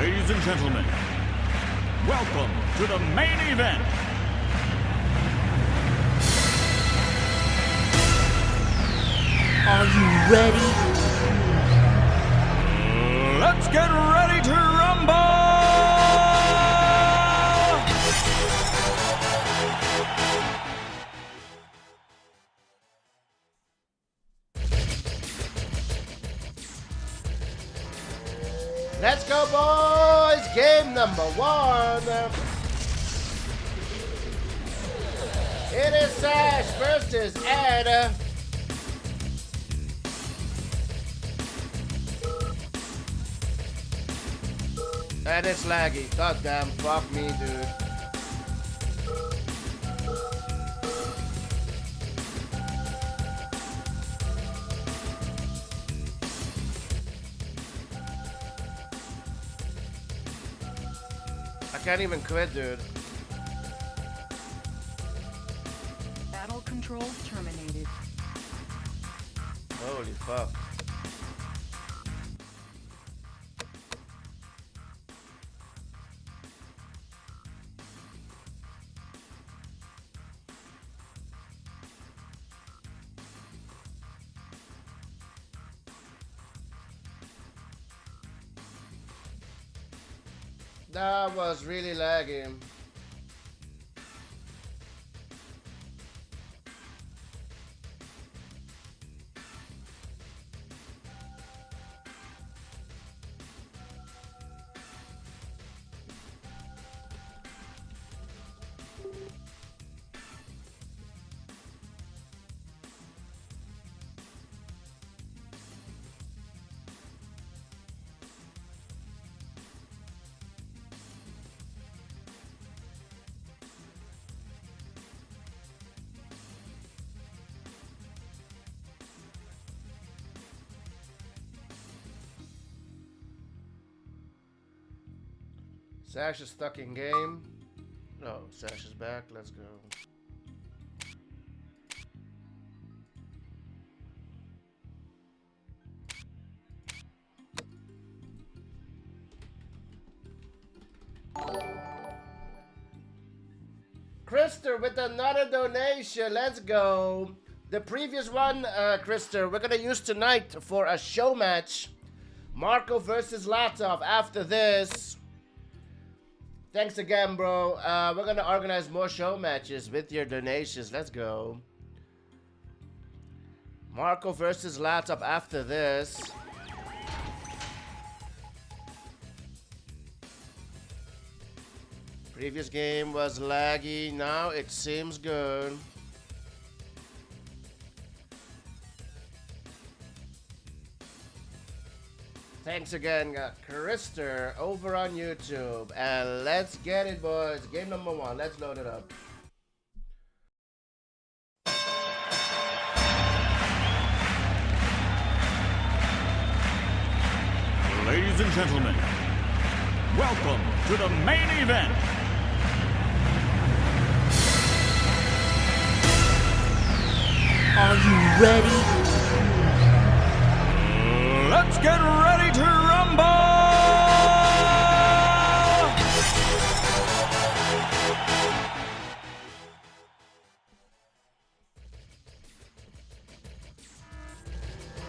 Ladies and gentlemen, welcome to the main event. Are you ready? Let's get ready to rumble! Let's go, boys! Game number one. It is Sash versus Ed. And it's laggy. Goddamn, fuck me, dude. I can't even quit, dude. Battle control terminated. Holy fuck. That was really lagging. Sash is stuck in game. Oh, Sash is back. Let's go. Krister with another donation. Let's go. The previous one, Krister, we're gonna use tonight for a show match. Marco versus Latov. After this. Thanks again, bro. We're gonna organize more show matches with your donations. Let's go. Marco versus Latop after this. Previous game was laggy. Now it seems good. Thanks again, Krister, over on YouTube. And let's get it, boys. Game number one. Let's load it up. Ladies and gentlemen, welcome to the main event. Are you ready? Let's get ready to rumble!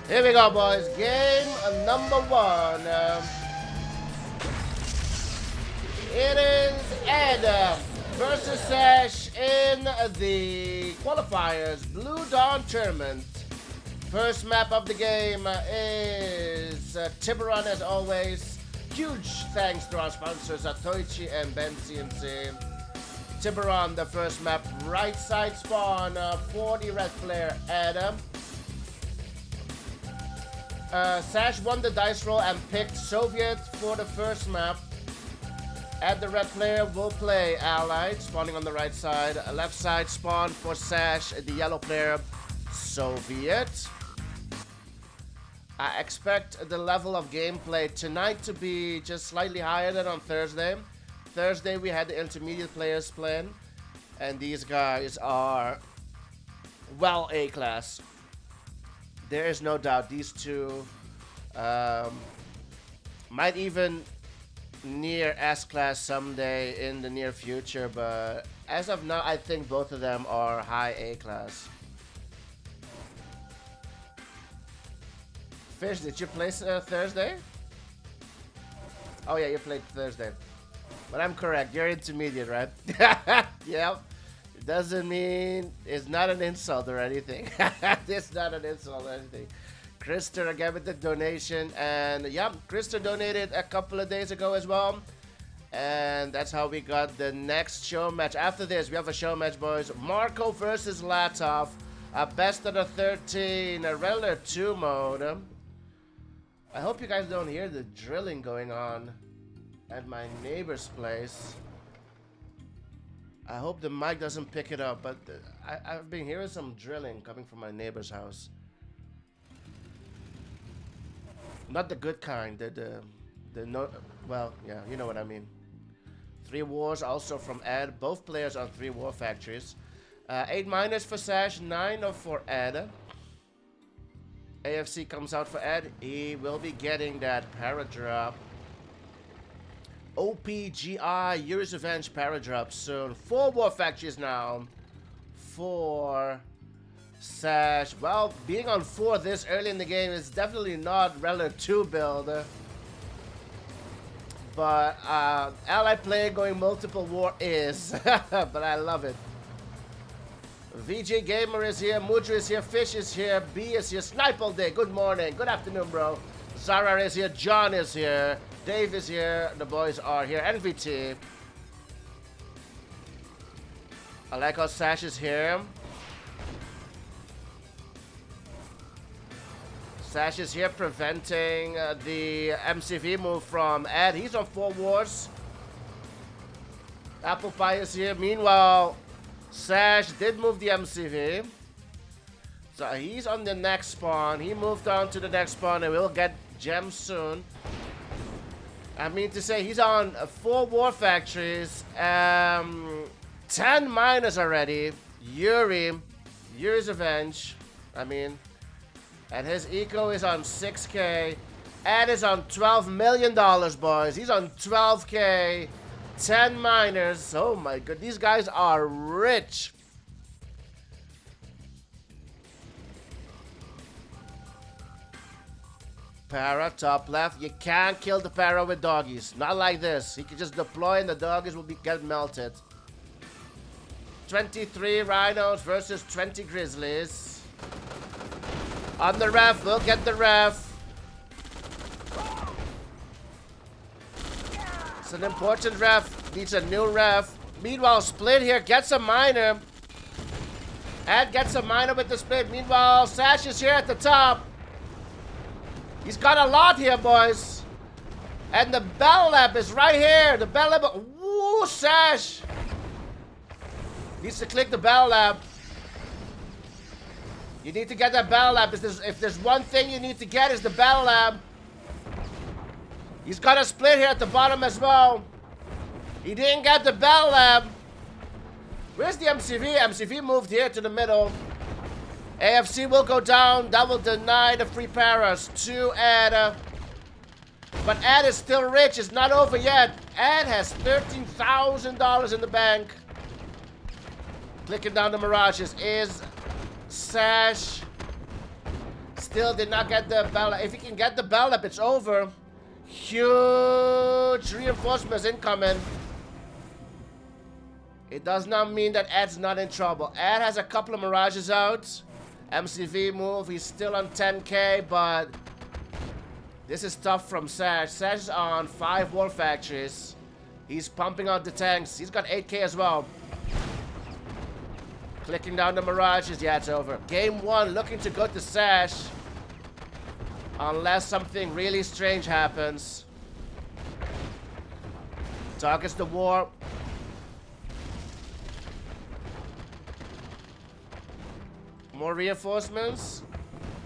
Here we go, boys. Game number one. It is Ed versus Sash in the qualifiers Blue Dawn Tournament. First map of the game is Tiburon, as always. Huge thanks to our sponsors Atoichi and Ben CNC. Tiburon, the first map, right side spawn for the red player Adam. Sash won the dice roll and picked Soviet for the first map. And the red player will play Allied, spawning on the right side. Left side spawn for Sash, the yellow player Soviet. I expect the level of gameplay tonight to be just slightly higher than on Thursday. Thursday we had the intermediate players playing, and these guys are well A-class. There is no doubt these two might even near S-Class someday in the near future, but as of now, I think both of them are high A-Class. Fish, did you play Thursday? Oh yeah, you played Thursday. But I'm correct, you're intermediate, right? Yep. It doesn't mean it's not an insult or anything. It's not an insult or anything. Krister again with the donation, and yeah, Krister donated a couple of days ago as well, and that's how we got the next show match. After this, we have a show match, boys. Marco versus Latov, a best of the 13, a regular 2 mode. I hope you guys don't hear the drilling going on at my neighbor's place. I hope the mic doesn't pick it up, but I've been hearing some drilling coming from my neighbor's house. Not the good kind, the no, well, yeah, you know what I mean. 3 wars also from Ed. Both players on 3 war factories. 8 minus for Sash, 9 for Ed. AFC comes out for Ed. He will be getting that para drop. OPGI, Yuri's Revenge para drop soon. 4 war factories now for Sash. Well, being on 4 this early in the game is definitely not regular 2 build. But allied player going multiple war is. But I love it. VJ Gamer is here, Mudra is here, Fish is here, B is here, Snipe all day. Good morning, good afternoon, bro. Zara is here, John is here, Dave is here, the boys are here, NVT. I like how Sash is here. Sash is here preventing the MCV move from Ed. He's on 4 wars. Apple Pie is here. Meanwhile, Sash did move the MCV. So he's on the next spawn. He moved on to the next spawn and we'll get gems soon. I mean to say he's on 4 war factories. 10 miners already. Yuri's Revenge. I mean, and his eco is on 6K. Ed is on $12 million, boys. He's on 12K. 10 miners. Oh my god, these guys are rich. Para, top left. You can't kill the para with doggies. Not like this. He can just deploy and the doggies will get melted. 23 rhinos versus 20 grizzlies. On the ref, we'll get the ref. It's an important ref. Needs a new ref. Meanwhile, Split here gets a miner. Ed gets a miner with the Split. Meanwhile, Sash is here at the top. He's got a lot here, boys. And the Bell Lab is right here. The Bell Lab. Woo, Sash. Needs to click the Bell Lab. You need to get that Bell Lab. If there's one thing you need to get is the Bell Lab. He's got a Split here at the bottom as well. He didn't get the Bell Lab. Where's the MCV? MCV moved here to the middle. AFC will go down. That will deny the free paras to Ed. But Ed is still rich. It's not over yet. Ed has $13,000 in the bank. Clicking down the Mirages is Sash. Still did not get the Bell Lab. If he can get the Bell Lab, it's over. Huge reinforcements incoming. It does not mean that Ed's not in trouble. Ed has a couple of Mirages out. MCV move. He's still on 10K, but this is tough from Sash. Sash is on 5 war factories. He's pumping out the tanks. He's got 8K as well. Clicking down the Mirages. Yeah, it's over. Game 1 looking to go to Sash. Unless something really strange happens. Targets the war. More reinforcements?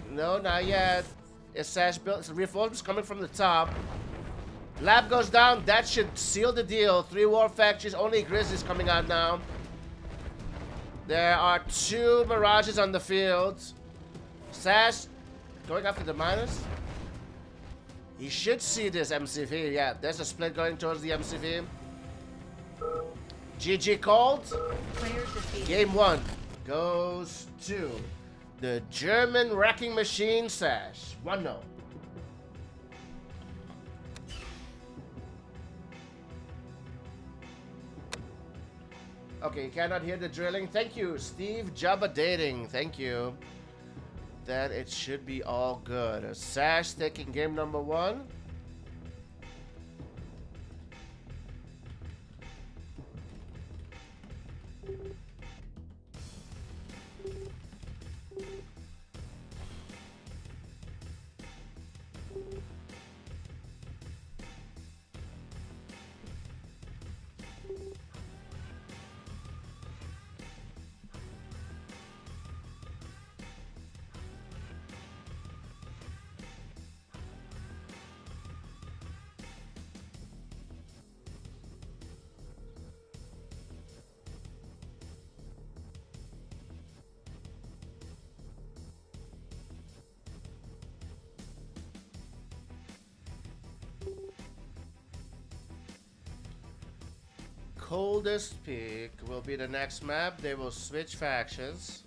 No, not yet. Is Sash built? So reinforcements coming from the top. Lab goes down. That should seal the deal. 3 war factories. Only Grizzlies coming out now. There are 2 Mirages on the field. Sash going after the miners. He should see this MCV. Yeah, there's a split going towards the MCV. GG called. Player defeated. Game 1 goes to the German Wrecking Machine Sash. 1-0. Okay, you cannot hear the drilling. Thank you, Steve Jabba Dating. Thank you. That it should be all good. Sash taking game number 1. Coldest Peak will be the next map. They will switch factions.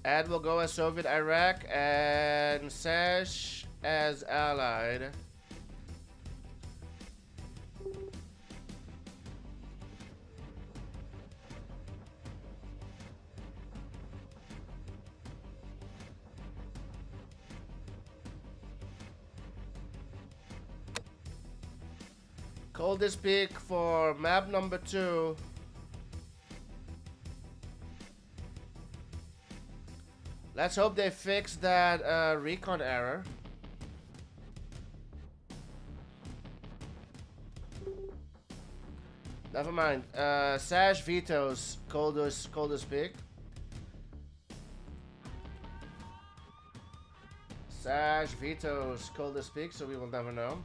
Ed will go as Soviet Iraq and Sash as Allied. Coldest Peak for map number 2. Let's hope they fix that recon error. Never mind. Sash vetoes coldest Peak. Sash vetoes coldest Peak, so we will never know.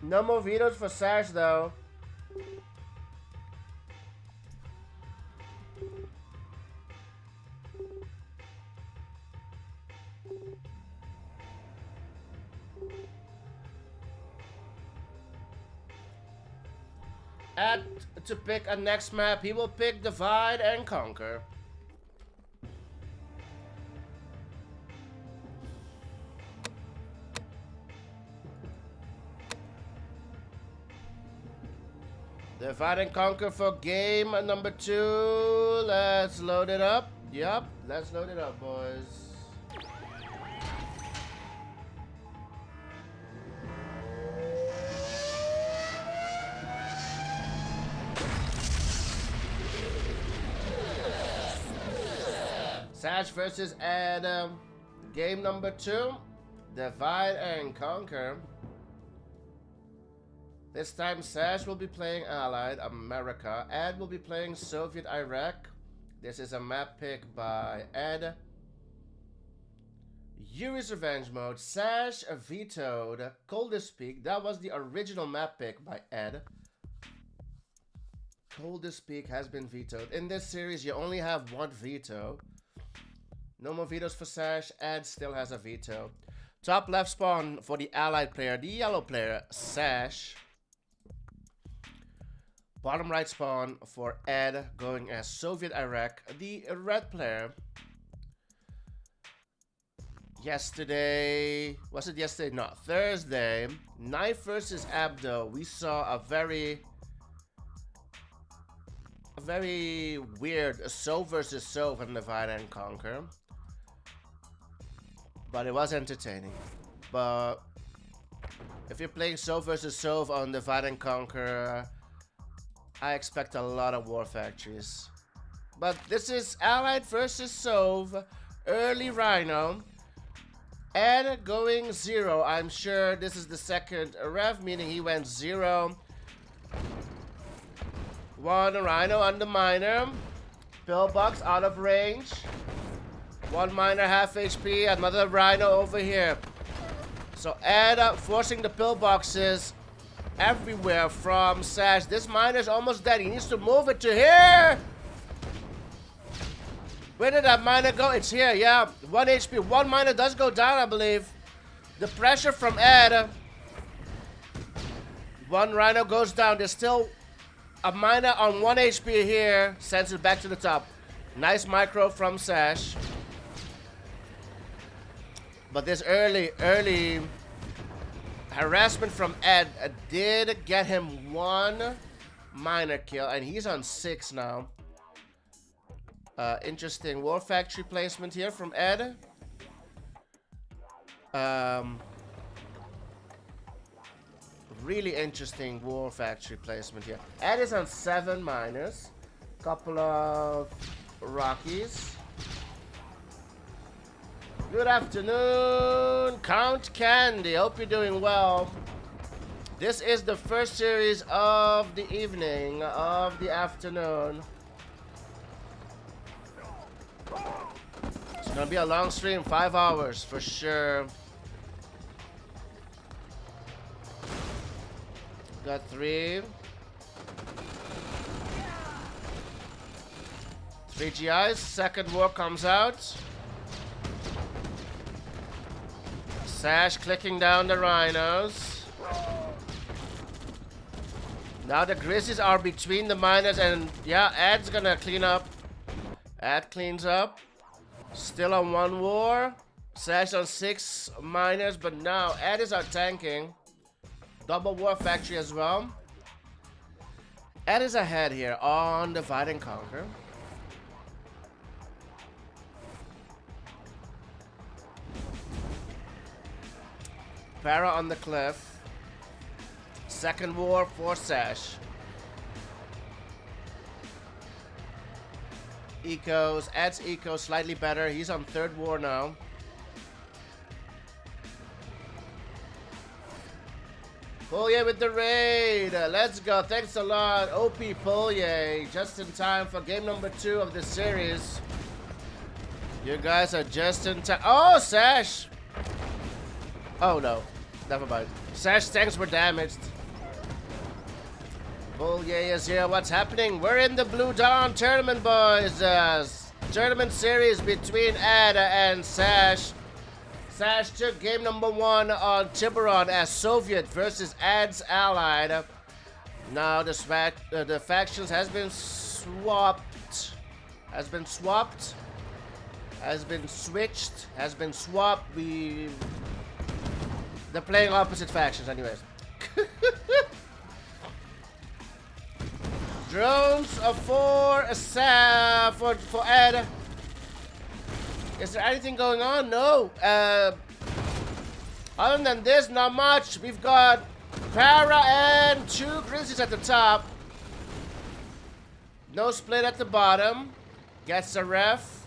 No more vetoes for Sash though. Ed to pick a next map, he will pick Divide and Conquer. Divide and Conquer for game number 2. Let's load it up. Yup, let's load it up, boys. Sash versus Adam. Game number 2. Divide and Conquer. This time Sash will be playing Allied America. Ed will be playing Soviet Iraq. This is a map pick by Ed. Yuri's Revenge Mode. Sash vetoed Coldest Peak. That was the original map pick by Ed. Coldest Peak has been vetoed. In this series you only have 1 veto. No more vetoes for Sash. Ed still has a veto. Top left spawn for the Allied player. The yellow player, Sash. Bottom right spawn for Ed, going as Soviet Iraq. The red player. Yesterday, was it yesterday? No, Thursday. Knife versus Abdo. We saw a very weird Sov versus Sov in Divide and Conquer. But it was entertaining. But if you're playing Sov versus Sov on Divide and Conquer, I expect a lot of war factories. But this is Allied versus Sov. Early Rhino. Ed going 0. I'm sure this is the second ref, meaning he went 0. 1 Rhino on the miner. Pillbox out of range. 1 miner half HP. Another Rhino over here. So Ed forcing the pillboxes. everywhere from Sash. This miner's almost dead. He needs to move it to here. Where did that miner go? It's here, yeah. 1 HP. One miner does go down, I believe. The pressure from Ed. One rhino goes down. There's still a miner on 1 HP here. Sends it back to the top. Nice micro from Sash. But this early harassment from Ed did get him 1 miner kill. And he's on 6 now. Interesting War Factory placement here from Ed. Really interesting War Factory placement here. Ed is on 7 miners. Couple of Rockies. Good afternoon, Count Candy. Hope you're doing well. This is the first series of the evening, of the afternoon. It's gonna be a long stream, 5 hours for sure. Got 3. 3 GIs. Second war comes out. Sash clicking down the rhinos. Now the Grizzlies are between the miners, and yeah, Ed's gonna clean up. Ed cleans up. Still on 1 war. Sash on 6 miners, but now Ed is out tanking. Double War Factory as well. Ed is ahead here on Divide and Conquer. Para on the cliff. Second war for Sash. Ecos. Ed's eco slightly better. He's on 3rd war now. Polye with the raid. Let's go. Thanks a lot, OP Polye. Just in time for game number 2 of this series. You guys are just in time. Oh, Sash. Oh, no. Never mind. Sash tanks were damaged. Polye is here. What's happening? We're in the Blue Dawn tournament, boys. Tournament series between Ed and Sash. Sash took game number 1 on Tiburon as Soviet versus Ed's Allied. Now the factions has been swapped. Has been swapped. Has been switched. Has been swapped. They're playing opposite factions anyways. Drones for Ed. Is there anything going on? No. Other than this, not much. We've got Para and 2 Grizzlies at the top. No split at the bottom. Gets a ref.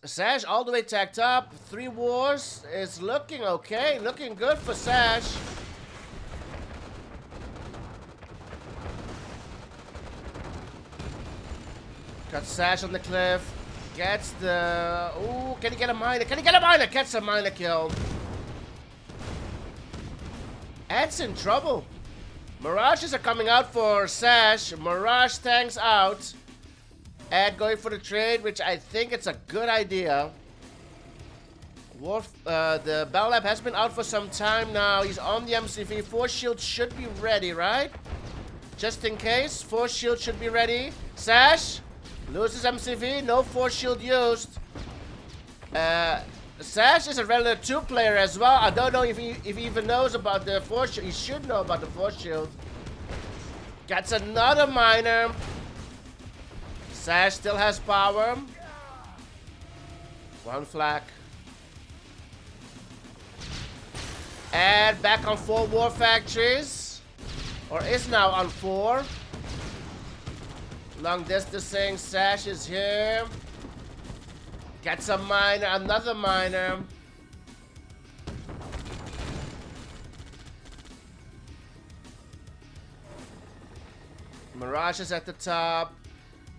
Sash all the way tacked up. 3 wars is looking okay. Looking good for Sash. Got Sash on the cliff. Gets the... Ooh, can he get a miner? Can he get a miner? Gets a miner kill. Ed's in trouble. Mirages are coming out for Sash. Mirage tanks out. Ed going for the trade, which I think it's a good idea. The Battle Lab has been out for some time now. He's on the MCV. Force shield should be ready, right? Just in case. Force shield should be ready. Sash loses MCV. No force shield used. Sash is a Relative 2 player as well. I don't know if he even knows about the force shield. He should know about the force shield. Gets another miner. Sash still has power. 1 flak. And back on 4 war factories. Or is now on 4. Long distancing. Sash is here. Gets a miner. Another miner. Mirage is at the top.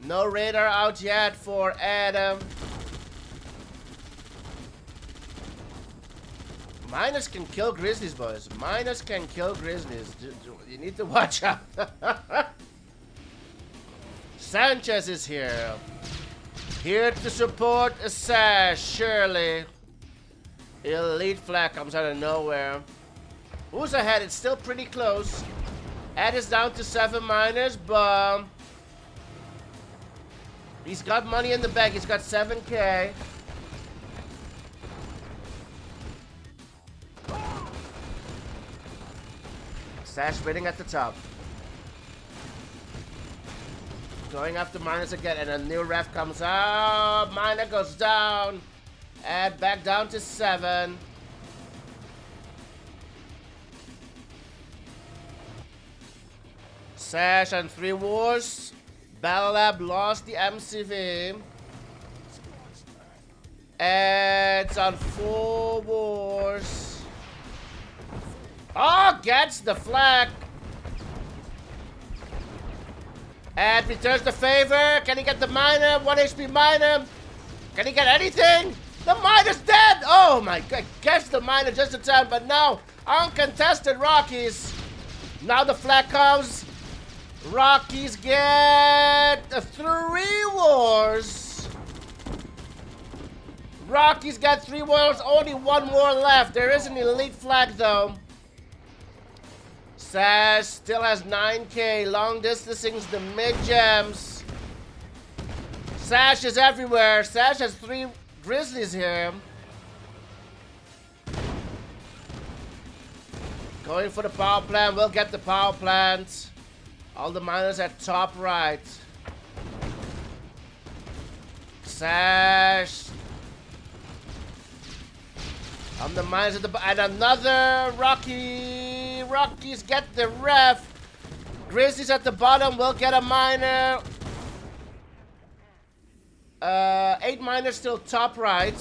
No radar out yet for Adam. Miners can kill Grizzlies, boys. Miners can kill Grizzlies. You need to watch out. Sanchez is here. Here to support Sash, surely. Elite flag comes out of nowhere. Who's ahead? It's still pretty close. Ed is down to 7 miners, but he's got money in the bank. He's got 7K. Sash waiting at the top. Going after miners again, and a new ref comes out. Miner goes down. Ed back down to 7. Sash on 3 wars. Battle Lab lost the MCV. Ed's on 4 wars. Oh, gets the flag. Ed returns the favor. Can he get the miner? 1 HP miner. Can he get anything? The miner's dead. Oh my god. Gets the miner just in time, but now uncontested Rockies. Now the flag comes. Rockies get 3 wars. Rockies got 3 wars. Only 1 more left. There is an elite flag though. Sash still has 9K. Long distancing's the mid gems. Sash is everywhere. Sash has 3 Grizzlies here. Going for the power plant. We'll get the power plant. All the miners at top right. Sash. On the miners at the and another Rocky. Rockies get the ref. Grizzlies at the bottom will get a miner. 8 miners still top right.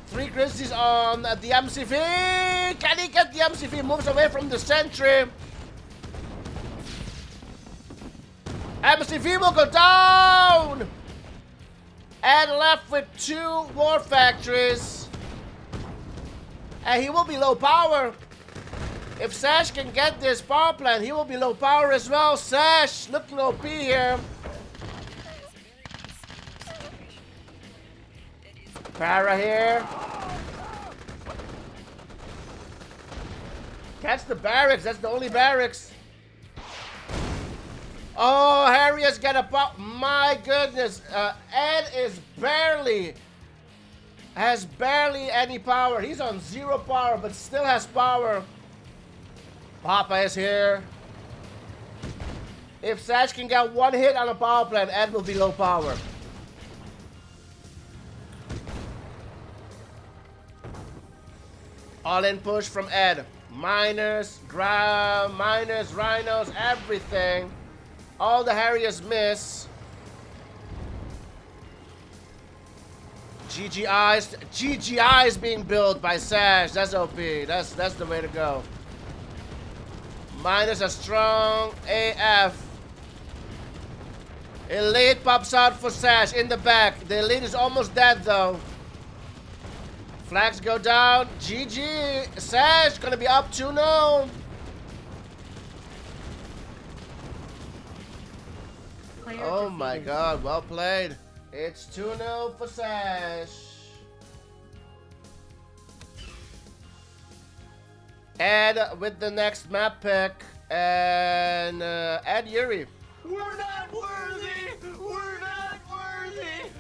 3 Grizzlies on the MCV. Can he get the MCV? Moves away from the sentry. MCV will go down. And left with 2 war factories. And he will be low power. If Sash can get this power plant, he will be low power as well. Sash looking OP here. Para here. Catch the barracks. That's the only barracks. Oh, Harry has got a pop. My goodness. Ed is has barely any power. He's on 0 power, but still has power. Papa is here. If Sash can get 1 hit on a power plant, Ed will be low power. All in push from Ed. Miners, ground, miners, rhinos, everything. All the Harriers miss. GGI is being built by Sash. That's OP. That's the way to go. Miners are strong AF. Elite pops out for Sash in the back. The Elite is almost dead though. Flags go down. GG. Sash gonna be up 2-0. Oh my god, well played. It's 2-0 for Sash. Ed with the next map pick. And Ed Yuri. We're not worthy! We're not worthy!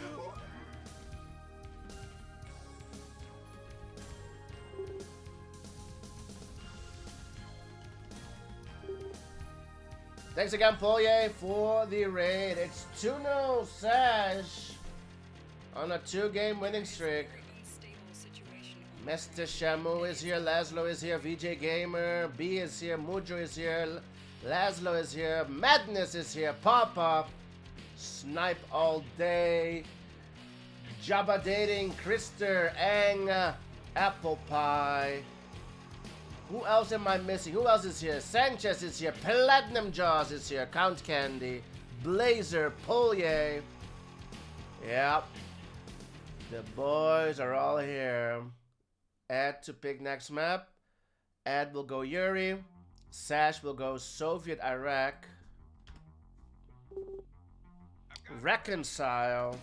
Thanks again, Polye, for the raid. It's 2-0 Sash on a 2-game winning streak. Mr. Shamu is here, Laszlo is here, VJ Gamer, B is here, Mujo is here, Laszlo is here, Madness is here, Papa, Snipe all day, Jabba Dating, Krister, Ang, Apple Pie. Who else am I missing? Who else is here? Sanchez is here, Platinum Jaws is here, Count Candy, Blazer, Polye. Yep. The boys are all here. Ed to pick next map. Ed will go Yuri. Sash will go Soviet Iraq. Reconcile.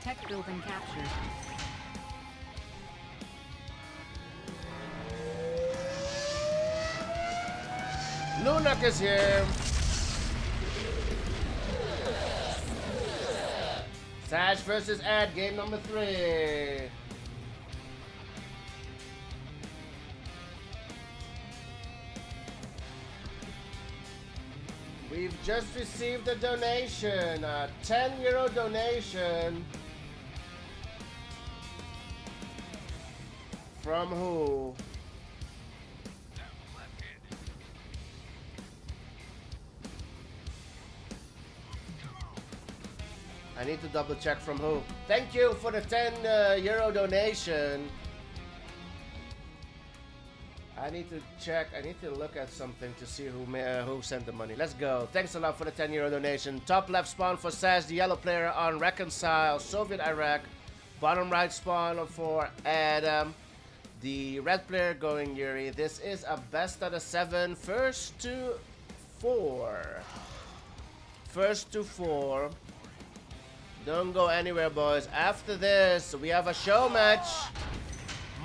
Tech building captured. Lunak is here. Sash versus Ed, game number 3. We've just received a donation, a 10 euro donation. From who? I need to double check from who. Thank you for the 10 euro donation. I need to check. I need to look at something to see who sent the money. Let's go. Thanks a lot for the 10 euro donation. Top left spawn for Sash, the yellow player on Reconcile, Soviet Iraq. Bottom right spawn for Adam, the red player going Yuri. This is a best out of 7. First to 4. First to 4. Don't go anywhere, boys. After this, we have a show match.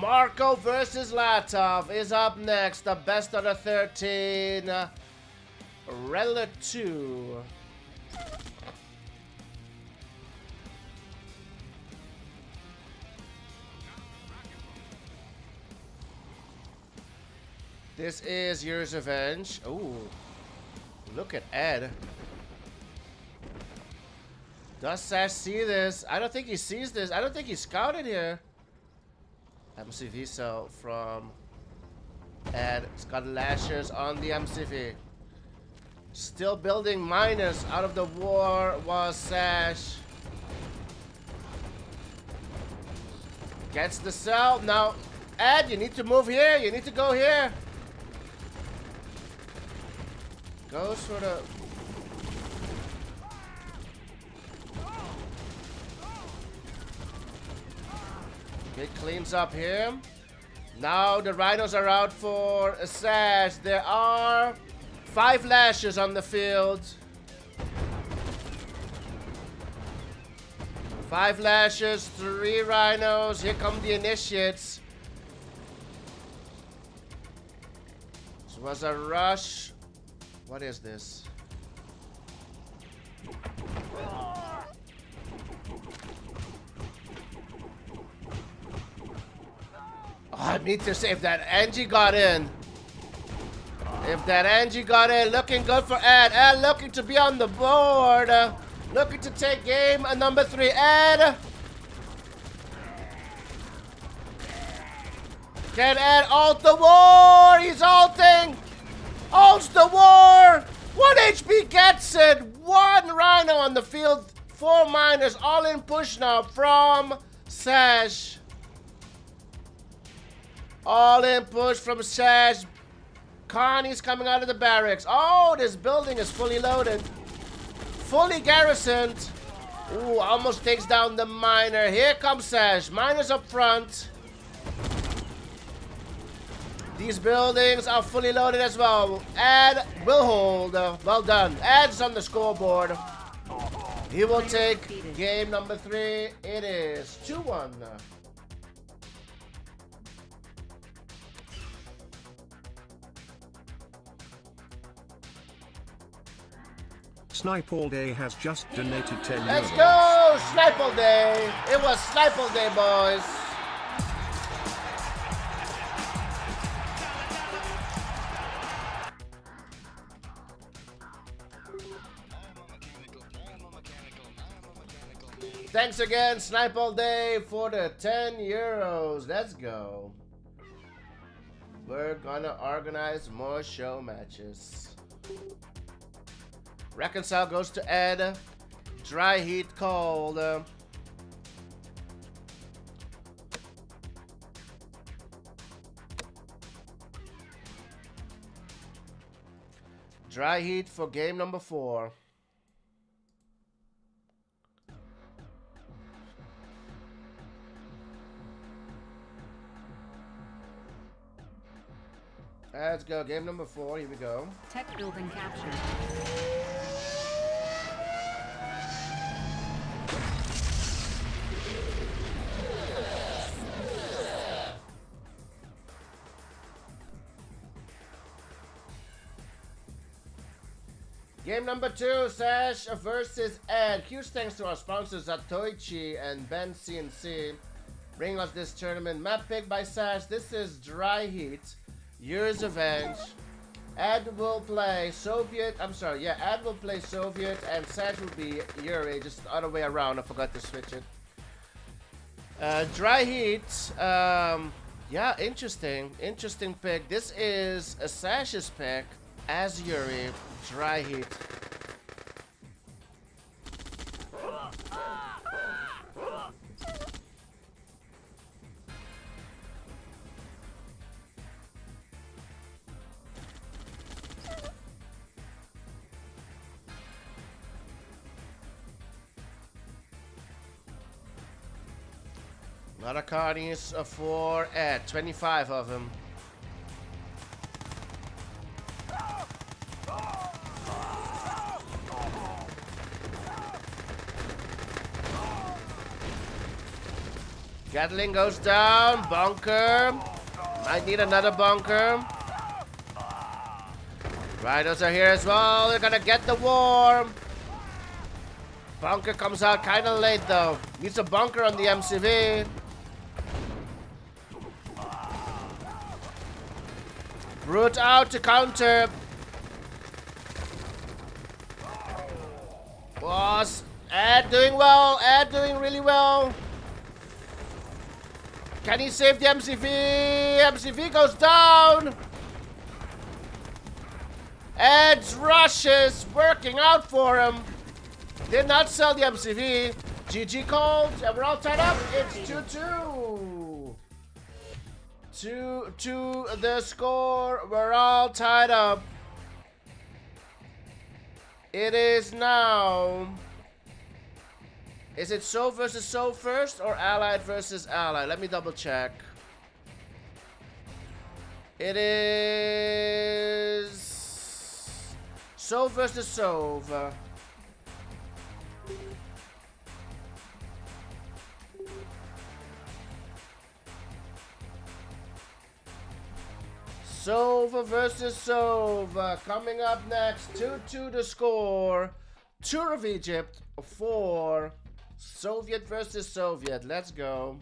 Marco versus Latov is up next. The best out of 13. Rela 2. This is Yuri's Revenge. Ooh. Look at Ed. Does Sash see this? I don't think he sees this. I don't think he scouted here. MCV cell from Ed. It's got lashers on the MCV. Still building miners out of the war was Sash. Gets the cell. Now, Ed, you need to move here. You need to go here. Goes for the... It cleans up here. Now the rhinos are out for a Sash. There are 5 lashes on the field. 5 lashes, 3 rhinos. Here come the initiates. This was a rush. What is this? Oh, I need to say if that Angie got in. If that Angie got in, looking good for Ed. Ed looking to be on the board. Looking to take game number 3. Ed. Can Ed ult the war? He's ulting. Ults the war. 1 HP gets it. 1 rhino on the field. 4 miners all in push now from Sash. All in push from Sash. Connie's coming out of the barracks. Oh, this building is fully loaded. Fully garrisoned. Ooh, almost takes down the miner. Here comes Sash. Miners up front. These buildings are fully loaded as well. Ed will hold. Well done. Ed's on the scoreboard. He will take game number 3. It is 2-1. Snipe All Day has just donated 10 Let's euros. go! Snipe All Day! It was Snipe All Day, boys! Thanks again, Snipe All Day, for the 10 euros. Let's go. We're gonna organize more show matches. Reconcile goes to Ed. Dry Heat Cold. Dry Heat for game number 4. Let's go. Game number 4. Here we go. Tech building captured. Game number 2, Sash versus Ed. Huge thanks to our sponsors Zatoichi and Ben CNC. Bringing us this tournament. Map pick by Sash. This is Dry Heat. Year's Revenge. Ed will play Soviet. Ed will play Soviet and Sash will be Yuri. Just the other way around. I forgot to switch it. Dry Heat. Yeah, interesting. Interesting pick. This is a Sash's pick as Yuri. Dry Heat. Another carnies for Ed. 25 of them. Gatling goes down. Bunker. Might need another bunker. Rhinos are here as well. They're gonna get the warm. Bunker comes out kind of late though. Needs a bunker on the MCV. Brute out to counter. Was Ed doing well? Ed doing really well. Can he save the MCV? MCV goes down. Ed's rushes working out for him. Did not sell the MCV. GG called. And we're all tied up. It's 2-2. 2-2 the score. We're all tied up. It is now. Is it So versus So first or Allied versus Allied? Let me double check. It is So versus Sove. Sova versus Sova. Coming up next, 2-2 to score. Tour of Egypt for Soviet versus Soviet. Let's go.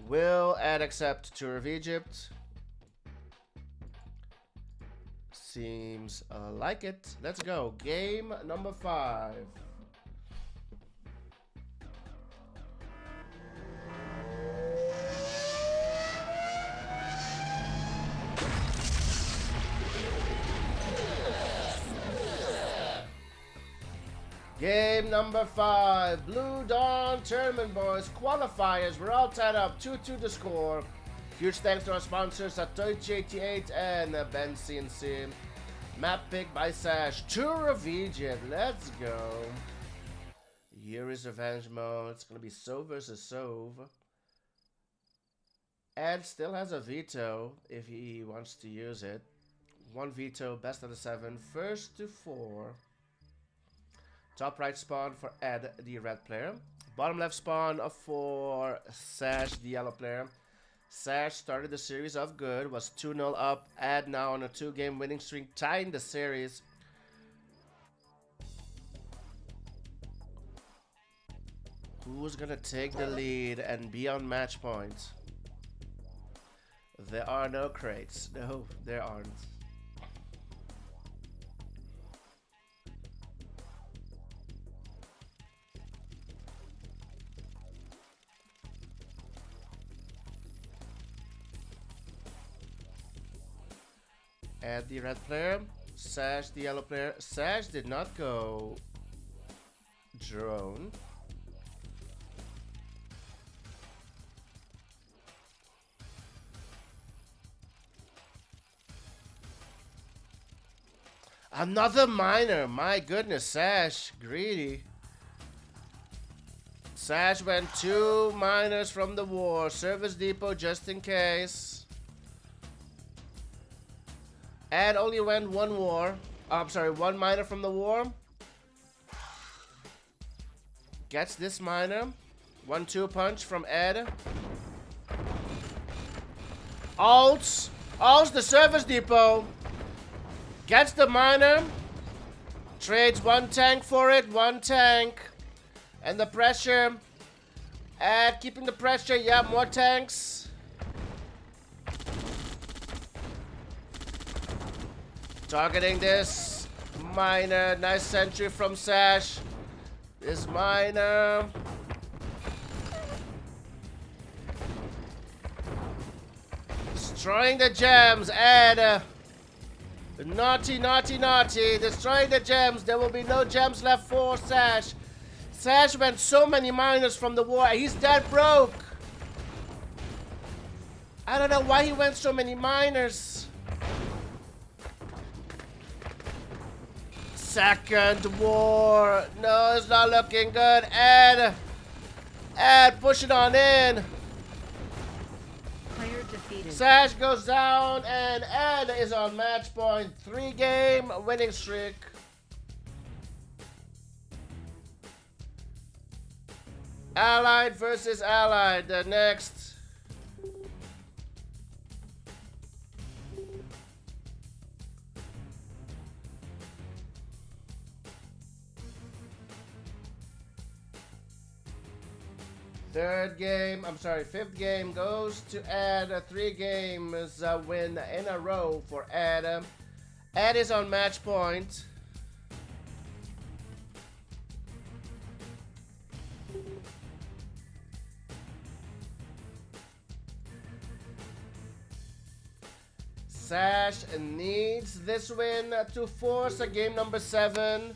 Will Ed accept Tour of Egypt? Seems like it. Let's go. Game number 5. Game number 5, Blue Dawn Tournament, boys. Qualifiers, we're all tied up, 2-2 to score. Huge thanks to our sponsors, Satoichi88 and Ben CNC. Map pick by Sash, Tour of Egypt, let's go. Here is Revenge mode, it's gonna be So versus Sove. Ed still has a veto if he wants to use it. 1 veto, best of the 7, first to 4. Top right spawn for Ed, the red player. Bottom left spawn for Sash, the yellow player. Sash started the series off good, was 2-0 up. Ed now on a 2-game winning streak, tying the series. Who's gonna take the lead and be on match point? There are no crates. No, there aren't. Ed, the red player. Sash, the yellow player. Sash did not go drone. Another miner. My goodness, Sash. Greedy. Sash went 2 miners from the war. Service depot just in case. Ed only went 1 war. I'm sorry, 1 miner from the war. Gets this miner. 1-2 punch from Ed. Ults the service depot. Gets the miner. Trades 1 tank for it. 1 tank. And the pressure. Ed keeping the pressure. Yeah, more tanks. Targeting this miner. Nice sentry from Sash. This miner. Destroying the gems. Ed. Naughty, naughty, naughty. Destroying the gems. There will be no gems left for Sash. Sash went so many miners from the war. He's dead broke. I don't know why he went so many miners. Second war. No, it's not looking good. Ed, push it on in. Player defeated. Sash goes down and Ed is on match point. 3-game winning streak. Allied versus Allied. The next. Fifth game goes to Ed. 3 games win in a row for Ed. Ed is on match point. Sash needs this win to force a game number 7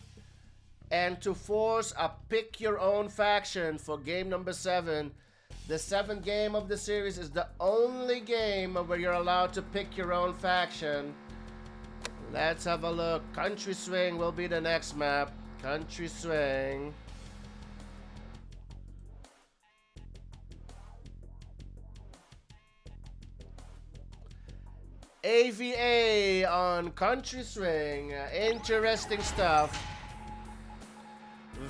and to force a pick your own faction for game number 7. The 7th game of the series is the only game where you're allowed to pick your own faction. Let's have a look. Country Swing will be the next map. Country Swing. AVA on Country Swing. Interesting stuff.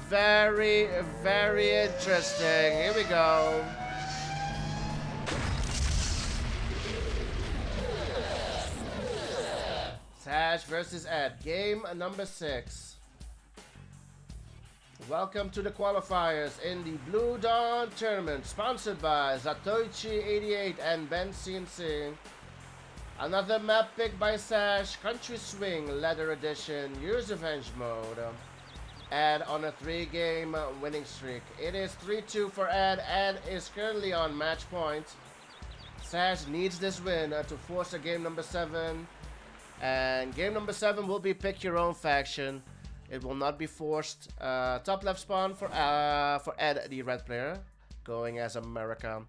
Very, very interesting. Here we go. Sash versus Ed. Game number 6. Welcome to the qualifiers in the Blue Dawn Tournament, sponsored by Zatoichi88 and Ben CNC. Another map pick by Sash, Country Swing Leather Edition, Year's Revenge mode. Ed on a 3-game winning streak. It is 3-2 for Ed. Ed is currently on match point. Sash needs this win to force a game number 7. And game number 7 will be pick your own faction. It will not be forced. Top left spawn for Ed, the red player, going as America.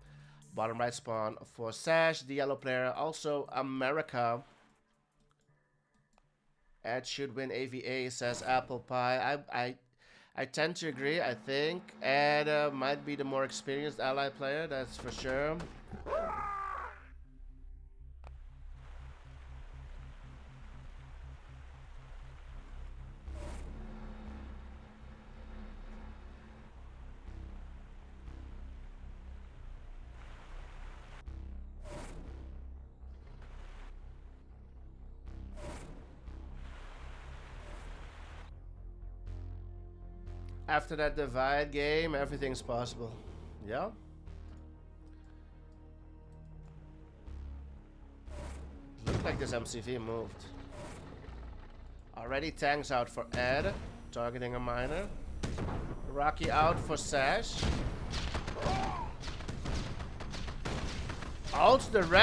Bottom right spawn for Sash, the yellow player, also America. Ed should win AVA, says Apple Pie. I tend to agree. I think Ed might be the more experienced ally player, that's for sure. After that divide game, everything's possible. Yeah? Looked like this MCV moved. Already tanks out for Ed, targeting a miner. Rocky out for Sash. Ults the ref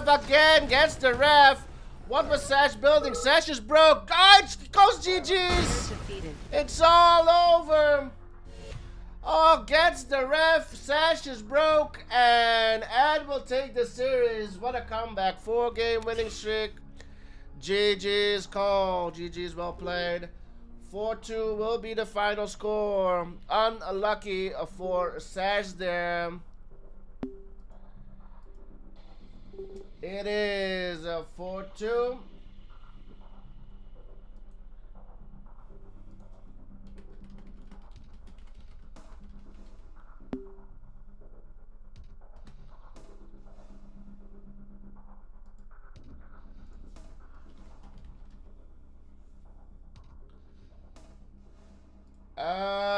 again, gets the ref. What was Sash building? Sash is broke. God, goes GG's. Defeated. It's all over. Oh, gets the ref. Sash is broke, and Ed will take the series. What a comeback. 4-game winning streak. GG's call. GG's well played. 4-2 will be the final score. Unlucky for Sash there. It is 4-2.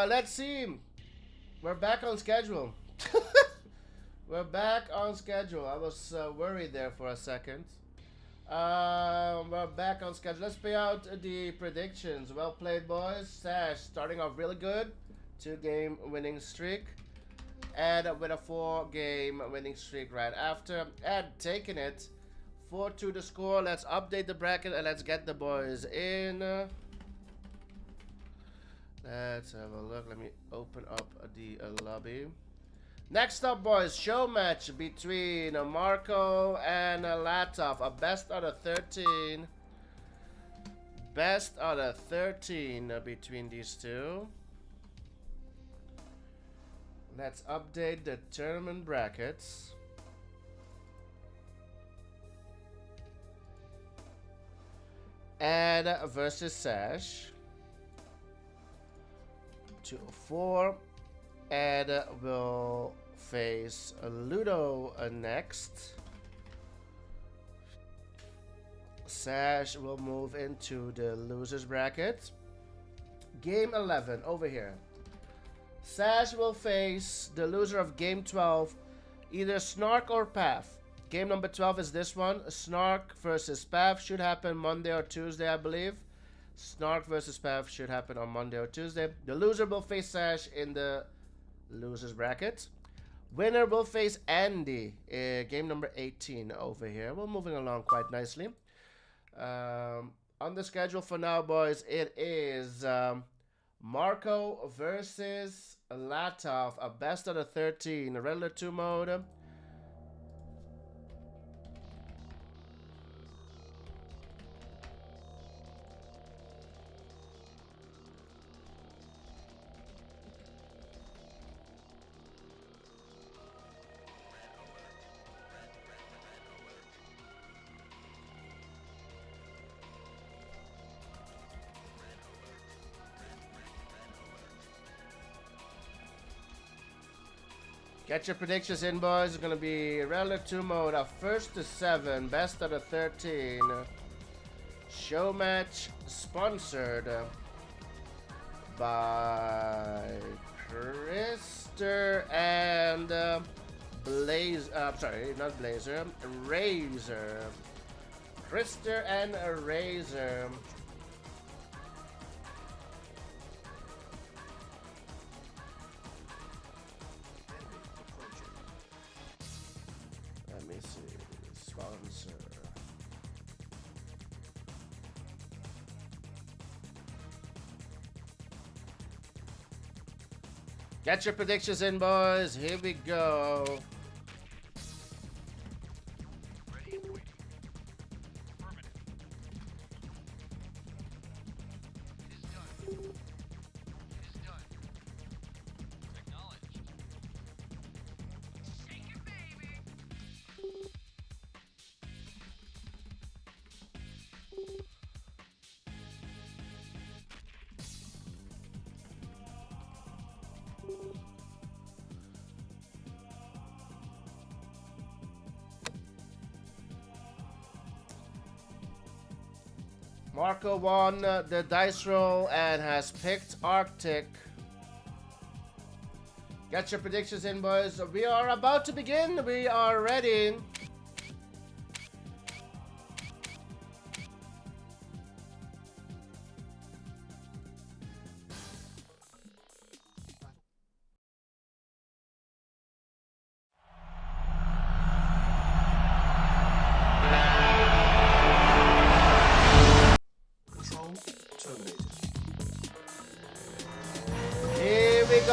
Let's see. We're back on schedule. We're back on schedule. I was worried there for a second. We're back on schedule. Let's pay out the predictions. Well played, boys. Sash starting off really good. 2-game winning streak. Ed with a 4-game winning streak right after. Ed taking it. 4-2 the score. Let's update the bracket and let's get the boys in. Let's have a look. Let me open up the lobby. Next up, boys, show match between Marco and Latov. A best out of 13. Best out of 13 between these two. Let's update the tournament brackets. Ed versus Sash. 2-4. Ed will face Ludo next. Sash will move into the losers bracket. Game 11 over here. Sash will face the loser of game 12, either Snark or Path. Game number 12 is this one. Snark versus Path should happen Monday or Tuesday, I believe. Snark versus Path should happen on Monday or Tuesday. The loser will face Sash in the losers bracket. Winner will face Andy. Game number 18 over here. We're moving along quite nicely. On the schedule for now, boys, it is Marco versus Latov. A best out of 13. Regular 2 mode. Get your predictions in, boys. It's going to be regular 2 mode. Our 1st to 7. Best out of 13. Show match sponsored by Krister and sorry, not Blazer. Razor. Krister and Razor. Let me see. Sponsor. Get your predictions in, boys. Here we go. Ready and waiting. Affirmative. It is done. It is done. Acknowledged. Shake it, baby. Marco won the dice roll and has picked Arctic. Get your predictions in, boys. We are about to begin. We are ready.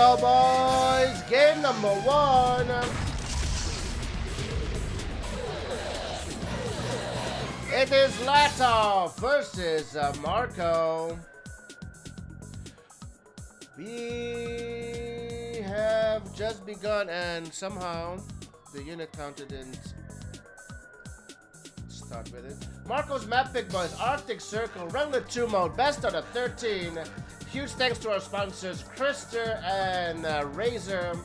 go, boys. Game number 1. It is Latov versus Marco. We have just begun, and somehow the unit counter didn't start with it. Marco's map pick, boys. Arctic Circle, Wrangler 2 mode, best out of 13. Huge thanks to our sponsors, Krister and Razer,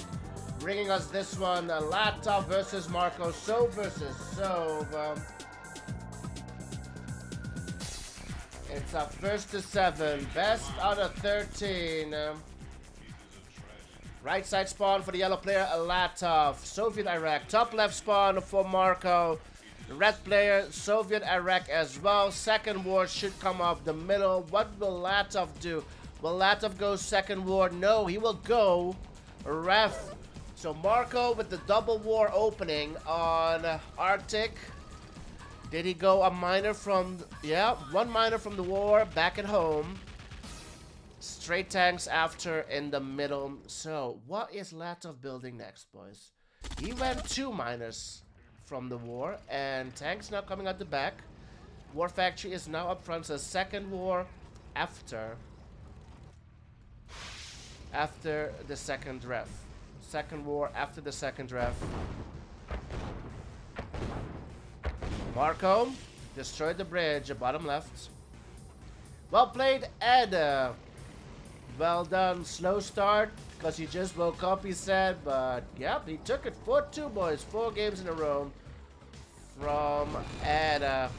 bringing us this one. Latov versus Marco, Sove versus Sove. It's a first to 7, best out of 13. Right side spawn for the yellow player, Latov, Soviet Iraq. Top left spawn for Marco. The red player, Soviet Iraq as well. Second ward should come up the middle. What will Latov do? Will Latov go second ward? No, he will go ref. So Marco with the double war opening on Arctic. Did he go a miner from... Yeah, 1 miner from the war back at home. Straight tanks after in the middle. So, what is Latov building next, boys? He went 2 miners from the war. And tanks now coming out the back. War Factory is now up front. So, second war after the second ref. Second war after the second ref. Marco destroyed the bridge, bottom left. Well played, Ed. Well done. Slow start because he just woke up, he said. But, yep, he took it 4-2, boys. 4 games in a row from Ed.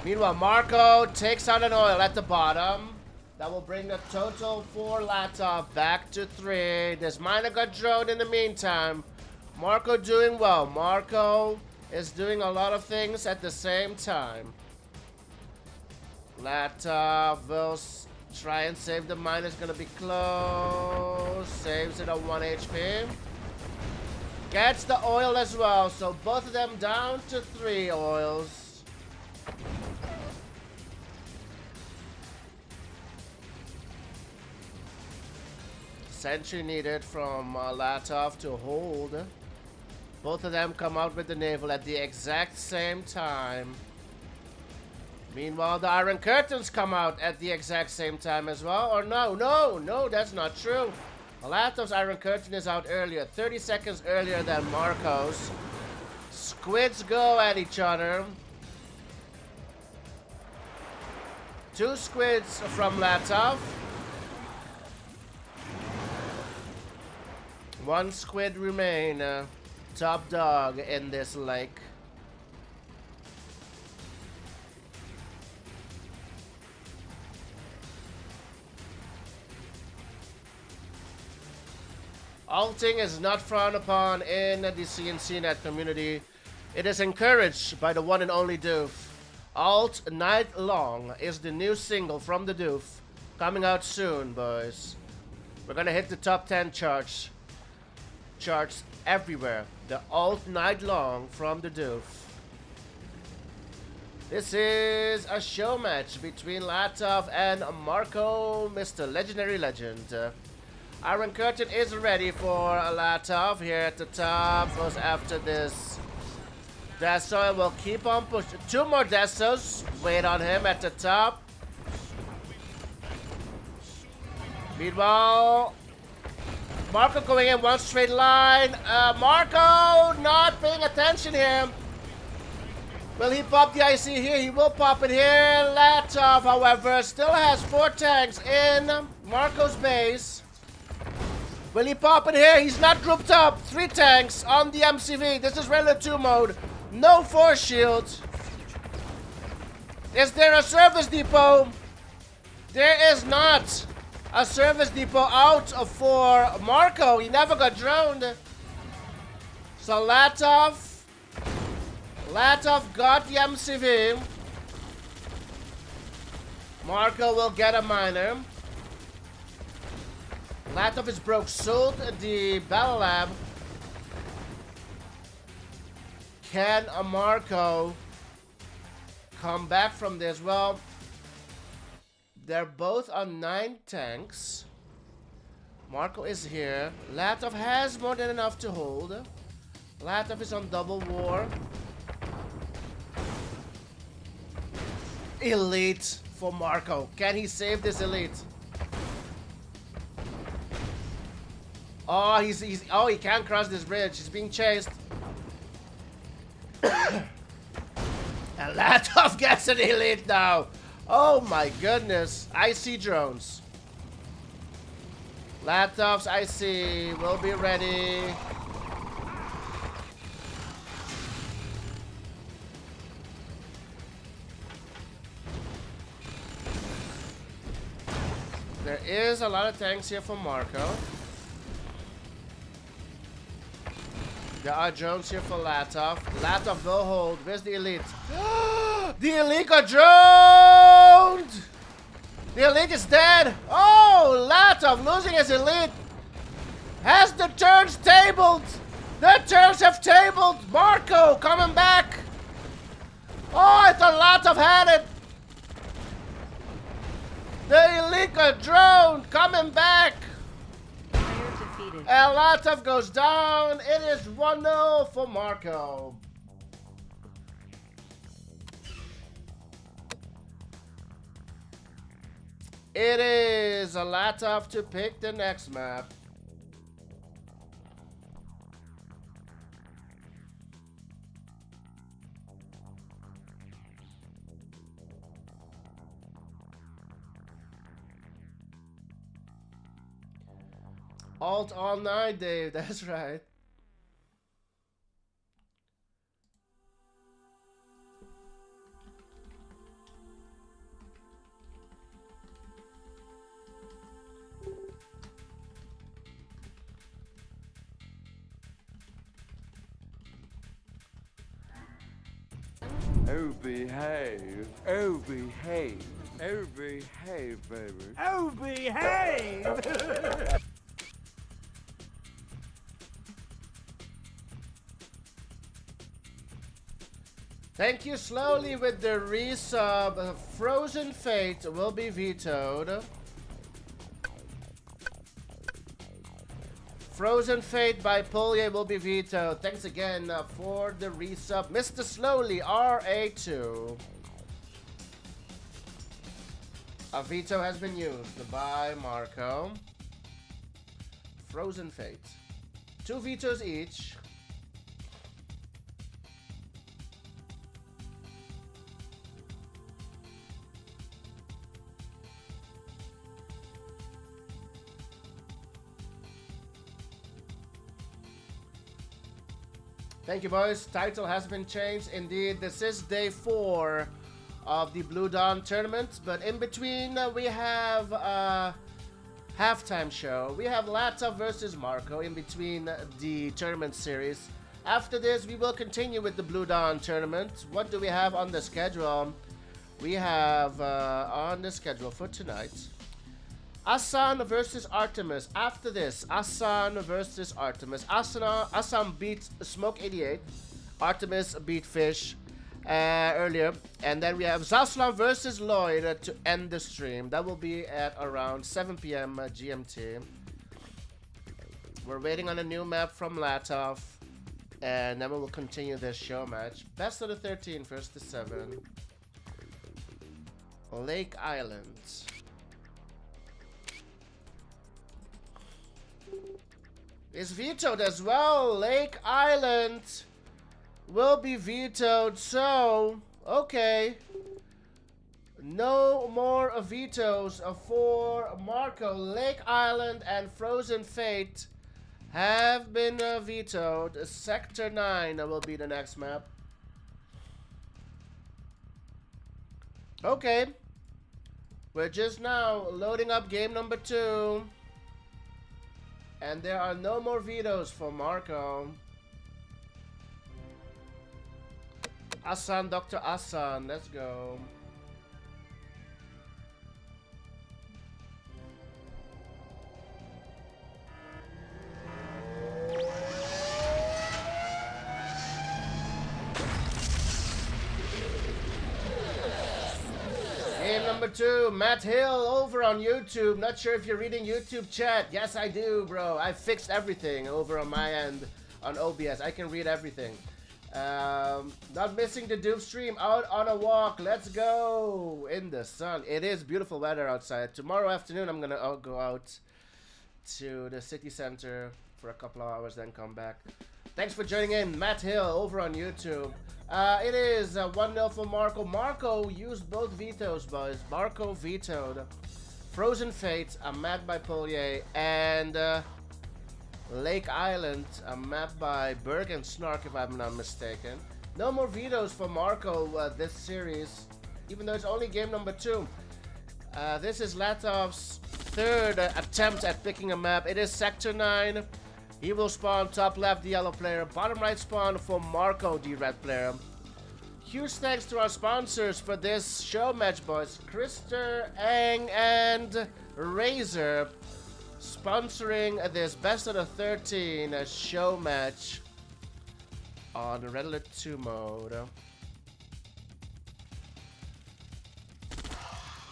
Meanwhile, Marco takes out an oil at the bottom. That will bring the total for Latov back to 3. This miner got droned in the meantime. Marco doing well. Marco is doing a lot of things at the same time. Latov will try and save the mine. Is going to be close. Saves it at 1 HP. Gets the oil as well. So both of them down to 3 oils. Sentry needed from Latov to hold. Both of them come out with the naval at the exact same time. Meanwhile, the Iron Curtains come out at the exact same time as well. Or no, that's not true. Latov's Iron Curtain is out earlier, 30 seconds earlier than Marco's. Squids go at each other. 2 squids from Latov. 1 squid remain. Top dog in this lake. Alting is not frowned upon in the CNCnet community. It is encouraged by the one and only Doof. Alt Night Long is the new single from the Doof. Coming out soon, boys. We're gonna hit the top 10 charts everywhere. The Alt Night Long from the Doof. This is a show match between Latov and Marco, Mr. Legendary Legend. Iron Curtain is ready for Latov here at the top. Goes after this Deso and will keep on pushing. 2 more Desos. Wait on him at the top. Meanwhile, Marco going in 1 straight line. Marco not paying attention here. Will he pop the IC here? He will pop it here. Latov, however, still has 4 tanks in Marco's base. Will he pop it here? He's not grouped up. 3 tanks on the MCV. This is Wrangler 2 mode. No force shield. Is there a service depot? There is not a service depot out for Marco. He never got droned. So Latov got the MCV. Marco will get a miner. Latov is broke. Sold the Battle Lab. Can a Marco come back from this? Well, They're both on 9 tanks. Marco is here. Latov has more than enough to hold. Latov is on double war. Elite for Marco. Can he save this elite? Oh, he can't cross this bridge. He's being chased. And Latov gets an elite now. Oh my goodness. IC drones. Latov's IC will be ready. There is a lot of tanks here for Marco. There are drones here for Latov. Latov will hold. Where's the elite? The elite got droned! The elite is dead. Oh, Latov losing his elite. Has the turns tabled. The turns have tabled. Marco coming back. Oh, I thought Latov had it. The elite got droned. Coming back. Player defeated. And Latov goes down. It is 1-0 for Marco. It is Latov to pick the next map. Alt all night, Dave. That's right. Oh, behave. Oh, behave. Oh, behave, baby. Oh, behave! Thank you slowly with the resub. Frozen Fate will be vetoed. Frozen Fate by Pulye will be vetoed. Thanks again for the resub. Mr. Slowly, RA2. A veto has been used by Marco. Frozen Fate. 2 vetoes each. Thank you, boys. Title has been changed. Indeed, this is day 4 of the Blue Dawn tournament. But in between, we have a halftime show. We have Latov versus Marco in between the tournament series. After this, we will continue with the Blue Dawn tournament. What do we have on the schedule? We have on the schedule for tonight Asan versus Artemis. After this, Asan versus Artemis. Asan beat Smoke 88. Artemis beat Fish earlier. And then we have Zaslan versus Lloyd to end the stream. That will be at around 7 p.m. GMT. We're waiting on a new map from Latov. And then we will continue this show match. Best of the 13, first to 7. Lake Island. Is vetoed as well. Lake Island will be vetoed. So, okay. No more vetoes for Marco. Lake Island and Frozen Fate have been vetoed. Sector 9 will be the next map. Okay. We're just now loading up game number 2. And there are no more vetoes for Marco. Asan, Dr. Asan, let's go. Game number 2, Matt Hill over on YouTube. Not sure if you're reading YouTube chat. Yes, I do, bro. I fixed everything over on my end on OBS. I can read everything. Not missing the Doom stream. Out on a walk. Let's go in the sun. It is beautiful weather outside. Tomorrow afternoon, I'm gonna go out to the city center for a couple of hours, then come back. Thanks for joining in, Matt Hill over on YouTube. It is 1-0 for Marco. Marco used both vetoes, boys. Marco vetoed Frozen Fate, a map by Polier, and Lake Island, a map by Berg and Snark, if I'm not mistaken. No more vetoes for Marco this series, even though it's only game number 2. This is Latov's 3rd attempt at picking a map. It is Sector 9. He will spawn top left, the yellow player. Bottom right spawn for Marco, the red player. Huge thanks to our sponsors for this show match, boys. Krister, Ang, and Razor sponsoring this best of the 13 show match on Red Alert 2 mode.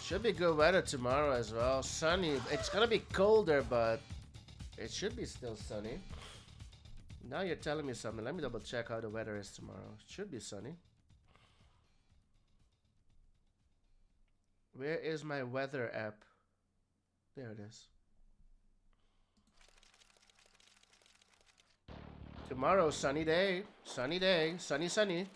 Should be good weather tomorrow as well. Sunny. It's gonna be colder, but it should be still sunny. Now you're telling me something. Let me double check how the weather is tomorrow. It should be sunny. Where is my weather app? There it is. Tomorrow, sunny day. Sunny day. Sunny, sunny.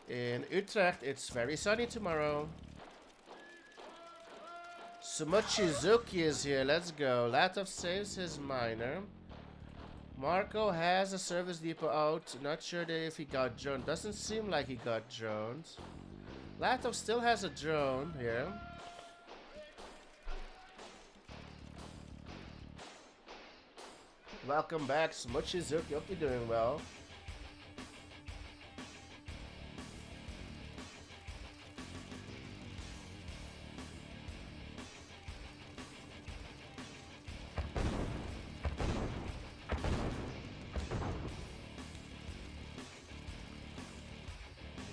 In Utrecht, it's very sunny tomorrow. Sumochizuki is here. Let's go. Latov saves his miner. Marco has a service depot out. Not sure if he got droned. Doesn't seem like he got droned. Latov still has a drone here. Welcome back, Sumochizuki. Hope you're doing well.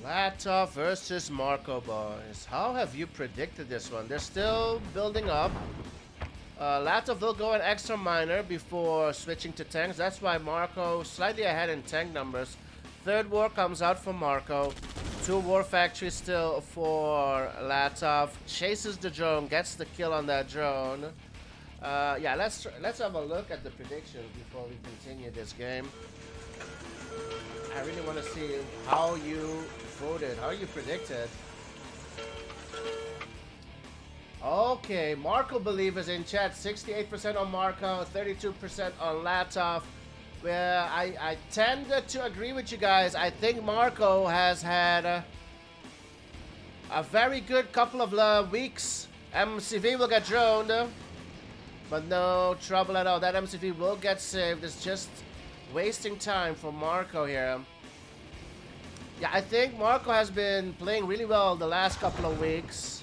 Latov versus Marco, boys. How have you predicted this one? They're still building up. Latov will go an extra miner before switching to tanks. That's why Marco slightly ahead in tank numbers. 3rd war comes out for Marco. 2 war factories still for Latov. Chases the drone, gets the kill on that drone. Yeah, let's have a look at the predictions before we continue this game. I really want to see how you voted, how you predicted. Okay, Marco Believers in chat, 68% on Marco, 32% on Latov. Well, I tend to agree with you guys. I think Marco has had a very good couple of weeks. MCV will get droned, but no trouble at all. That MCV will get saved. It's just wasting time for Marco here. Yeah, I think Marco has been playing really well the last couple of weeks.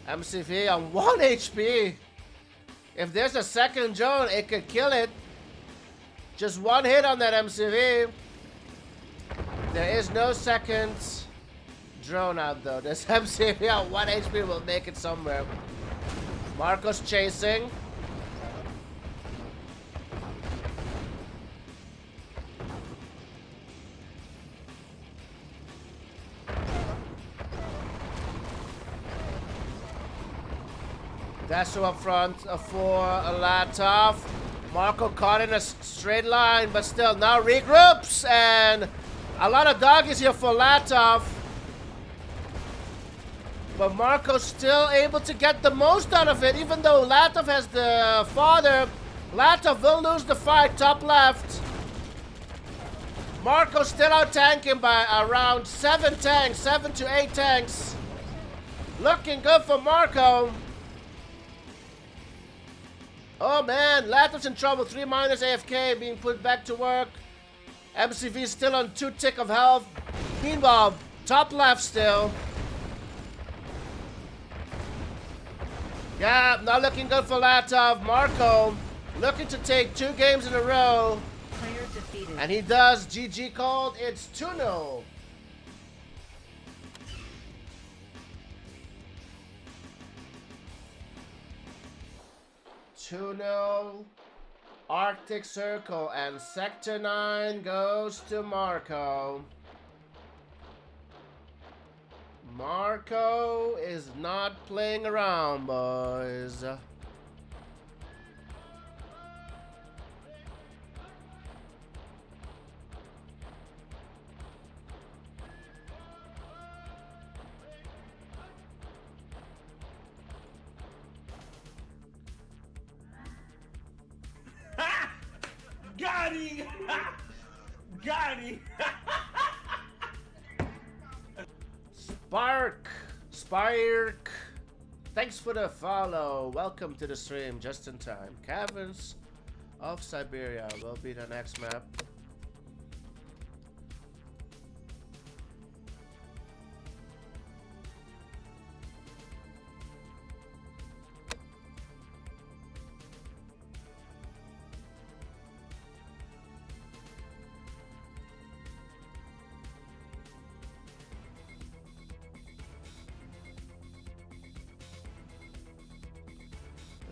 MCV on 1 HP. If there's a second drone, it could kill it. Just 1 hit on that MCV. There is no second drone out though. This MCV on 1 HP will make it somewhere. Marco's chasing. Dasu up front for Latov. Marco caught in a straight line, but still now regroups, and a lot of doggies here for Latov. But Marco's still able to get the most out of it, even though Latov has the father. Latov will lose the fight, top left. Marco's still out tanking by around 7 tanks, 7 to 8 tanks. Looking good for Marco. Oh man, Latov's in trouble. 3 miners AFK being put back to work. MCV still on 2 tick of health. Meanwhile, top left still. Yeah, not looking good for Latov. Marco looking to take 2 games in a row. Player defeated. defeated. And he does. GG called. It's 2-0. Arctic Circle, and Sector 9 goes to Marco. Marco is not playing around, boys. Got him! Got him! Spark. Thanks for the follow. Welcome to the stream just in time. Caverns of Siberia will be the next map.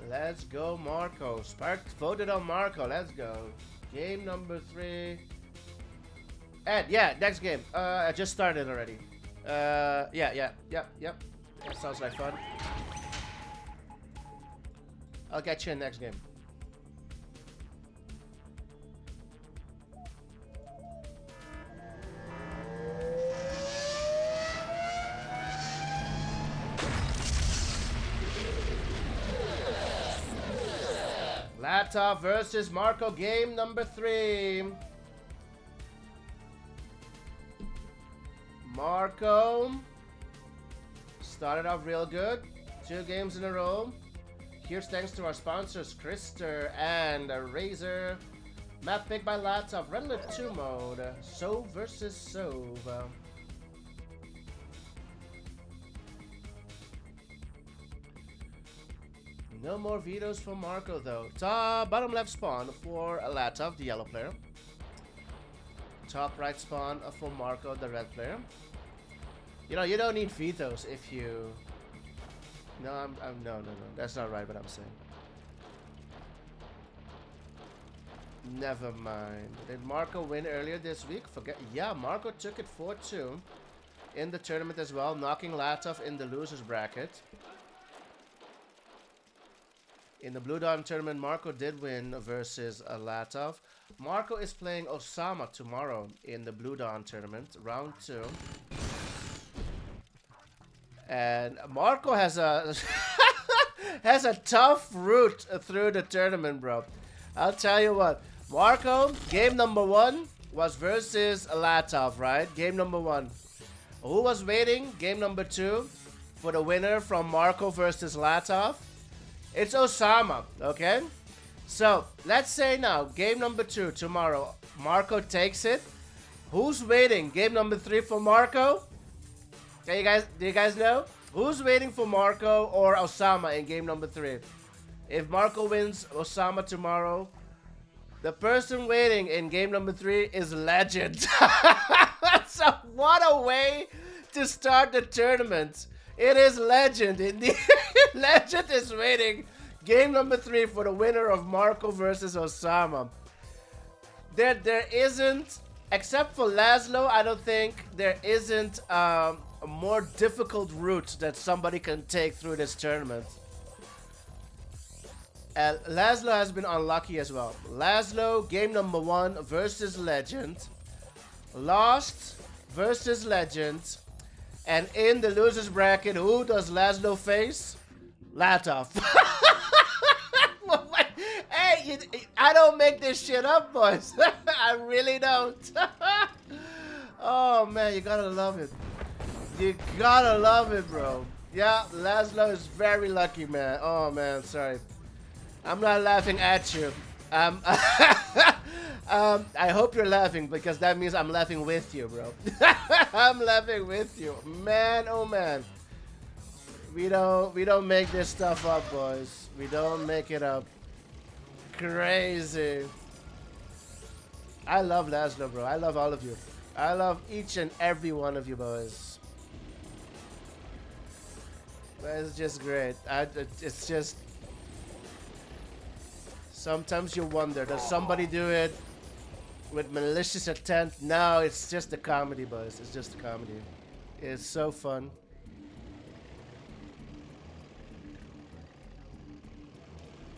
Let's go, Marco. Spark voted on Marco. Let's go. Game number 3. Ed, yeah, next game. I just started already. Yep. That sounds like fun. I'll catch you in next game. Laptop versus Marco, game number 3. Marco started off real good. 2 games in a row. Here's thanks to our sponsors, Krister and Razer. Map pick by Laptop, Redlet 2 mode. Sove versus Sove. No more vetoes for Marco though. Bottom left spawn for Latov, the yellow player. Top right spawn for Marco, the red player. You know, you don't need vetoes if you... No, no. That's not right what I'm saying. Never mind. Did Marco win earlier this week? Forget. Yeah, Marco took it 4-2 in the tournament as well, knocking Latov in the losers bracket. In the Blue Dawn tournament, Marco did win versus Latov. Marco is playing Osama tomorrow in the Blue Dawn tournament, round 2. And Marco has a has a tough route through the tournament, bro. I'll tell you what. Marco, game number 1 was versus Latov, right? Game number 1. Who was waiting? Game number 2 for the winner from Marco versus Latov. It's Osama, okay? So, let's say now, game number 2 tomorrow, Marco takes it. Who's waiting? Game number 3 for Marco? Okay, do you guys know? Who's waiting for Marco or Osama in game number 3? If Marco wins Osama tomorrow, the person waiting in game number 3 is Legend. So, what a way to start the tournament. It is Legend indeed. Legend is waiting. Game number 3 for the winner of Marco versus Osama. There isn't, except for Laszlo, I don't think there isn't a more difficult route that somebody can take through this tournament. Laszlo has been unlucky as well. Laszlo, game number 1 versus Legend. Lost versus Legend. And in the losers bracket, who does Laszlo face? Latov. Hey, I don't make this shit up, boys. I really don't. Oh, man, you gotta love it. You gotta love it, bro. Yeah, Laszlo is very lucky, man. Oh, man, sorry. I'm not laughing at you. I hope you're laughing because that means I'm laughing with you, bro. I'm laughing with you, man. Oh man, we don't make this stuff up, boys. We don't make it up. Crazy. I love Laszlo, bro. I love all of you. I love each and every one of you, boys. It's just great. It's just... Sometimes you wonder, does somebody do it with malicious intent? No, it's just a comedy, boys. It's just a comedy. It's so fun.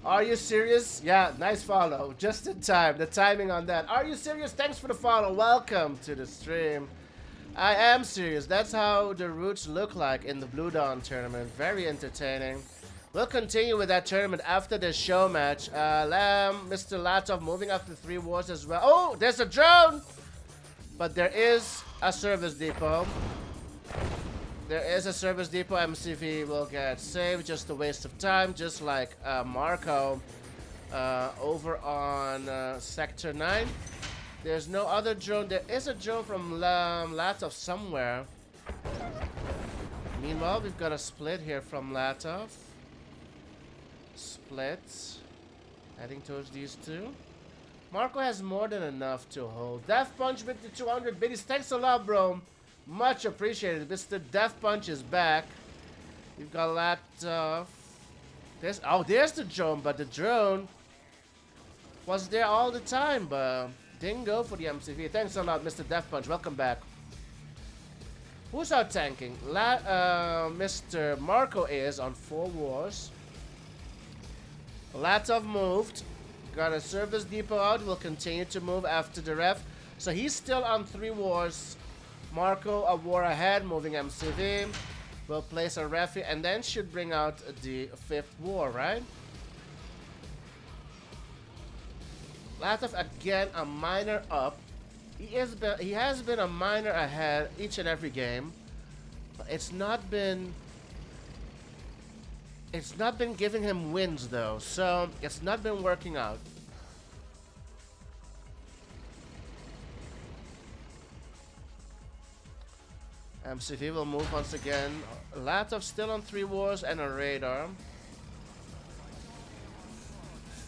Are you serious? Yeah, nice follow. Just in time. The timing on that. Are you serious? Thanks for the follow. Welcome to the stream. I am serious. That's how the Roots look like in the Blue Dawn tournament. Very entertaining. We'll continue with that tournament after the show match. Lamb, Mr. Latov moving up to 3 wars as well. Oh, there's a drone! But there is a service depot. There is a service depot. MCV will get saved. Just a waste of time. Just like Marco over on Sector 9. There's no other drone. There is a drone from Latov somewhere. Meanwhile, we've got a split here from Latov. Split. Heading towards these two. Marco has more than enough to hold. Death Punch with the 200 biddies. Thanks a lot, bro. Much appreciated. Mr. Death Punch is back. We've got Latov. There's the drone, but the drone was there all the time, but didn't go for the MCV. Thanks a lot, Mr. Death Punch. Welcome back. Who's out tanking? Mr. Marco is on 4 wars. Latov moved. Got a service depot out. Will continue to move after the ref. So he's still on 3 wars. Marco a war ahead, moving MCV. Will place a refi and then should bring out the 5th war, right? Latov again a minor up. He has been a minor ahead each and every game. But it's not been giving him wins though, so it's not been working out. MCV will move once again. Latov still on 3 wars and a radar.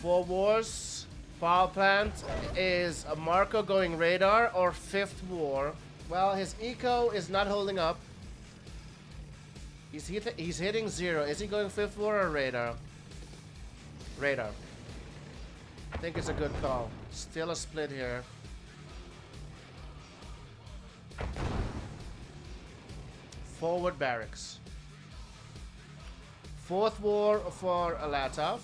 4 wars. Power plant. Is Marco going radar or 5th war? Well, his eco is not holding up. He's hitting 0. Is he going 5th war or radar? Radar. I think it's a good call. Still a split here. Forward barracks. 4th war for Latov.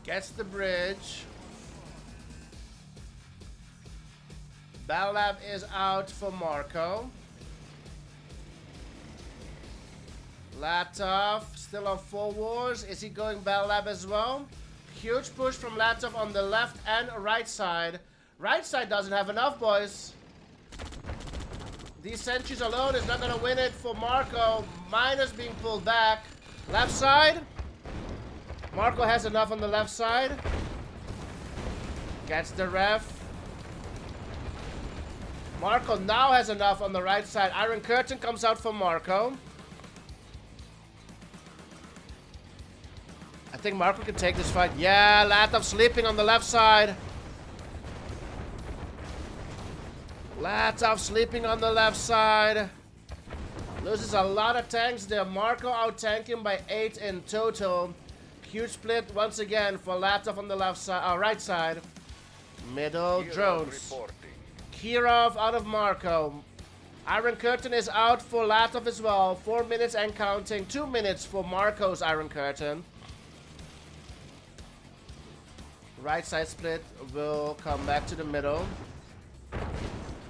Gets the bridge. Battle Lab is out for Marco. Latov still on 4 wars. Is he going Battle Lab as well? Huge push from Latov on the left and right side. Right side doesn't have enough, boys. These sentries alone is not going to win it for Marco. Miners being pulled back. Left side. Marco has enough on the left side. Gets the ref. Marco now has enough on the right side. Iron Curtain comes out for Marco. I think Marco can take this fight. Yeah, Latov sleeping on the left side. Latov sleeping on the left side. Loses a lot of tanks there. Marco out tanking by 8 in total. Huge split once again for Latov on the left side, right side. Middle drones. Kirov out of Marco. Iron Curtain is out for Latov as well. 4 minutes and counting. 2 minutes for Marco's Iron Curtain. Right side split will come back to the middle.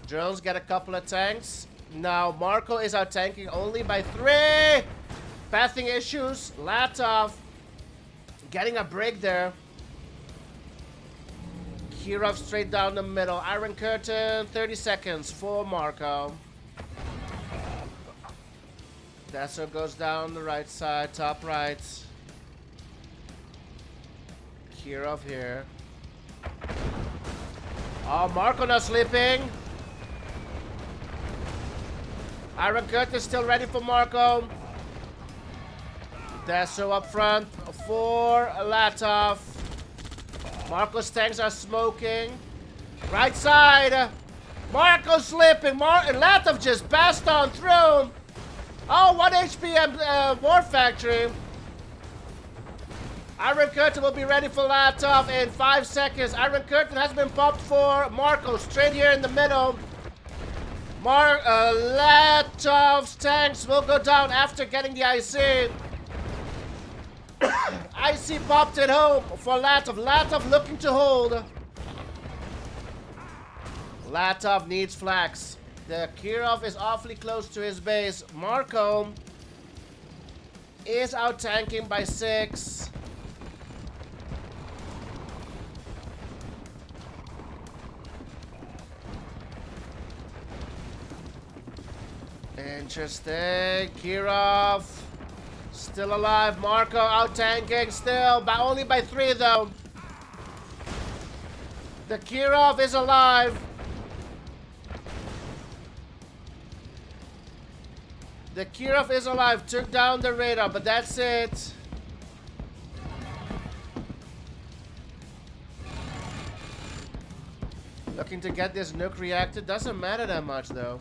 Drones get a couple of tanks. Now Marco is out tanking only by 3. Pathing issues. Latov getting a break there. Kirov straight down the middle. Iron Curtain, 30 seconds for Marco. Dasser goes down the right side, top right. Kirov here. Oh, Marco not sleeping. Iron Curtain still ready for Marco. Dasser up front for Latov. Marco's tanks are smoking. Right side. Marco slipping. Latov just passed on through. Oh, 1 HP War Factory. Iron Curtain will be ready for Latov in 5 seconds. Iron Curtain has been popped for Marco. Straight here in the middle. Latov's tanks will go down after getting the IC. IC popped it home for Latov. Latov looking to hold. Latov needs flax. The Kirov is awfully close to his base. Marco is out tanking by 6. Interesting. Kirov still alive. Marco out tanking still, but only by 3 though. The Kirov is alive. The Kirov is alive. Took down the radar, but that's it. Looking to get this nuke reactor. Doesn't matter that much though.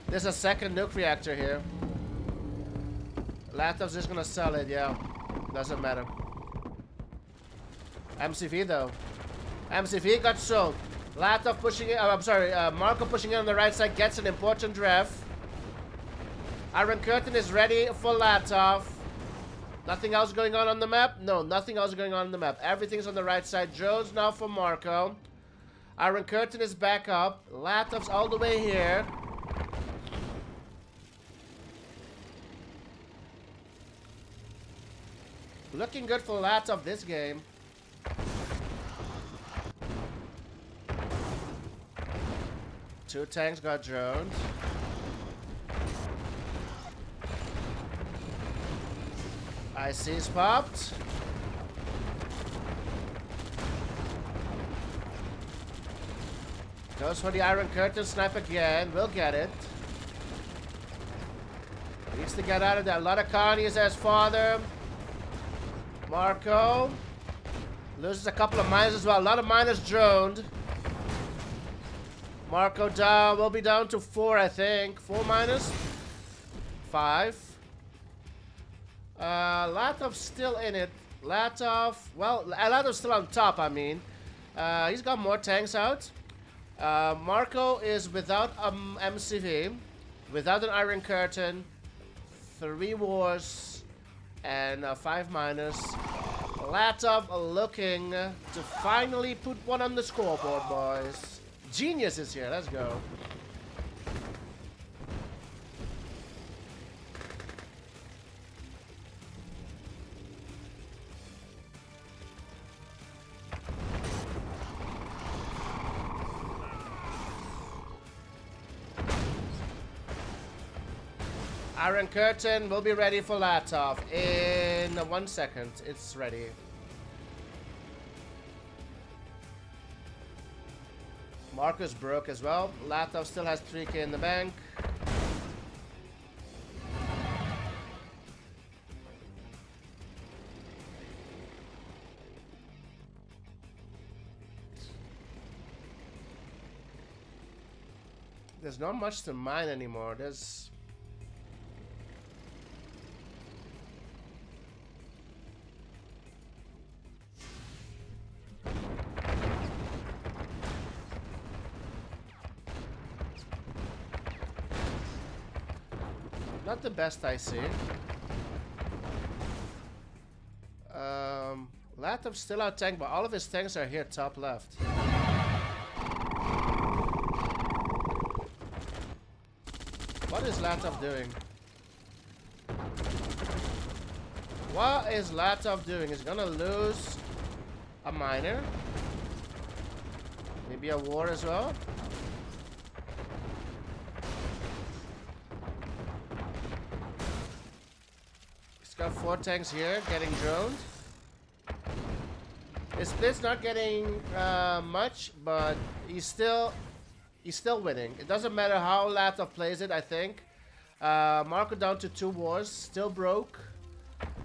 There's a second nuke reactor here. Latov's just gonna sell it, yeah. Doesn't matter. MCV though. MCV got sold. Latov pushing it. Marco pushing it on the right side gets an important ref. Iron Curtain is ready for Latov. Nothing else going on the map? No, nothing else going on the map. Everything's on the right side. Drones now for Marco. Iron Curtain is back up. Latov's all the way here. Looking good for Latov this game. Two tanks got droned. IC's popped. Goes for the Iron Curtain snipe again. We'll get it. Needs to get out of there. A lot of Carnies as father. Marco loses a couple of miners as well. A lot of miners droned. Marco down. Will be down to 4, I think. 4 miners. 5. Latov's still in it. Latov. Well, Latov's still on top, I mean. He's got more tanks out. Marco is without MCV. Without an Iron Curtain. 3 wars. And 5 miners. Latov looking to finally put one on the scoreboard, boys. Genius is here. Let's go. Iron Curtain will be ready for Latov in 1 second. It's ready. Marcus broke as well. Latov still has 3k in the bank. There's not much to mine anymore. There's not the best I see. Latov's still out tank, but all of his tanks are here top left. What is Latov doing? What is Latov doing? He's gonna lose a miner. Maybe a war as well. Got 4 tanks here getting droned. His split's not getting much, but he's still winning. It doesn't matter how Latov plays it, I think. Marco down to 2 wars, still broke.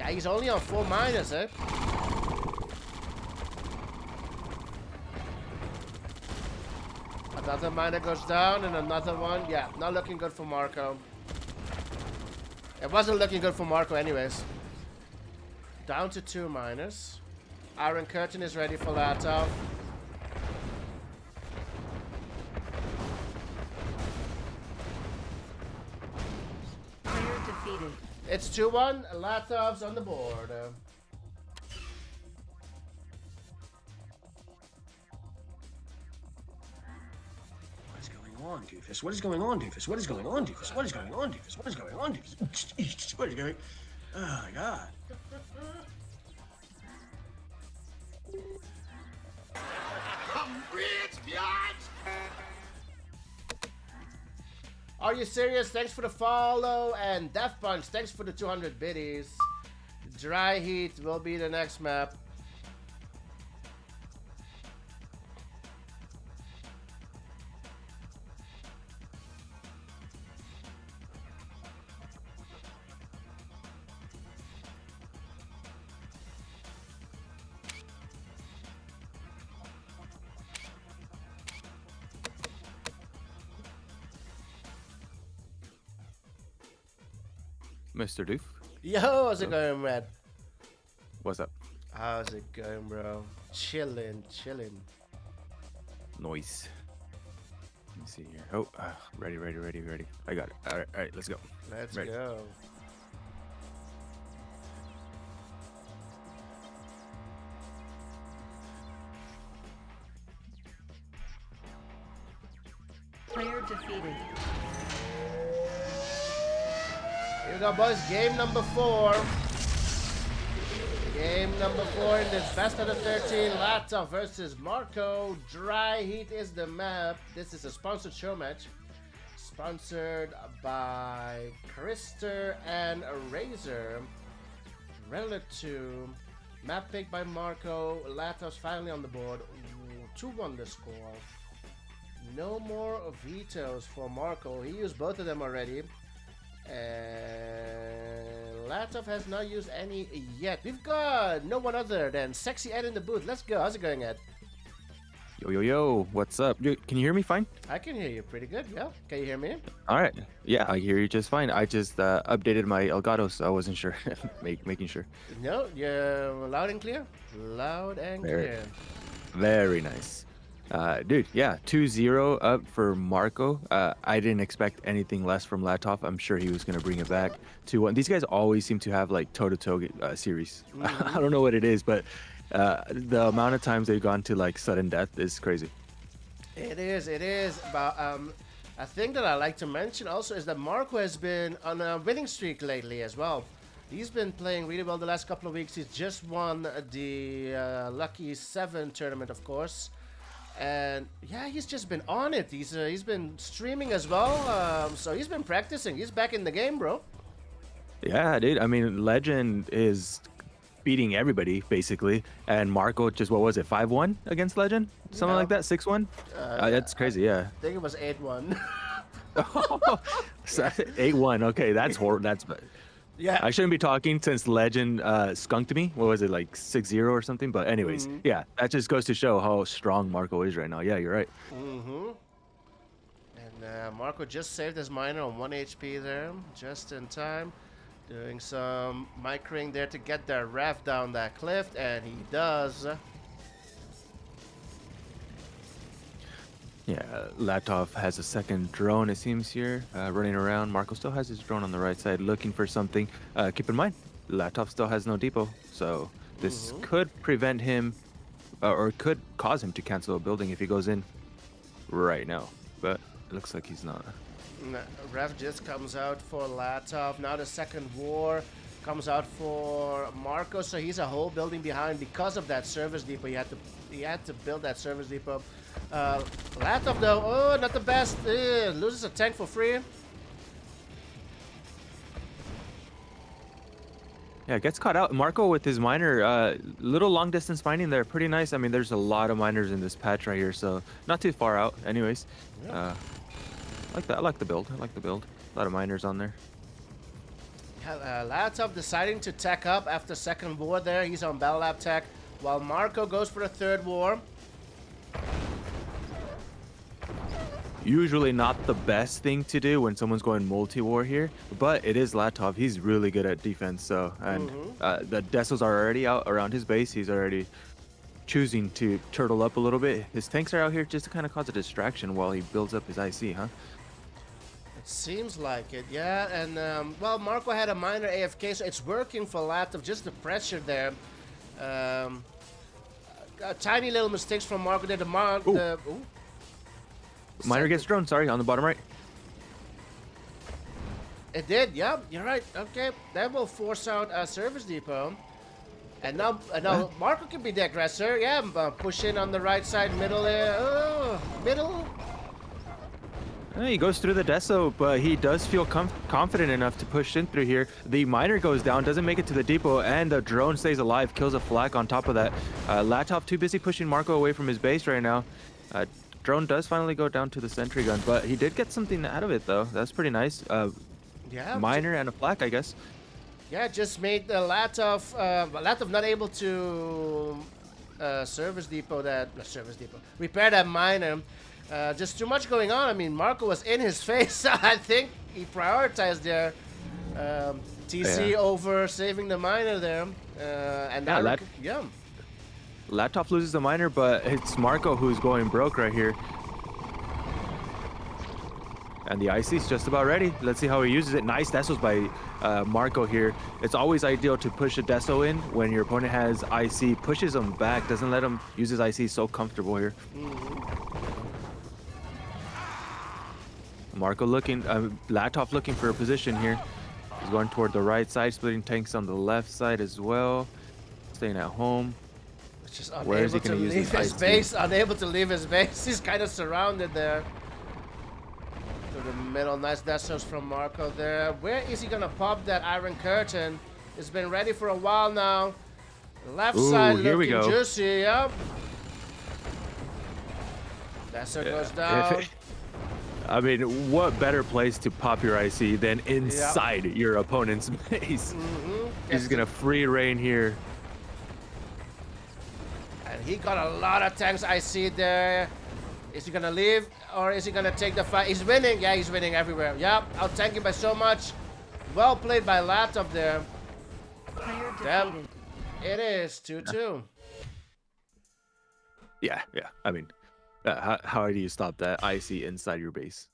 Yeah, he's only on 4 miners, eh? Another miner goes down and another one. Yeah, not looking good for Marco. It wasn't looking good for Marco anyways. Down to 2 miners. Iron Curtain is ready for Latov. Player defeated. It's 2-1. Latov's on the board. What is going on, Doofus? What is going on, Doofus? What is going on, Doofus? What is going on, Doofus? What is going on, Doofus? What is going? Oh my God! Are you serious? Thanks for the follow. And Death Punch, thanks for the 200 biddies. Dry Heat will be the next map. Mr. Doof, Yo, how's it going, Red? what's up? How's it going, bro? Chillin', chillin'. Noise. Let me see here. Oh, ready. I got it. All right, let's go. Let's Ready. go. Player defeated. Here we go, boys. Game number 4. Game number 4 in this best of the 13. Latov versus Marco. Dry Heat is the map. This is a sponsored show match. Sponsored by Krister and Razor. Relative 2. Map picked by Marco. Latov's finally on the board. 2-1 the score. No more vetoes for Marco. He used both of them already. And Latov has not used any yet. We've got no one other than Sexy Ed in the booth. Let's go. How's it going, Ed? Yo, what's up? Can you hear me fine? I can hear you pretty good. Yeah. Can you hear me? All right. Yeah, I hear you just fine. I just updated my Elgato, so I wasn't sure. Making sure. No, you're loud and clear. Loud and clear. Very nice. Dude, yeah, 2-0 up for Marco. I didn't expect anything less from Latov. I'm sure he was going to bring it back. 2-1. These guys always seem to have like toe-to-toe series. I don't know what it is, but the amount of times they've gone to like sudden death is crazy. It is. But a thing that I like to mention also is that Marco has been on a winning streak lately as well. He's been playing really well the last couple of weeks. He's just won the Lucky 7 tournament, of course. And yeah, he's just been on it. He's been streaming as well. So he's been practicing. He's back in the game, bro. Yeah, dude. I mean, Legend is beating everybody basically, and Marco just, what was it, 5-1 against Legend, something like that, 6-1. That's crazy. Yeah. I think it was 8-1. 8-1. Okay, that's horrible. That's Yeah. I shouldn't be talking since Legend skunked me. What was it, like 6-0 or something? But anyways, yeah, that just goes to show how strong Marco is right now. Yeah, you're right. And Marco just saved his miner on 1 HP there, just in time. Doing some micring there to get their raft down that cliff, and he does. Yeah, Latov has a second drone, it seems, here, running around. Marco still has his drone on the right side, looking for something. Keep in mind, Latov still has no depot, so this could prevent him, or could cause him to cancel a building if he goes in right now. But it looks like he's not. Ref just comes out for Latov. Now the second war comes out for Marco, so he's a whole building behind because of that service depot. He had to build that service depot. Latov though, oh, not the best. Loses a tank for free. Yeah, gets caught out. Marco with his miner, little long distance mining there, pretty nice. I mean, there's a lot of miners in this patch right here, so not too far out. Anyways, I like that. I like the build. I like the build. A lot of miners on there. Latov deciding to tech up after second war there. He's on Battle Lab tech, while Marco goes for the third war. Usually not the best thing to do when someone's going multi-war here, but it is Latov. He's really good at defense, so and the Desos are already out around his base. He's already choosing to turtle up a little bit. His tanks are out here just to kind of cause a distraction while he builds up his IC, huh? It seems like it, yeah. And well, Marco had a minor AFK, so it's working for Latov. Just the pressure there. Tiny little mistakes from Marco there. Miner gets drone, sorry, on the bottom right. It did, yeah, you're right. Okay, that will force out a service depot. And now Marco can be the aggressor. Yeah, push in on the right side, middle there. Oh, middle. He goes through the Deso, but he does feel confident enough to push in through here. The miner goes down, doesn't make it to the depot, and the drone stays alive, kills a flak on top of that. Latov too busy pushing Marco away from his base right now. Drone does finally go down to the sentry gun, but he did get something out of it though. That's pretty nice. Yeah. Miner and a flak, I guess. Yeah, just made the Latov not able to repair that miner. Just too much going on. I mean, Marco was in his face. I think he prioritized their TC over saving the miner there. And yeah, Latov loses the miner, but it's Marco who's going broke right here. And the IC's just about ready. Let's see how he uses it. Nice Desos by Marco here. It's always ideal to push a Deso in when your opponent has IC. Pushes him back, doesn't let him use his IC. So comfortable here. Marco looking, Latov looking for a position here. He's going toward the right side, splitting tanks on the left side as well. Staying at home. Just unable to leave his base. Unable to leave his base. He's kind of surrounded there. To the middle, nice Desos from Marco there. Where is he gonna pop that Iron Curtain? It's been ready for a while now. Left side looking juicy, yep. Deso goes down. I mean, what better place to pop your IC than inside your opponent's base? He's gonna free reign here. And he got a lot of tanks IC there. Is he gonna leave or is he gonna take the fight? He's winning. Yeah, he's winning everywhere. Yep, out tanking by so much. Well played by Latov there. Player Damn. defeated. It is 2-2. Yeah. I mean, how do you stop that IC inside your base?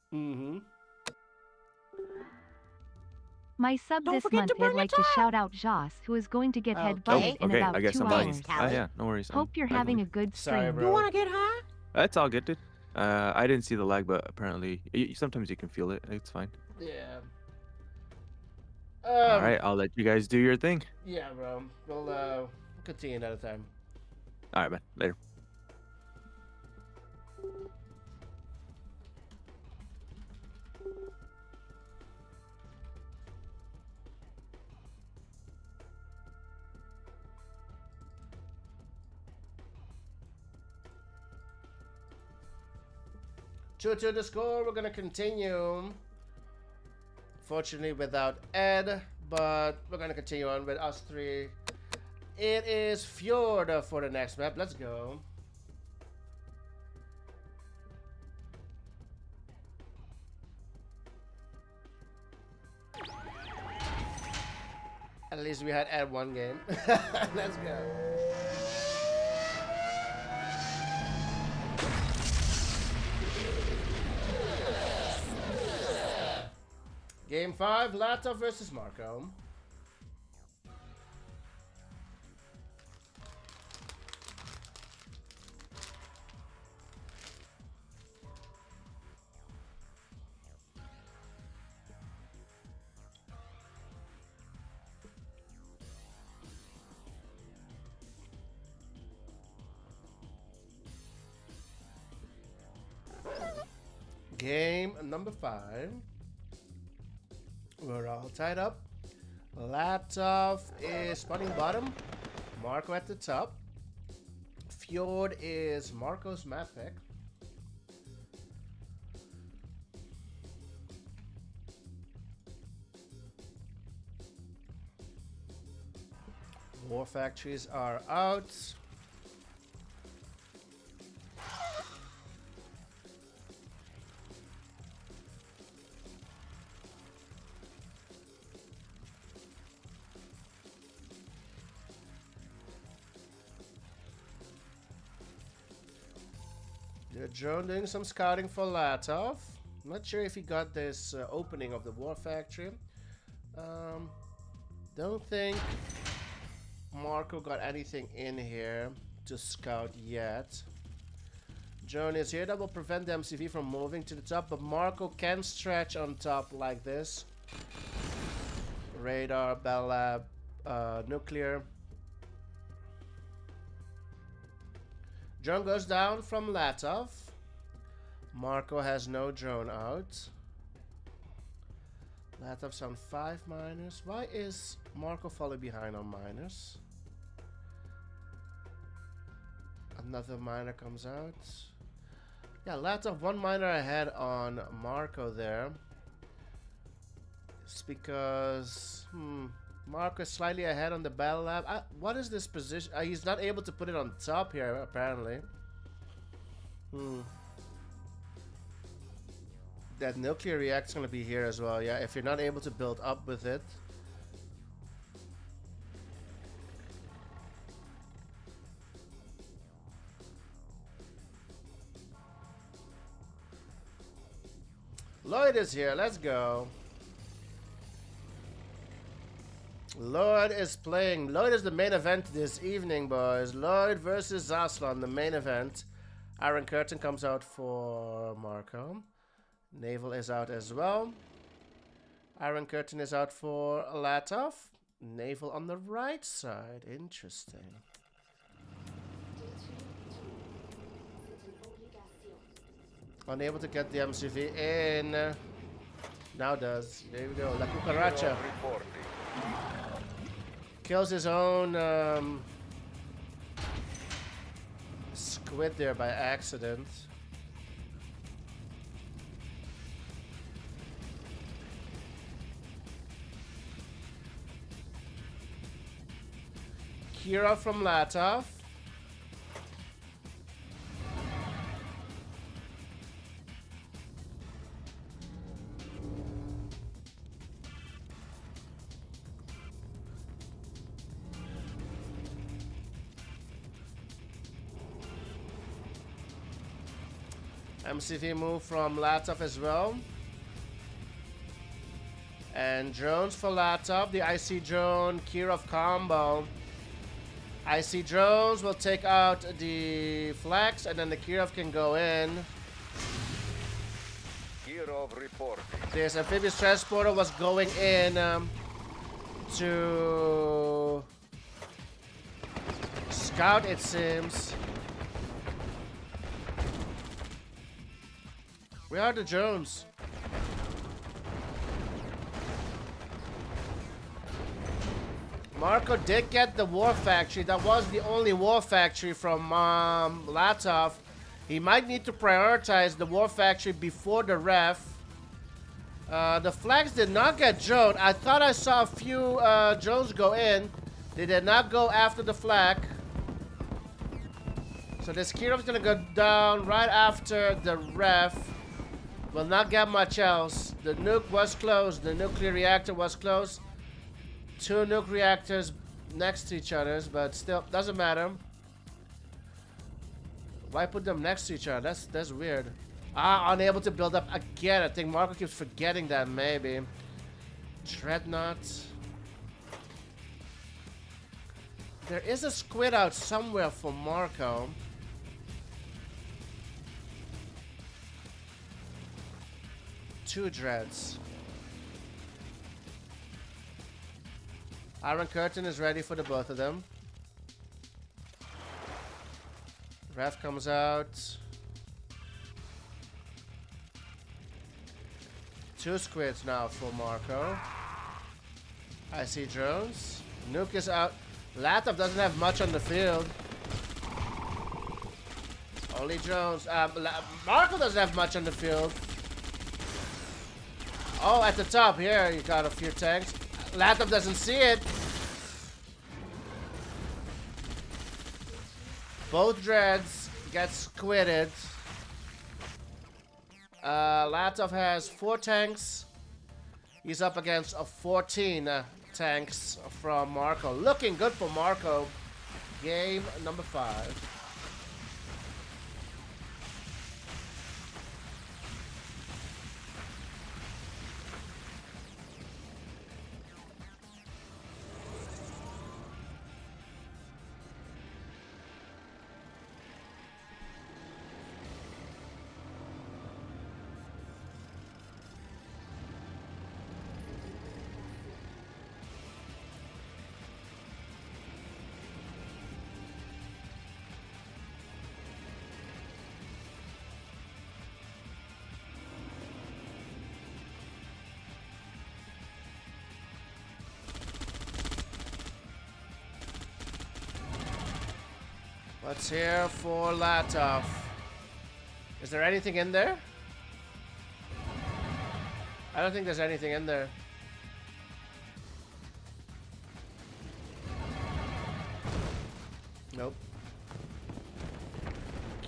My sub this month would like to shout out Joss, who is going to get head butted in about I guess 2 I'm hours. yeah, no worries. Hope you're having a good stream. Sorry, bro. You wanna get high? That's all good, dude. I didn't see the lag, but apparently sometimes you can feel it. It's fine. Yeah. All right, I'll let you guys do your thing. Yeah, bro. We'll continue another time. All right, man. Later. To the score, we're gonna continue. Fortunately, without Ed, but we're gonna continue on with us three. It is Fjord for the next map. Let's go. At least we had Ed one game. Let's go. Game 5, Latov versus Marco. Game number 5. We're all tied up. Latov is spawning bottom. Marco at the top. Fjord is Marco's map pick. War factories are out. The drone doing some scouting for Latov. Not sure if he got this opening of the war factory. Don't think Marco got anything in here to scout yet. Drone is here. That will prevent the MCV from moving to the top, but Marco can stretch on top like this. Radar, Bell Lab, nuclear. Drone goes down from Latov. Marco has no drone out. Latov's on 5 miners. Why is Marco falling behind on miners? Another miner comes out. Yeah, Latov 1 miner ahead on Marco there. It's because Marco is slightly ahead on the battle lab. What is this position? He's not able to put it on top here, apparently. That nuclear reactor's gonna be here as well, yeah, if you're not able to build up with it. Lloyd is here, let's go. Lloyd is playing. Lloyd is the main event this evening, boys. Lloyd versus Zaslan, the main event. Iron Curtain comes out for Marco. Naval is out as well. Iron Curtain is out for Latov. Naval on the right side. Interesting. Unable to get the MCV in. Now does. There we go. La Cucaracha. Kills his own squid there by accident. Kira from Latov. MCV move from Latov as well. And drones for Latov. The IC drone Kirov combo. IC drones will take out the flags, and then the Kirov can go in. Kirov reporting. This amphibious transporter was going in to scout, it seems. Where are the drones? Marco did get the war factory. That was the only war factory from Latov. He might need to prioritize the war factory before the ref. The flags did not get droned. I thought I saw a few drones go in. They did not go after the flag. So this Kirov's gonna go down right after the ref. Will not get much else. The nuke was closed. The nuclear reactor was closed. 2 nuke reactors next to each other, but still doesn't matter. Why put them next to each other? That's weird. Unable to build up again. I think Marco keeps forgetting that maybe. Dreadnought. There is a squid out somewhere for Marco. Two dreads. Iron Curtain is ready for the both of them. Ref comes out. 2 squids now for Marco. I see drones. Nuke is out. Latov doesn't have much on the field. Only drones. Marco doesn't have much on the field. Oh, at the top here, you got a few tanks. Latov doesn't see it. Both dreads get squidded. Latov has 4 tanks. He's up against 14 tanks from Marco. Looking good for Marco. Game number 5. Let's hear for Latov. Is there anything in there? I don't think there's anything in there. Nope.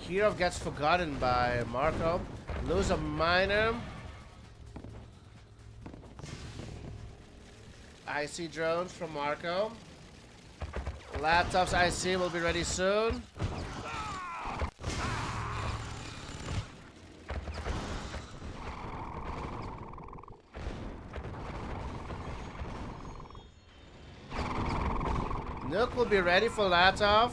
Kirov gets forgotten by Marco. Lose a miner. IC drones from Marco. Latov's IC will be ready soon. Nuke will be ready for Latov.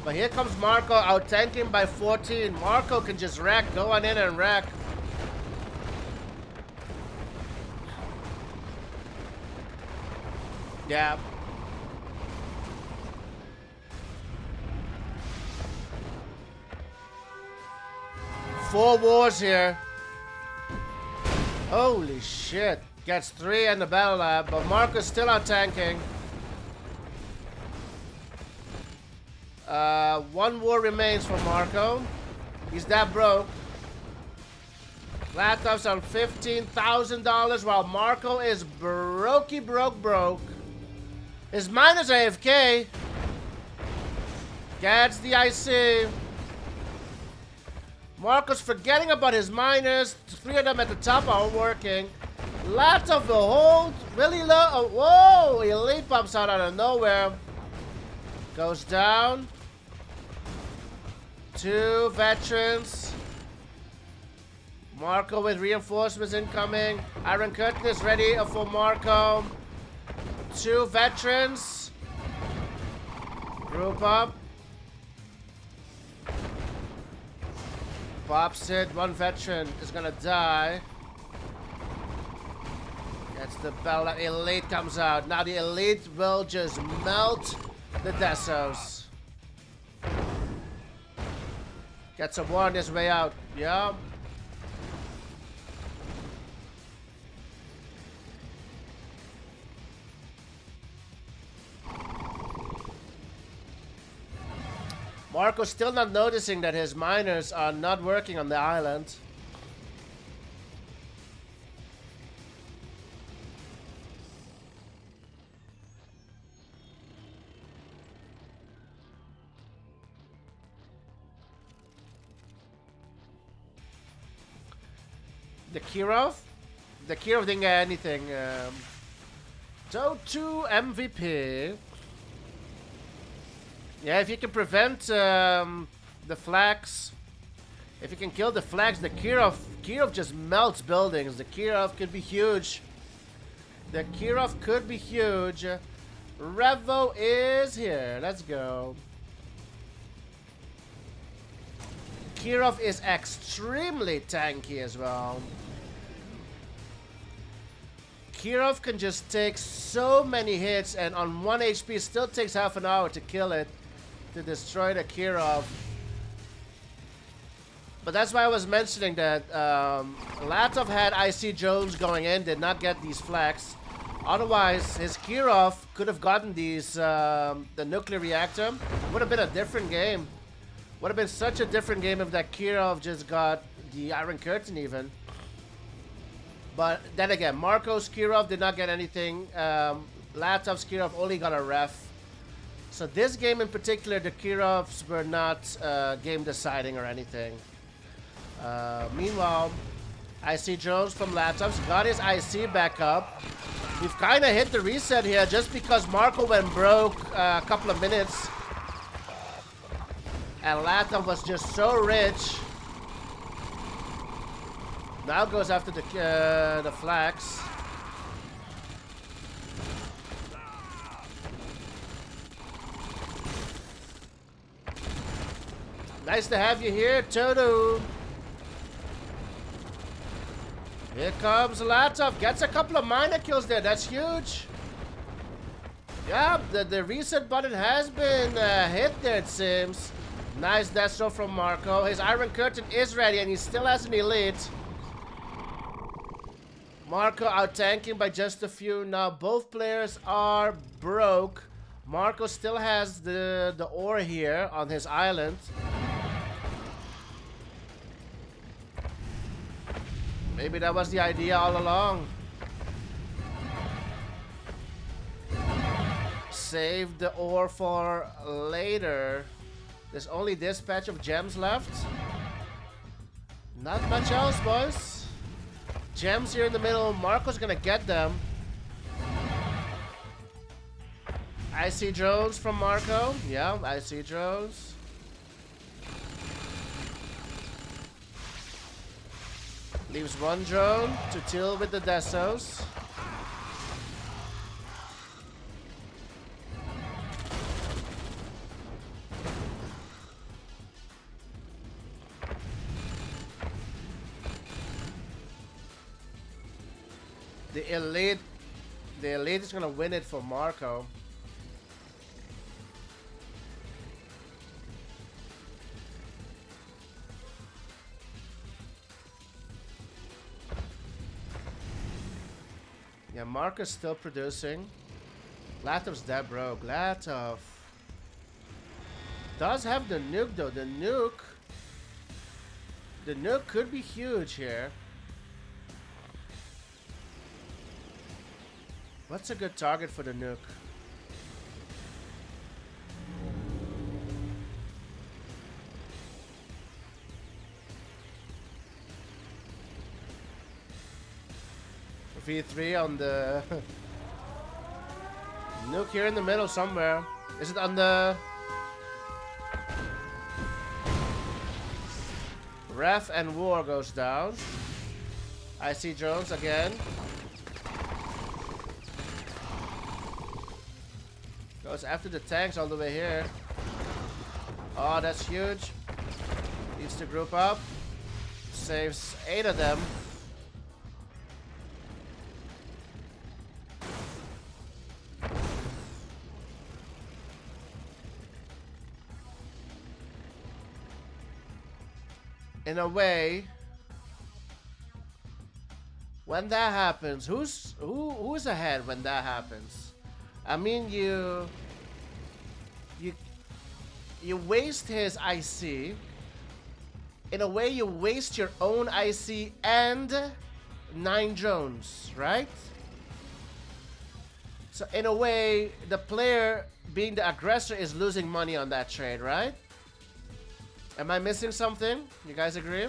But here comes Marco out tanking by 14. Marco can just wreck. Go on in and wreck. Yeah. Four wars here. Holy shit. Gets 3 in the battle lab, but Marco's still out tanking. 1 war remains for Marco. He's that broke. Latov's on $15,000 while Marco is broke. His miner's AFK. Gets the IC. Marco's forgetting about his miners. 3 of them at the top are working. Latov the hold really low. Oh, whoa! Elite pops out of nowhere. Goes down. 2 veterans. Marco with reinforcements incoming. Iron Curtain is ready for Marco. 2 veterans. Group up. Pops it. 1 veteran is gonna die. Gets the bell. Elite comes out. Now the Elite will just melt the Desos. Gets a war on his way out. Yeah. Marco's still not noticing that his miners are not working on the island. The Kirov didn't get anything. So 2 MVP. Yeah, if you can prevent the flags, if you can kill the flags, the Kirov just melts buildings. The Kirov could be huge. The Kirov could be huge. Revo is here. Let's go. Kirov is extremely tanky as well. Kirov can just take so many hits, and on 1 HP still takes half an hour to kill it, to destroy the Kirov. But that's why I was mentioning that Latov had IC Jones going in, did not get these flags. Otherwise, his Kirov could have gotten these, the nuclear reactor. Would have been a different game. Would have been such a different game if that Kirov just got the Iron Curtain even. But then again, Marco's Kirov did not get anything. Latov's Kirov only got a ref. So this game in particular, the Kirovs were not game deciding or anything. Meanwhile, IC Jones from Latov's got his IC back up. We've kind of hit the reset here just because Marco went broke a couple of minutes. And Latov was just so rich. Now goes after the flags. Nice to have you here, Toto. Here comes Latov. Gets a couple of minor kills there. That's huge. Yeah, the reset button has been hit there, it seems. Nice death throw from Marco. His Iron Curtain is ready, and he still has an elite. Marco out-tanking by just a few. Now both players are broke. Marco still has the ore here on his island. Maybe that was the idea all along. Save the ore for later. There's only this patch of gems left. Not much else, boys. Gems here in the middle. Marco's gonna get them. I see drones from Marco. Yeah, I see drones. Leaves one drone to deal with the Desos. The elite is gonna win it for Marco. Yeah, Marco's still producing. Latov's dead broke. Latov does have the nuke though. The nuke could be huge here. What's a good target for the nuke? V3 on the nuke here in the middle somewhere. Is it on the ref and war goes down? I see drones again. Goes after the tanks all the way here. Oh, that's huge. Needs to group up. Saves 8 of them. In a way, when that happens, who's ahead when that happens? I mean, you waste his IC. In a way, you waste your own IC and 9 drones, right? So in a way, the player being the aggressor is losing money on that trade, right? Am I missing something? You guys agree?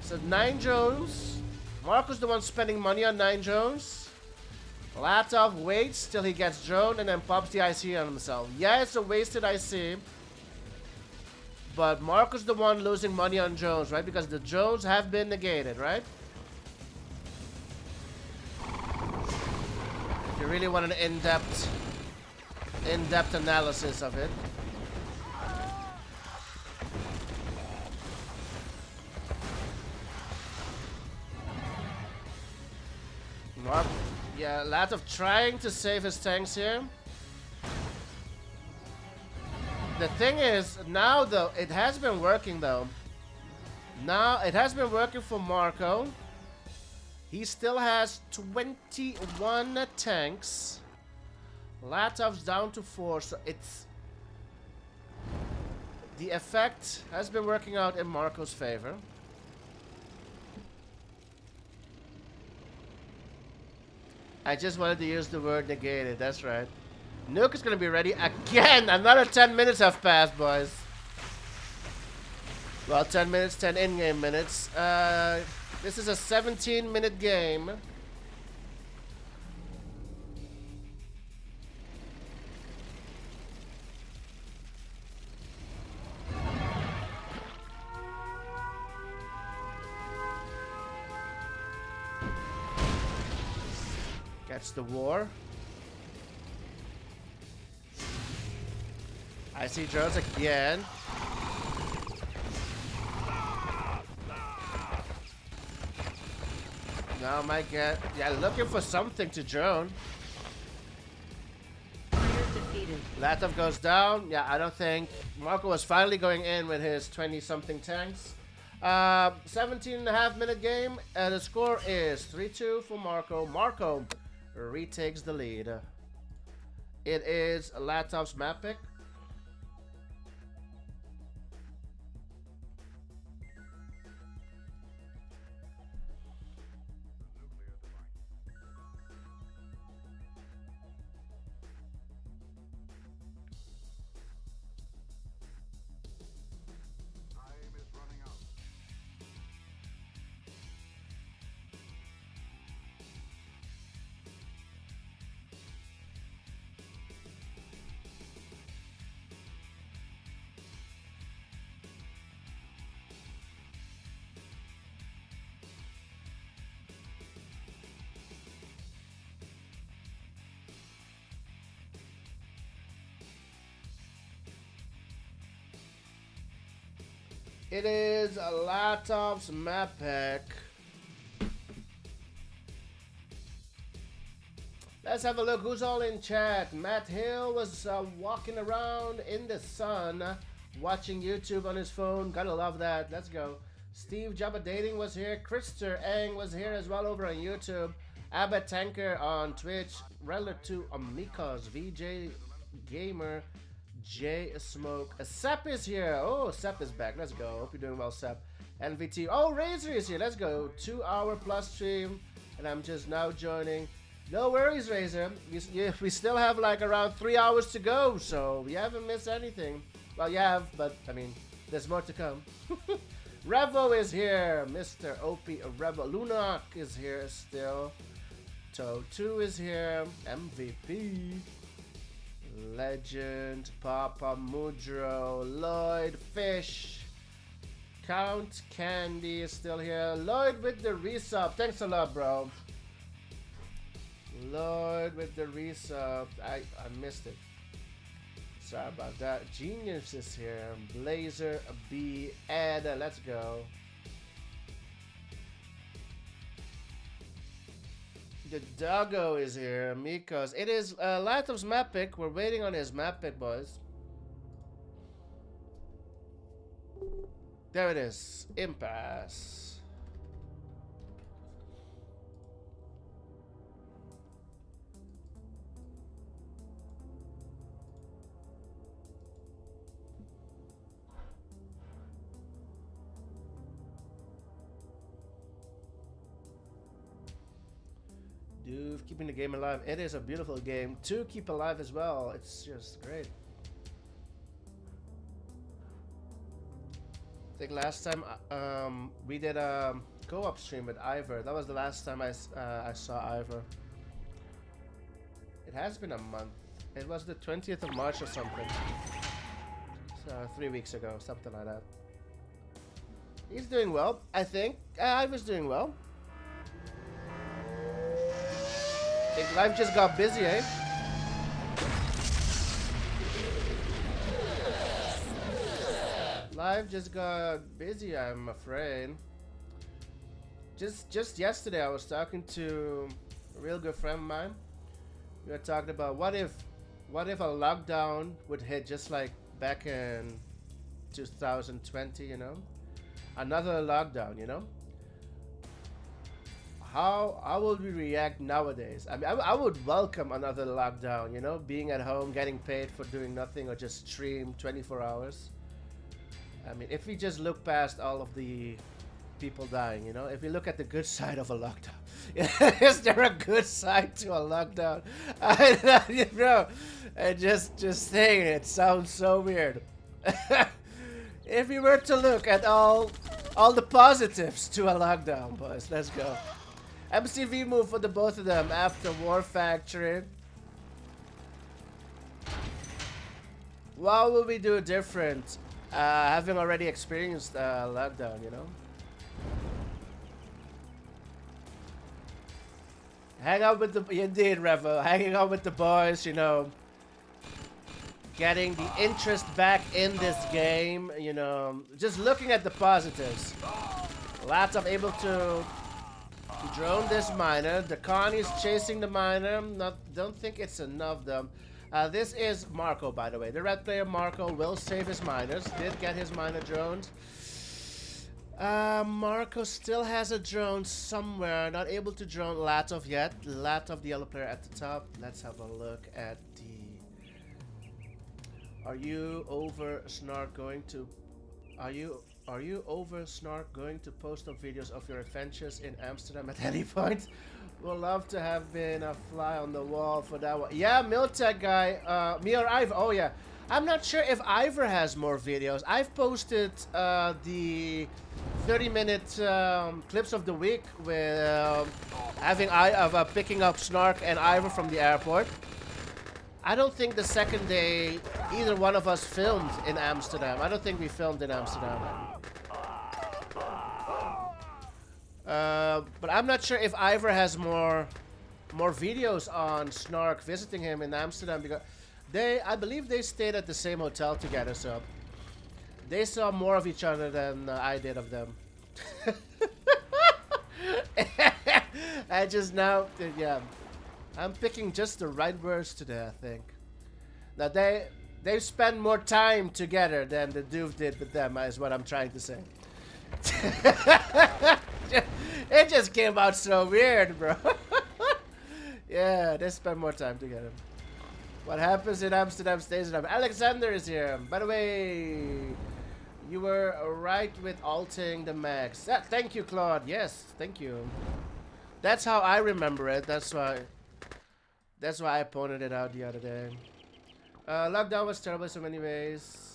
So 9 drones. Marco's the one spending money on 9 drones. Latov waits till he gets drone and then pops the IC on himself. Yeah, it's a wasted IC. But Marco's the one losing money on drones, right? Because the drones have been negated, right? If you really want an in-depth analysis of it. Yeah, Latov trying to save his tanks here. The thing is, now though, it has been working though. Now, it has been working for Marco. He still has 21 tanks. Latov's down to 4, so it's... The effect has been working out in Marco's favor. I just wanted to use the word negated, that's right. Nuke is going to be ready again! Another 10 minutes have passed, boys. Well, 10 minutes, 10 in-game minutes. This is a 17-minute game. Gets the war. I see drones again. Now might get... Yeah, looking for something to drone. Player defeated. Latov goes down. Yeah, I don't think... Marco was finally going in with his 20-something tanks. 17.5 minute game. And the score is 3-2 for Marco. Marco retakes the lead. It is Latov's map pick. It is a Latov's map pack. Let's have a look who's all in chat. Matt Hill was walking around in the sun, watching YouTube on his phone. Gotta love that. Let's go. Steve Jabba Dating was here. Krister Eng was here as well over on YouTube. Abba Tanker on Twitch. Relative Amigos. VJ Gamer. J Smoke. Sep is here. Oh, Sep is back. Let's go. Hope you're doing well, Sep. NVT. Oh, Razor is here. Let's go. 2 hour plus stream. And I'm just now joining. No worries, Razor. We still have like around 3 hours to go. So we haven't missed anything. Well, you have, but I mean, there's more to come. Revo is here. Mr. OP Revo. Lunak is here still. Toe2 is here. MVP. Legend, Papa Mudro, Lloyd Fish, Count Candy is still here. Lloyd with the resub. Thanks a lot, bro. Lloyd with the resub. I missed it. Sorry about that. Genius is here. Blazer B. Ed. Let's go. The doggo is here, Mikos. It is Latov's map pick. We're waiting on his map pick, boys. There it is. Impasse. Dude, keeping the game alive. It is a beautiful game to keep alive as well. It's just great. I think last time we did a co-op stream with Ivor. That was the last time I saw Ivor. It has been a month. It was the 20th of March or something. So 3 weeks ago, something like that. He's doing well, I think. Ivor's doing well. I think life just got busy, eh? Life just got busy, I'm afraid. Just yesterday, I was talking to a real good friend of mine. We were talking about what if a lockdown would hit just like back in 2020, you know? Another lockdown, you know? how would we react nowadays? I mean, I would welcome another lockdown, you know, being at home, getting paid for doing nothing or just stream 24 hours. I mean, if we just look past all of the people dying, you know, if we look at the good side of a lockdown, is there a good side to a lockdown? You know, and just saying it sounds so weird. If we were to look at all the positives to a lockdown, boys, let's go. MCV move for the both of them after War Factory. What will we do different, having already experienced lockdown, you know? Hang out with the, indeed, Revo, hanging out with the boys, you know. Getting the interest back in this game, you know. Just looking at the positives. Latsov able to drone this miner. The Connie's chasing the miner. Don't think it's enough though. This is Marco, by the way. The red player Marco will save his miners. Did get his miner droned. Marco still has a drone somewhere. Not able to drone Latov yet. Latov, the yellow player at the top. Let's have a look at the... Are you over Snark going to... Are you over Snark going to post up videos of your adventures in Amsterdam at any point? Would love to have been a fly on the wall for that one. Yeah, Miltech guy. Me or Ivor. Oh yeah. I'm not sure if Ivor has more videos. I've posted the 30-minute clips of the week with picking up Snark and Ivor from the airport. I don't think the second day either one of us filmed in Amsterdam. I don't think we filmed in Amsterdam. But I'm not sure if Ivor has more videos on Snark visiting him in Amsterdam, because I believe they stayed at the same hotel together, so they saw more of each other than I did of them. I just now, yeah, I'm picking just the right words today, I think. Now they spend more time together than the Doof did with them, is what I'm trying to say. It just came out so weird, bro. Yeah, they spend more time together. What happens in Amsterdam stays in Amsterdam. Alexander is here. By the way, you were right with alting the max. Thank you, Claude. Yes, thank you. That's how I remember it. That's why I pointed it out the other day. Lockdown was terrible in so many ways.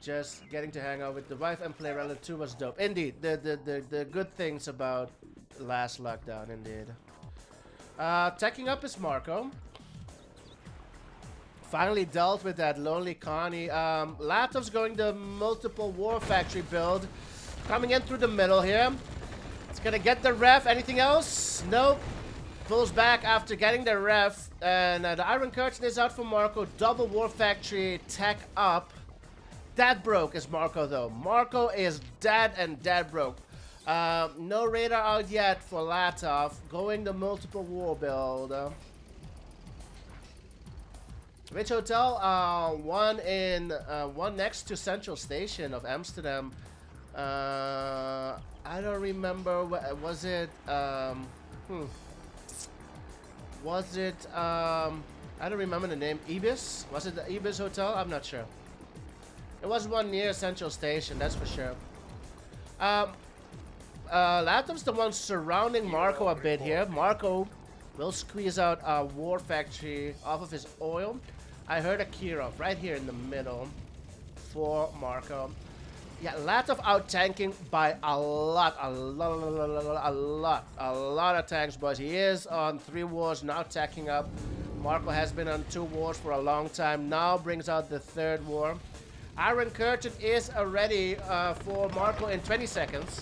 Just getting to hang out with the wife and play Relic 2 was dope. Indeed, the good things about last lockdown, indeed. Teching up is Marco. Finally dealt with that lonely Connie. Latov's going the multiple War Factory build. Coming in through the middle here. It's gonna get the ref. Anything else? Nope. Pulls back after getting the ref. And the Iron Curtain is out for Marco. Double War Factory tech up. Dead broke is Marco though. Marco is dead and dead broke. No radar out yet for Latov. Going the multiple war build. Which hotel? One next to Central Station of Amsterdam. I don't remember. Was it? Was it? I don't remember the name. Ibis? Was it the Ibis Hotel? I'm not sure. It was one near Central Station, that's for sure. Latov's the one surrounding Marco a bit here. Marco will squeeze out a War Factory off of his oil. I heard a Kirov right here in the middle for Marco. Yeah, Latov out tanking by a lot of tanks, boys. He is on 3 wars, now tacking up. Marco has been on 2 wars for a long time, now brings out the 3rd war. Iron Curtain is ready for Marco in 20 seconds.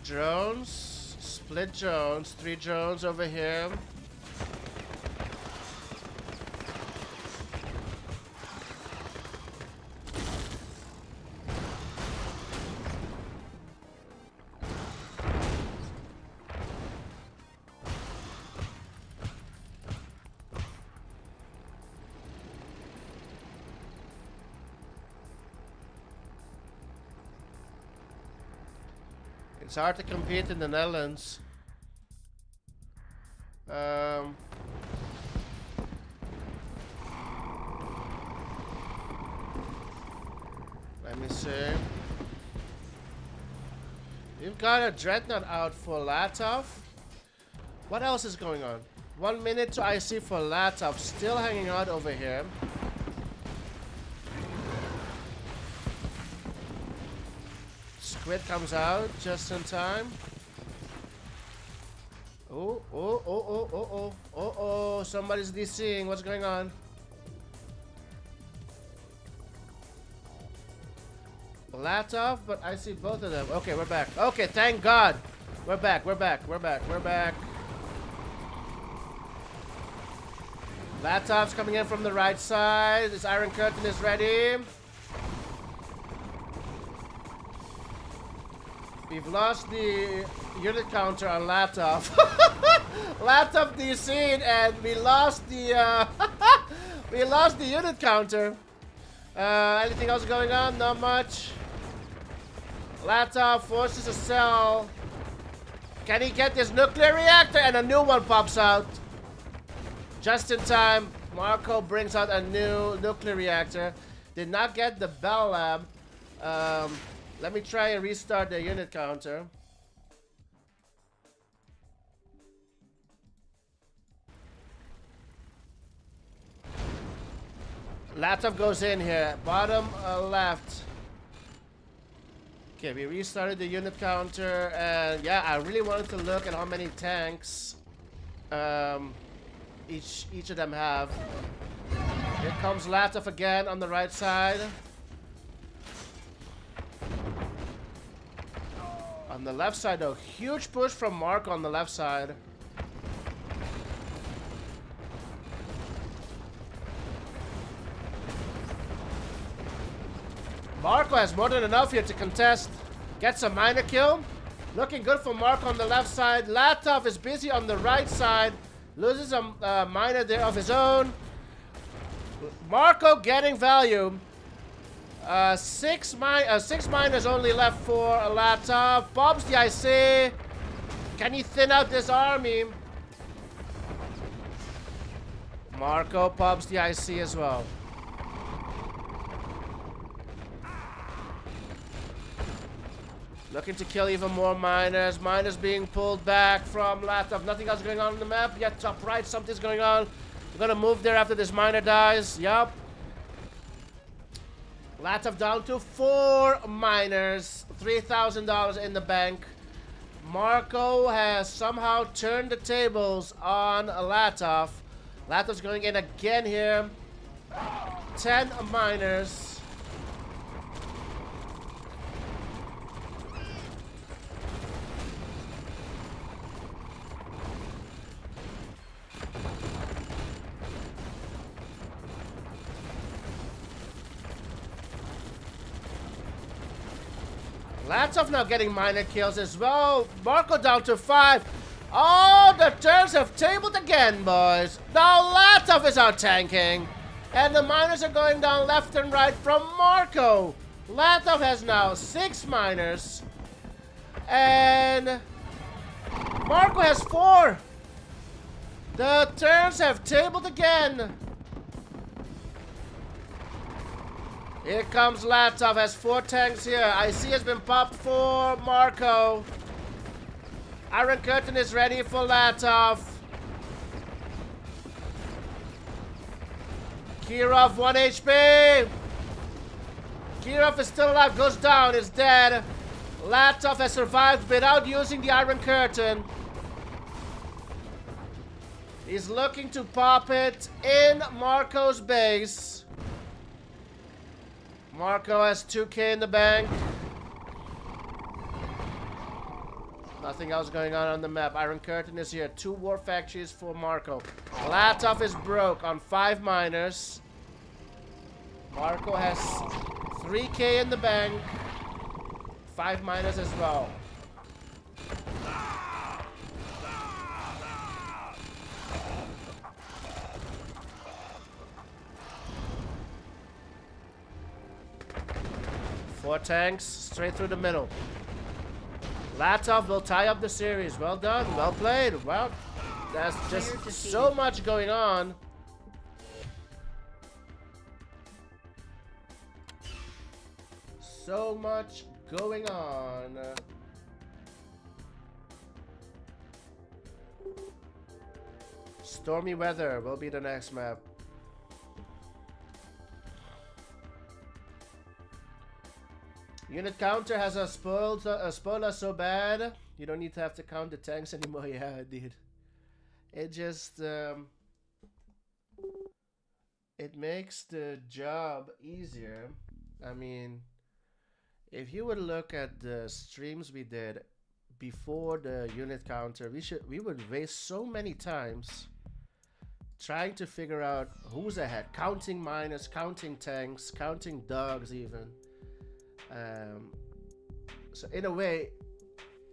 Drones, split drones, 3 drones over here. It's hard to compete in the Netherlands. Let me see. We've got a Dreadnought out for Latov. What else is going on? 1 minute to IC for Latov. Still hanging out over here. Squid comes out just in time. Oh, somebody's DCing. What's going on? Latov, but I see both of them. Okay, we're back. Okay, thank God. We're back. Latov's coming in from the right side. This Iron Curtain is ready. We've lost the unit counter on Latov. Latov DC'd and we lost the we lost the unit counter. Anything else going on? Not much. Latov forces a cell. Can he get this nuclear reactor? And a new one pops out. Just in time, Marco brings out a new nuclear reactor. Did not get the Bell Lab. Let me try and restart the unit counter. Latov goes in here. Bottom left. Okay, we restarted the unit counter. And yeah, I really wanted to look at how many tanks each of them have. Here comes Latov again on the right side. On the left side though, huge push from Marco on the left side. Marco has more than enough here to contest. Gets a minor kill. Looking good for Marco on the left side. Latov is busy on the right side. Loses a minor there of his own. Marco getting value. Six miners only left for Latov. Bob's the IC. Can he thin out this army? Marco pops the IC as well. Looking to kill even more miners. Miners being pulled back from Latov. Nothing else going on the map. Yet top right, something's going on. We're gonna move there after this miner dies. Yup. Latov down to 4 miners. $3,000 in the bank. Marco has somehow turned the tables on Latov. Latov's going in again here. 10 miners. Latov now getting minor kills as well. Marco down to 5. Oh, the turns have tabled again, boys. Now Latov is out tanking. And the miners are going down left and right from Marco. Latov has now 6 miners. And Marco has 4. The turns have tabled again. Here comes Latov, has 4 tanks here. IC has been popped for Marco. Iron Curtain is ready for Latov. Kirov, 1 HP. Kirov is still alive, goes down, is dead. Latov has survived without using the Iron Curtain. He's looking to pop it in Marco's base. Marco has 2K in the bank. Nothing else going on the map. Iron Curtain is here. 2 war factories for Marco. Latov is broke on 5 miners. Marco has 3K in the bank. 5 miners as well. Four tanks straight through the middle. Latov will tie up the series. Well done. Well played. Wow. That's just so much going on. So much going on. Stormy weather will be the next map. Unit counter has a spoiler so bad you don't need to have to count the tanks anymore. Yeah, indeed. It just it makes the job easier. I mean, if you would look at the streams we did before the unit counter, we would waste so many times trying to figure out who's ahead, counting miners, counting tanks, counting dogs even. So in a way,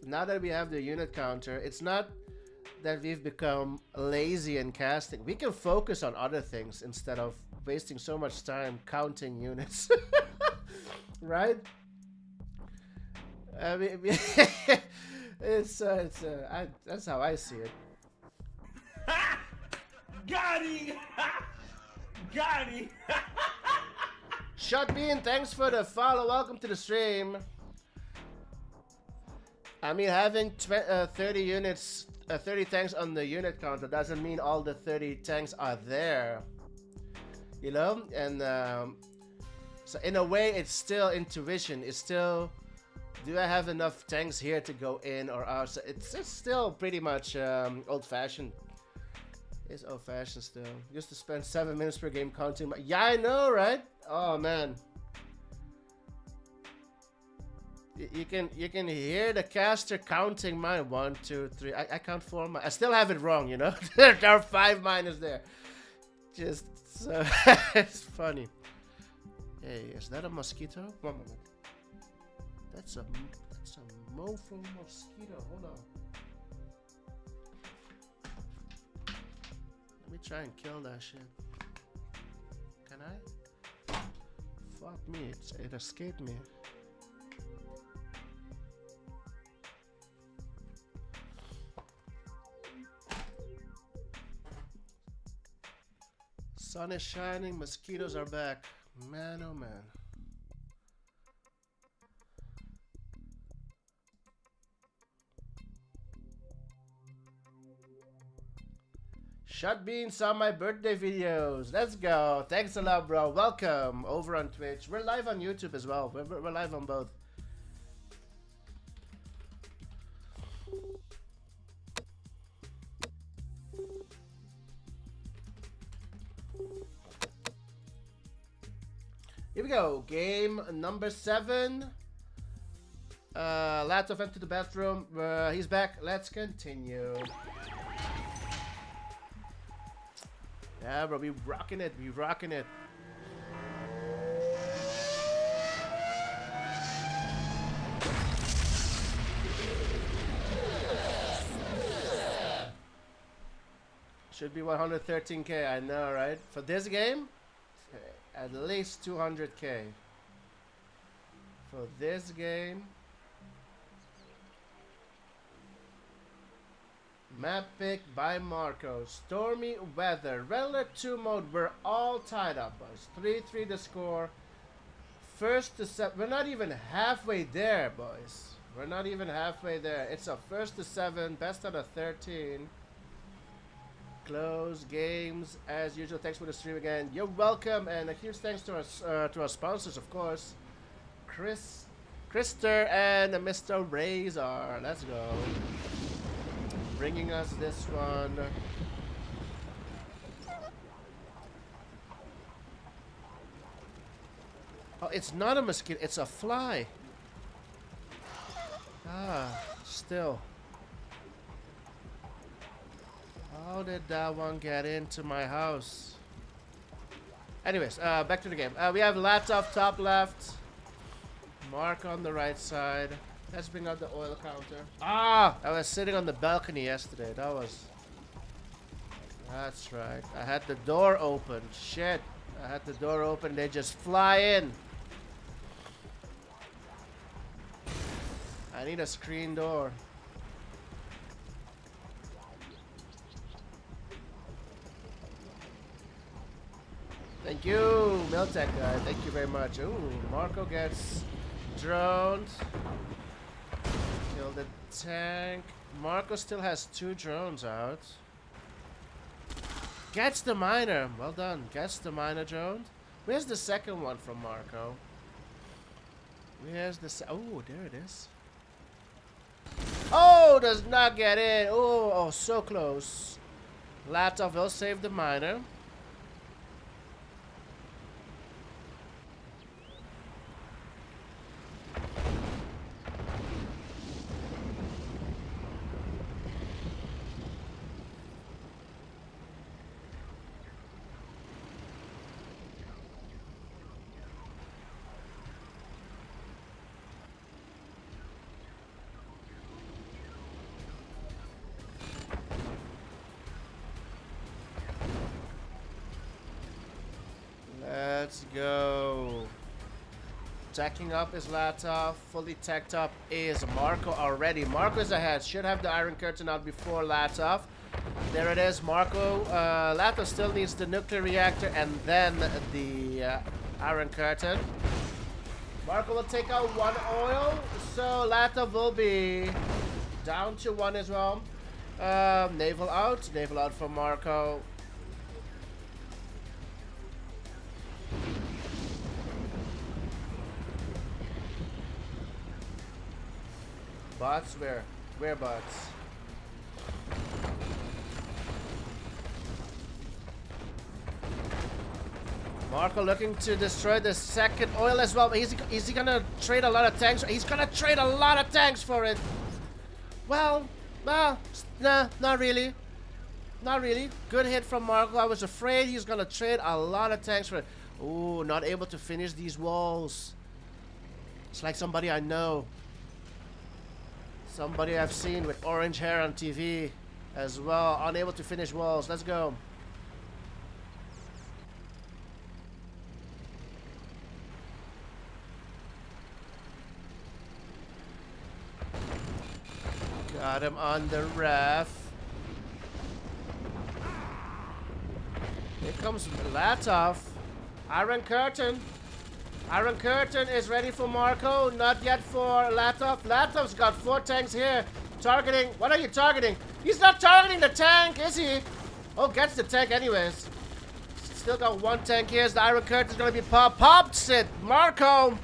now that we have the unit counter, it's not that we've become lazy in casting. We can focus on other things instead of wasting so much time counting units. Right? I mean, that's how I see it. Got him! Got him! Shotbean, thanks for the follow. Welcome to the stream. I mean, having 30 units, 30 tanks on the unit counter doesn't mean all the 30 tanks are there. You know? And so in a way, it's still intuition. It's still, do I have enough tanks here to go in or out? So it's still pretty much old-fashioned. It's old-fashioned still. Used to spend 7 minutes per game counting. Yeah, I know, right? Oh man, you can hear the caster counting mine. 1, 2, 3. I count 4. I still have it wrong, you know. There are 5 miners there. Just so it's funny. Hey, is that a mosquito? 1 moment. That's a mofo mosquito. Hold on. Let me try and kill that shit. Can I? Fuck me, it escaped me. Sun is shining, mosquitoes are back. Man, oh man. Shotbean saw my birthday videos. Let's go. Thanks a lot, bro. Welcome over on Twitch. We're live on YouTube as well. We're live on both. Here we go. Game number 7. Latov went to the bathroom. He's back. Let's continue. Yeah, bro, we rocking it. We rocking it. Should be 113k. I know, right? For this game, at least 200k. For this game. Map pick by Marco. Stormy weather. Regular 2 mode. We're all tied up, boys. 3-3 the score. First to 7. We're not even halfway there, boys. We're not even halfway there. It's a first to 7. Best out of 13. Close games as usual. Thanks for the stream again. You're welcome. And a huge thanks to our sponsors, of course. Krister and Mr. Razor. Let's go. Bringing us this one. Oh, it's not a mosquito, it's a fly. Ah, still. How did that one get into my house? Anyways, back to the game. We have Latov top left. Mark on the right side. Let's bring out the oil counter. Ah! I was sitting on the balcony yesterday. That's right. I had the door open. Shit. I had the door open. They just fly in. I need a screen door. Thank you, Miltech guy. Thank you very much. Ooh, Marco gets droned. Kill the tank. Marco still has 2 drones out. Gets the miner. Well done. Gets the miner drone. Where's the second one from Marco? Where's the oh, there it is. Oh, does not get in. Oh, so close. Latov will save the miner. Let's go. Tacking up is Latov. Fully tacked up is Marco already. Marco is ahead. Should have the Iron Curtain out before Latov. There it is. Marco. Latov still needs the nuclear reactor and then the Iron Curtain. Marco will take out 1 oil. So Latov will be down to 1 as well. Naval out. Naval out for Marco. Bots? Where? Where bots? Marco looking to destroy the second oil as well. But is he gonna trade a lot of tanks? He's gonna trade a lot of tanks for it. Well, nah, not really. Not really. Good hit from Marco. I was afraid he's gonna trade a lot of tanks for it. Ooh, not able to finish these walls. It's like somebody I know. Somebody I've seen with orange hair on TV as well. Unable to finish walls. Let's go. Got him on the ref. Here comes Latov. Iron Curtain. Iron Curtain is ready for Marco. Not yet for Latov. Latov's got 4 tanks here. Targeting. What are you targeting? He's not targeting the tank, is he? Oh, gets the tank anyways. Still got 1 tank here. The Iron Curtain's gonna be popped. Pops it. Marco.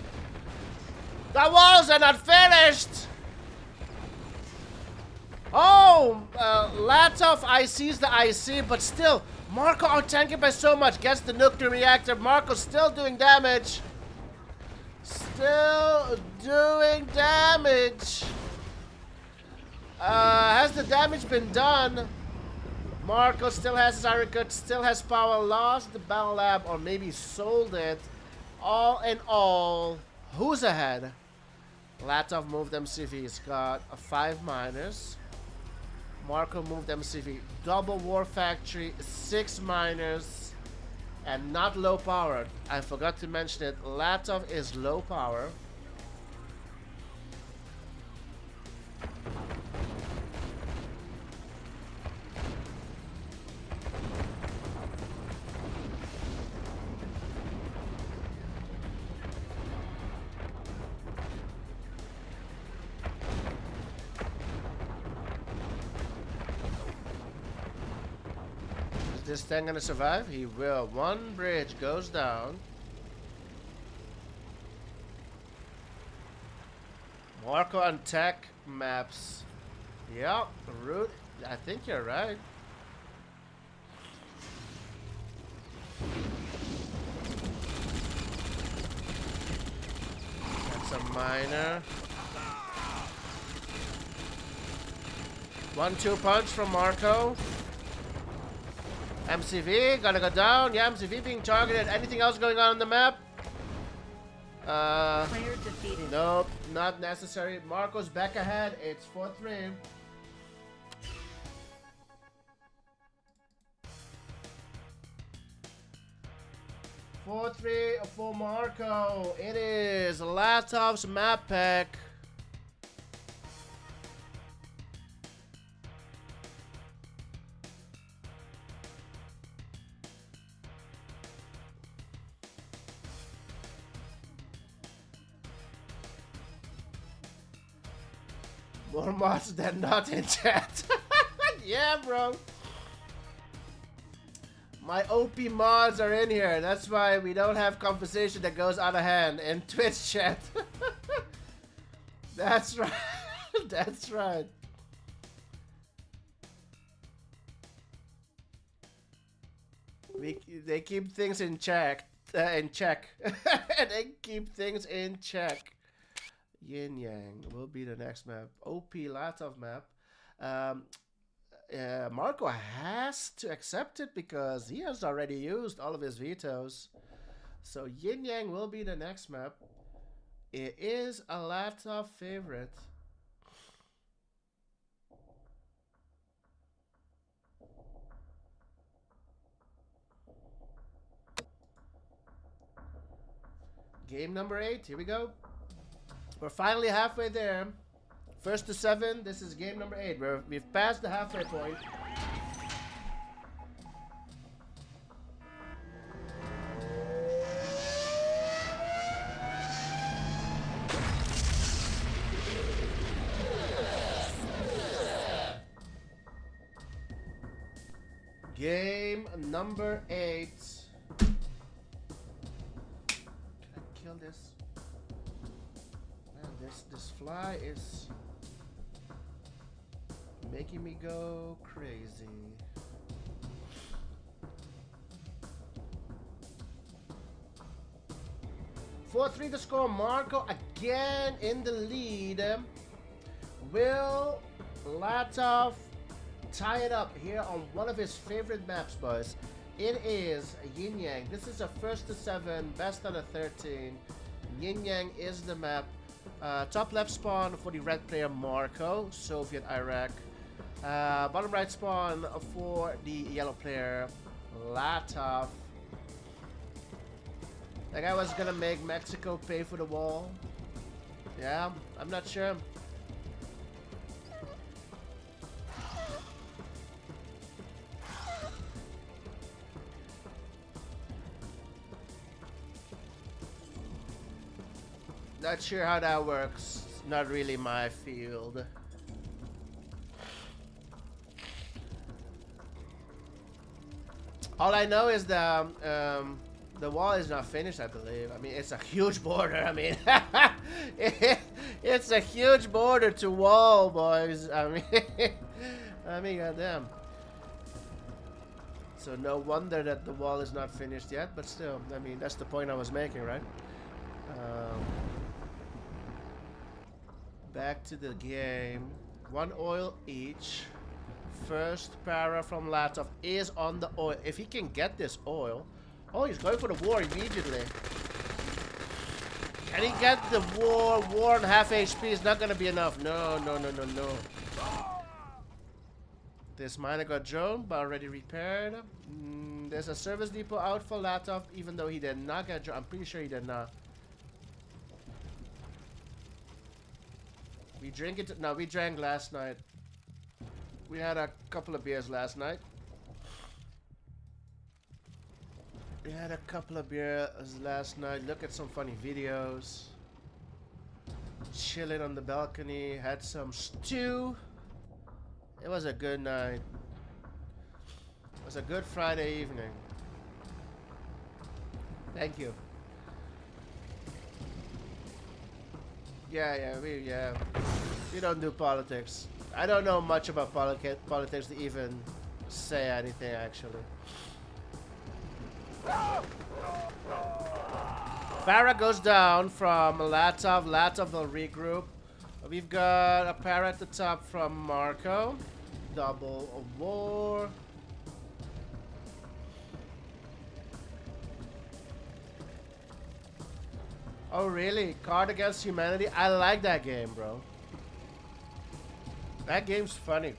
The walls are not finished. Oh, Latov ICs the IC, but still, Marco out-tanking by so much. Gets the nuclear reactor. Marco's still doing damage. Still doing damage. Has the damage been done? Marco still has his Iron Cut, still has power. Lost the Battle Lab, or maybe sold it. All in all, who's ahead? Latov moved MCV. He's got 5 miners. Marco moved MCV. Double War Factory, 6 miners. And not low power. I forgot to mention it. Latov is low power. Is this thing gonna survive? He will. 1 bridge goes down. Marco on tech maps. Yep, route. I think you're right. That's a miner. 1-2 punch from Marco. MCV, gotta go down. Yeah, MCV being targeted. Anything else going on the map? Player defeated. Nope, not necessary. Marco's back ahead. It's 4-3. For Marco. It is Latov's map pack. More mods than not in chat. Yeah, bro. My OP mods are in here. That's why we don't have conversation that goes out of hand in Twitch chat. That's right. That's right. They keep things in check. They keep things in check. Yin Yang will be the next map. OP Latov map. Marco has to accept it because he has already used all of his vetoes. So Yin Yang will be the next map. It is a Latov favorite. Game number 8, here we go. We're finally halfway there. First to 7, this is game number 8. We've passed the halfway point. Game number 8. Kill this. Man, this fly is making me go crazy. 4-3 to score. Marco again in the lead. Will Latov tie it up here on one of his favorite maps, boys? It is Yin Yang. This is a first to 7, best out of 13. Yin Yang is the map. Top left spawn for the red player Marco, Soviet Iraq. Bottom right spawn for the yellow player Latov. That guy was gonna make Mexico pay for the wall. Yeah, I'm not sure. Not sure how that works. It's not really my field. All I know is the wall is not finished, I believe. I mean, it's a huge border. I mean, it's a huge border to wall, boys. I mean, goddamn. So no wonder that the wall is not finished yet. But still, I mean, that's the point I was making, right? Back to the game. 1 oil each. First para from Latov is on the oil. If he can get this oil. Oh, he's going for the war immediately. Can he get the war? War on half HP is not going to be enough. No. This miner got drone, but already repaired. There's a service depot out for Latov, even though he did not get drone. I'm pretty sure he did not. We drink it. No, we drank last night. We had a couple of beers last night. We had a couple of beers last night. Look at some funny videos. Chilling on the balcony. Had some stew. It was a good night. It was a good Friday evening. Thank you. Yeah. We don't do politics. I don't know much about politics to even say anything, actually. Para goes down from Latov. Latov will regroup. We've got a para at the top from Marco. Double war. Oh really? Card Against Humanity? I like that game, bro. That game's funny.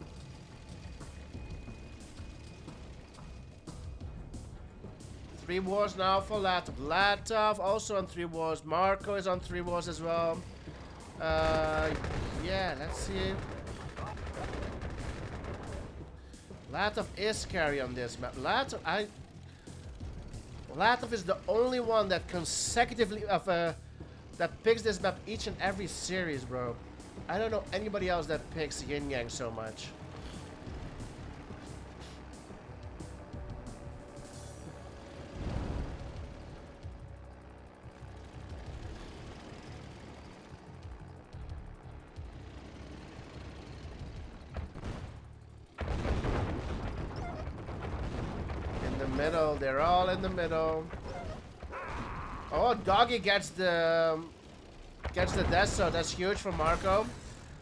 Three wars now for Latov. Latov also on 3 wars. Marco is on 3 wars as well. Yeah, let's see. Latov is carry on this map. Latov is the only one that consecutively that picks this map each and every series, bro. I don't know anybody else that picks Yin Yang so much. In the middle, they're all in the middle. Oh, Doggy gets the death, so that's huge for Marco.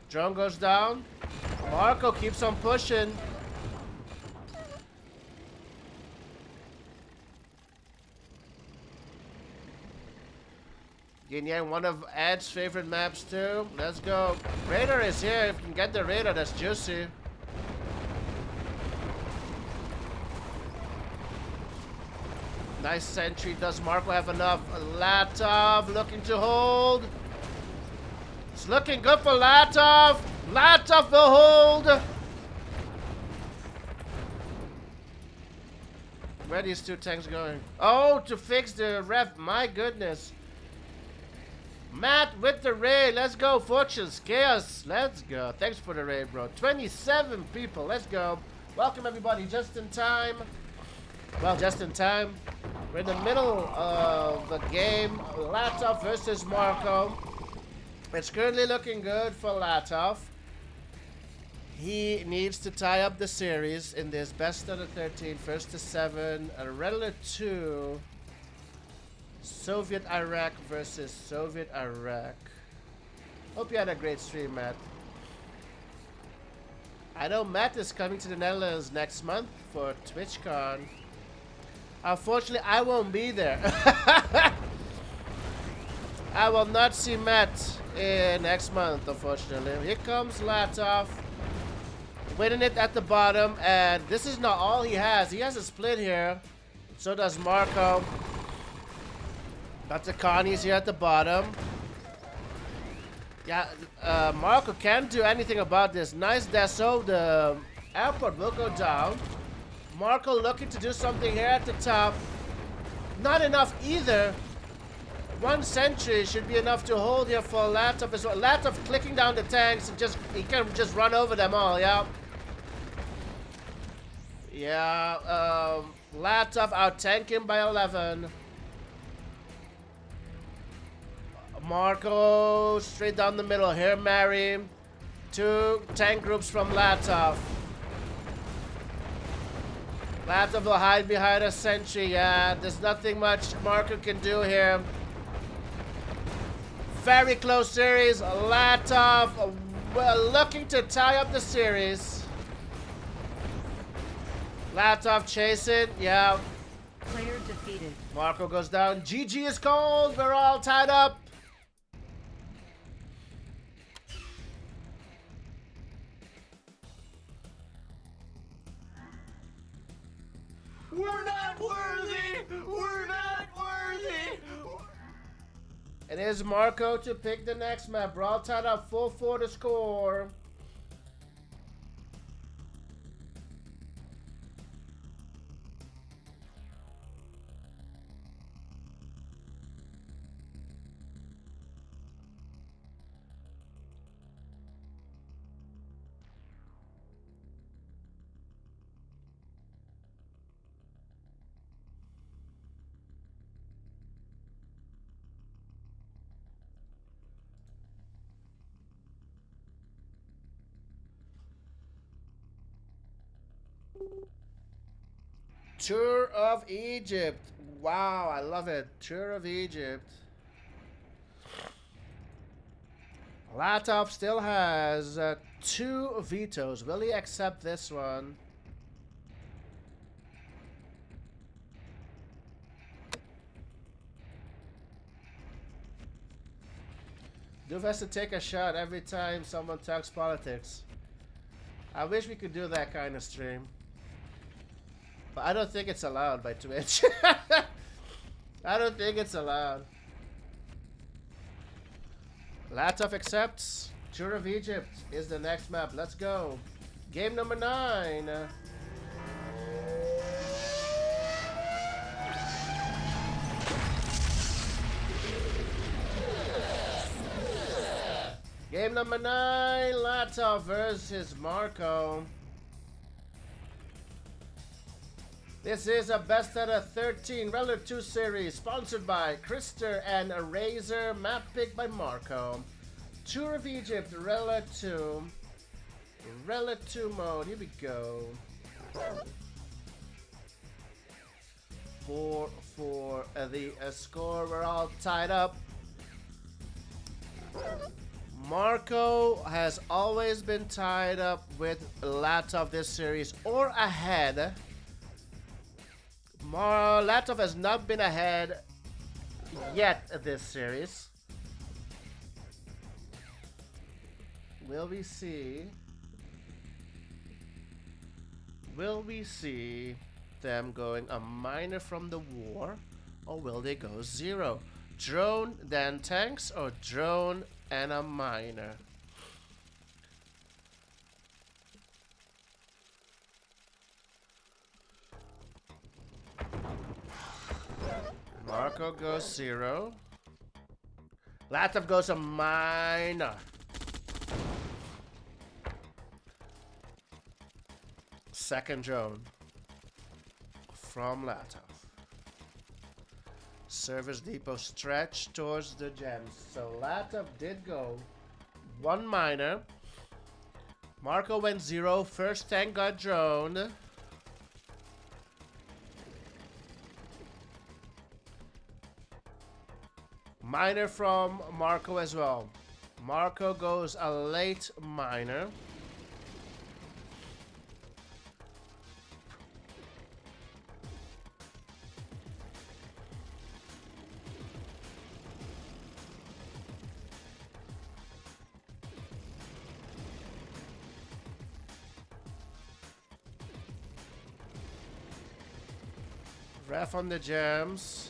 Drone goes down. Marco keeps on pushing. Yin Yang, one of Ed's favorite maps too. Let's go. Raider is here. If you can get the Raider, that's juicy. Nice sentry. Does Marco have enough? Latov looking to hold. It's looking good for Latov. Latov will hold. Where are these two tanks going? Oh, to fix the ref. My goodness. Matt with the raid. Let's go. Fortunes. Chaos. Let's go. Thanks for the raid, bro. 27 people. Let's go. Welcome, everybody. Just in time. Well, just in time. We're in the middle of the game. Latov versus Marco. It's currently looking good for Latov. He needs to tie up the series in this best of the 13, first to 7, a Redler 2, Soviet Iraq versus Soviet Iraq. Hope you had a great stream, Matt. I know Matt is coming to the Netherlands next month for TwitchCon. Unfortunately, I won't be there. I will not see Matt next month, unfortunately. Here comes Latov. Winning it at the bottom, and this is not all he has. He has a split here. So does Marco. Got the Connies here at the bottom. Yeah, Marco can't do anything about this. Nice deso. The airport will go down. Marco looking to do something here at the top. Not enough either. One sentry should be enough to hold here for Latov as well. Latov clicking down the tanks and he can just run over them all, yeah. Yeah, Latov out-tank him by 11. Marco straight down the middle here, Mary. 2 tank groups from Latov. Latov will hide behind a sentry, yeah. There's nothing much Marco can do here. Very close series. Latov looking to tie up the series. Latov chasing, yeah. Player defeated. Marco goes down. GG is called. We're all tied up. We're not worthy! We're not worthy! It is Marco to pick the next map. We're all tied up. 4-4 to score. Tour of Egypt. Wow, I love it. Tour of Egypt. Latov still has 2 vetoes. Will he accept this one? Doof has to take a shot every time someone talks politics. I wish we could do that kind of stream. But I don't think it's allowed by Twitch. I don't think it's allowed. Latov accepts. Tour of Egypt is the next map. Let's go. Game number 9. Game number 9, Latov versus Marco. This is a best out of 13 Relic 2 series sponsored by Krister and Razor. Map pick by Marco. Tour of Egypt, Relic 2. Relic 2 mode, here we go. For the score, we're all tied up. Marco has always been tied up with Latov this series or ahead. Latov has not been ahead yet this series. Will we see? Will we see them going a minor from the war, or will they go 0? Drone, then tanks, or drone and a minor? Marco goes 0. Latov goes a minor. Second drone from Latov. Service depot stretch towards the gems. So Latov did go 1 minor. Marco went 0. First tank got droned. Minor from Marco as well. Marco goes a late minor. Ref on the gems.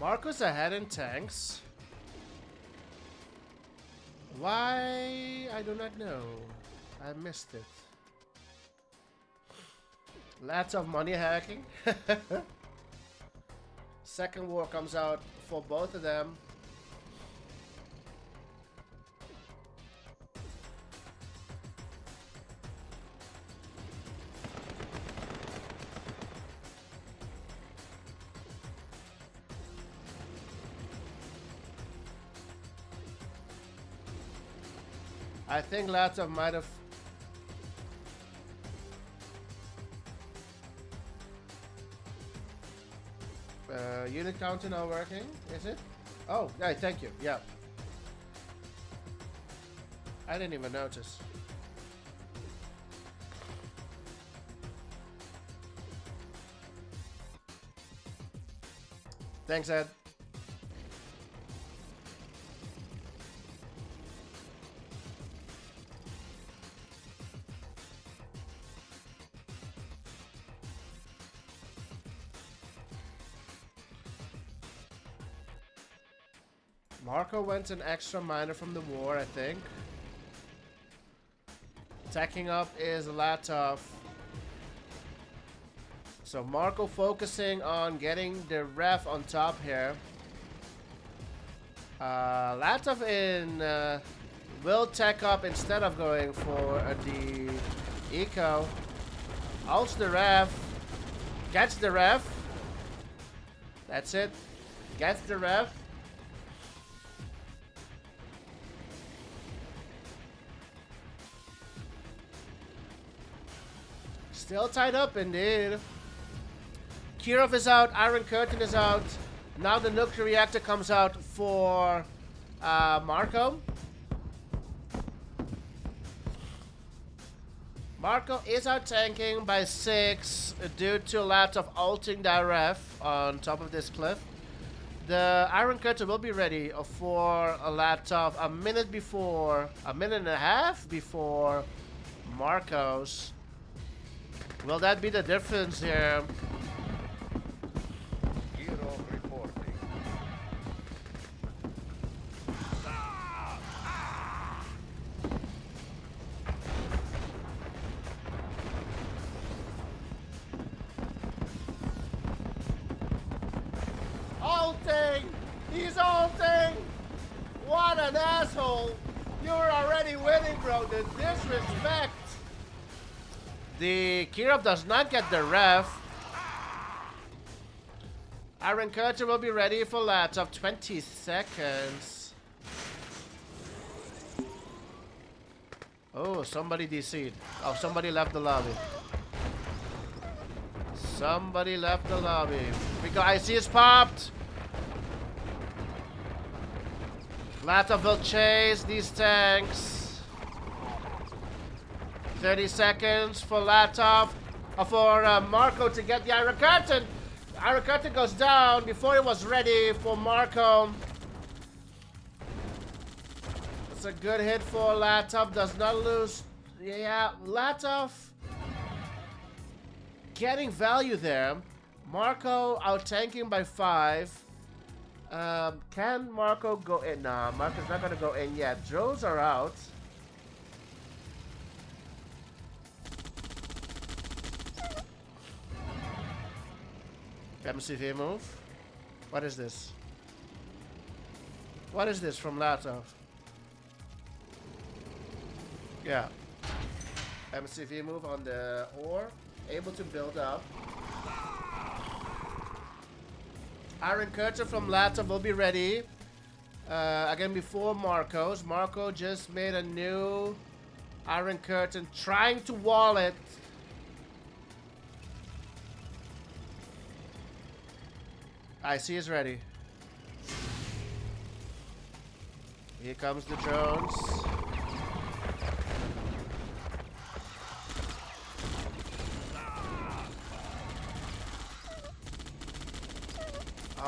Marco's ahead in tanks. Why? I do not know. I missed it. Lots of money hacking. Second war comes out for both of them. I think Latov might have. Unit counter not working, is it? Oh, yeah, thank you. Yeah. I didn't even notice. Thanks, Ed. Marco went an extra minor from the war, I think. Attacking up is Latov. So Marco focusing on getting the ref on top here. Latov will tech up instead of going for the eco. Ults the ref. Gets the ref. That's it. Gets the ref. Still tied up indeed. Kirov is out, Iron Curtain is out. Now the nuclear reactor comes out for Marco. Marco is out tanking by 6 due to Latov ulting the ref on top of this cliff. The Iron Curtain will be ready for Latov a minute and a half before Marco's. Will that be the difference here? Hero reporting. Ulting! He's ulting! What an asshole! You're already winning, bro. The disrespect. The Kirov does not get the ref. Iron Curtain will be ready for laps of 20 seconds. Oh, somebody DC'd. Oh, somebody left the lobby. Somebody left the lobby. We got IC is popped. Latov will chase these tanks. 30 seconds for Latov, for Marco to get the Iron Curtain. Iron Curtain goes down before it was ready for Marco. It's a good hit for Latov, does not lose. Yeah, Latov getting value there. Marco out-tanking by 5. Can Marco go in? Nah, Marco's not gonna go in yet. Drones are out. MCV move. What is this? What is this from Latov? Yeah. MCV move on the ore. Able to build up. Iron Curtain from Latov will be ready. Again, before Marco's. Marco just made a new Iron Curtain, trying to wall it. IC is ready. Here comes the drones.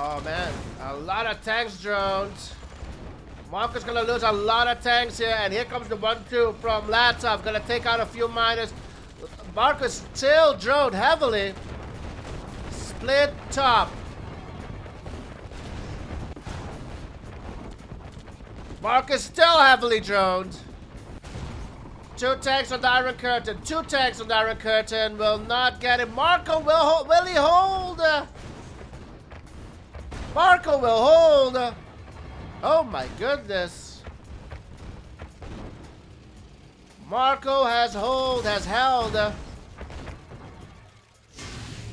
Oh man, a lot of tanks drones. Marco's gonna lose a lot of tanks here, and here comes the 1-2 from Latov. Gonna take out a few miners. Marco's still droned heavily. Split top. Marcus still heavily droned. 2 tanks on the Iron Curtain. 2 tanks on the Iron Curtain will not get it. Marco will he hold? Marco will hold. Oh my goodness. Marco has held.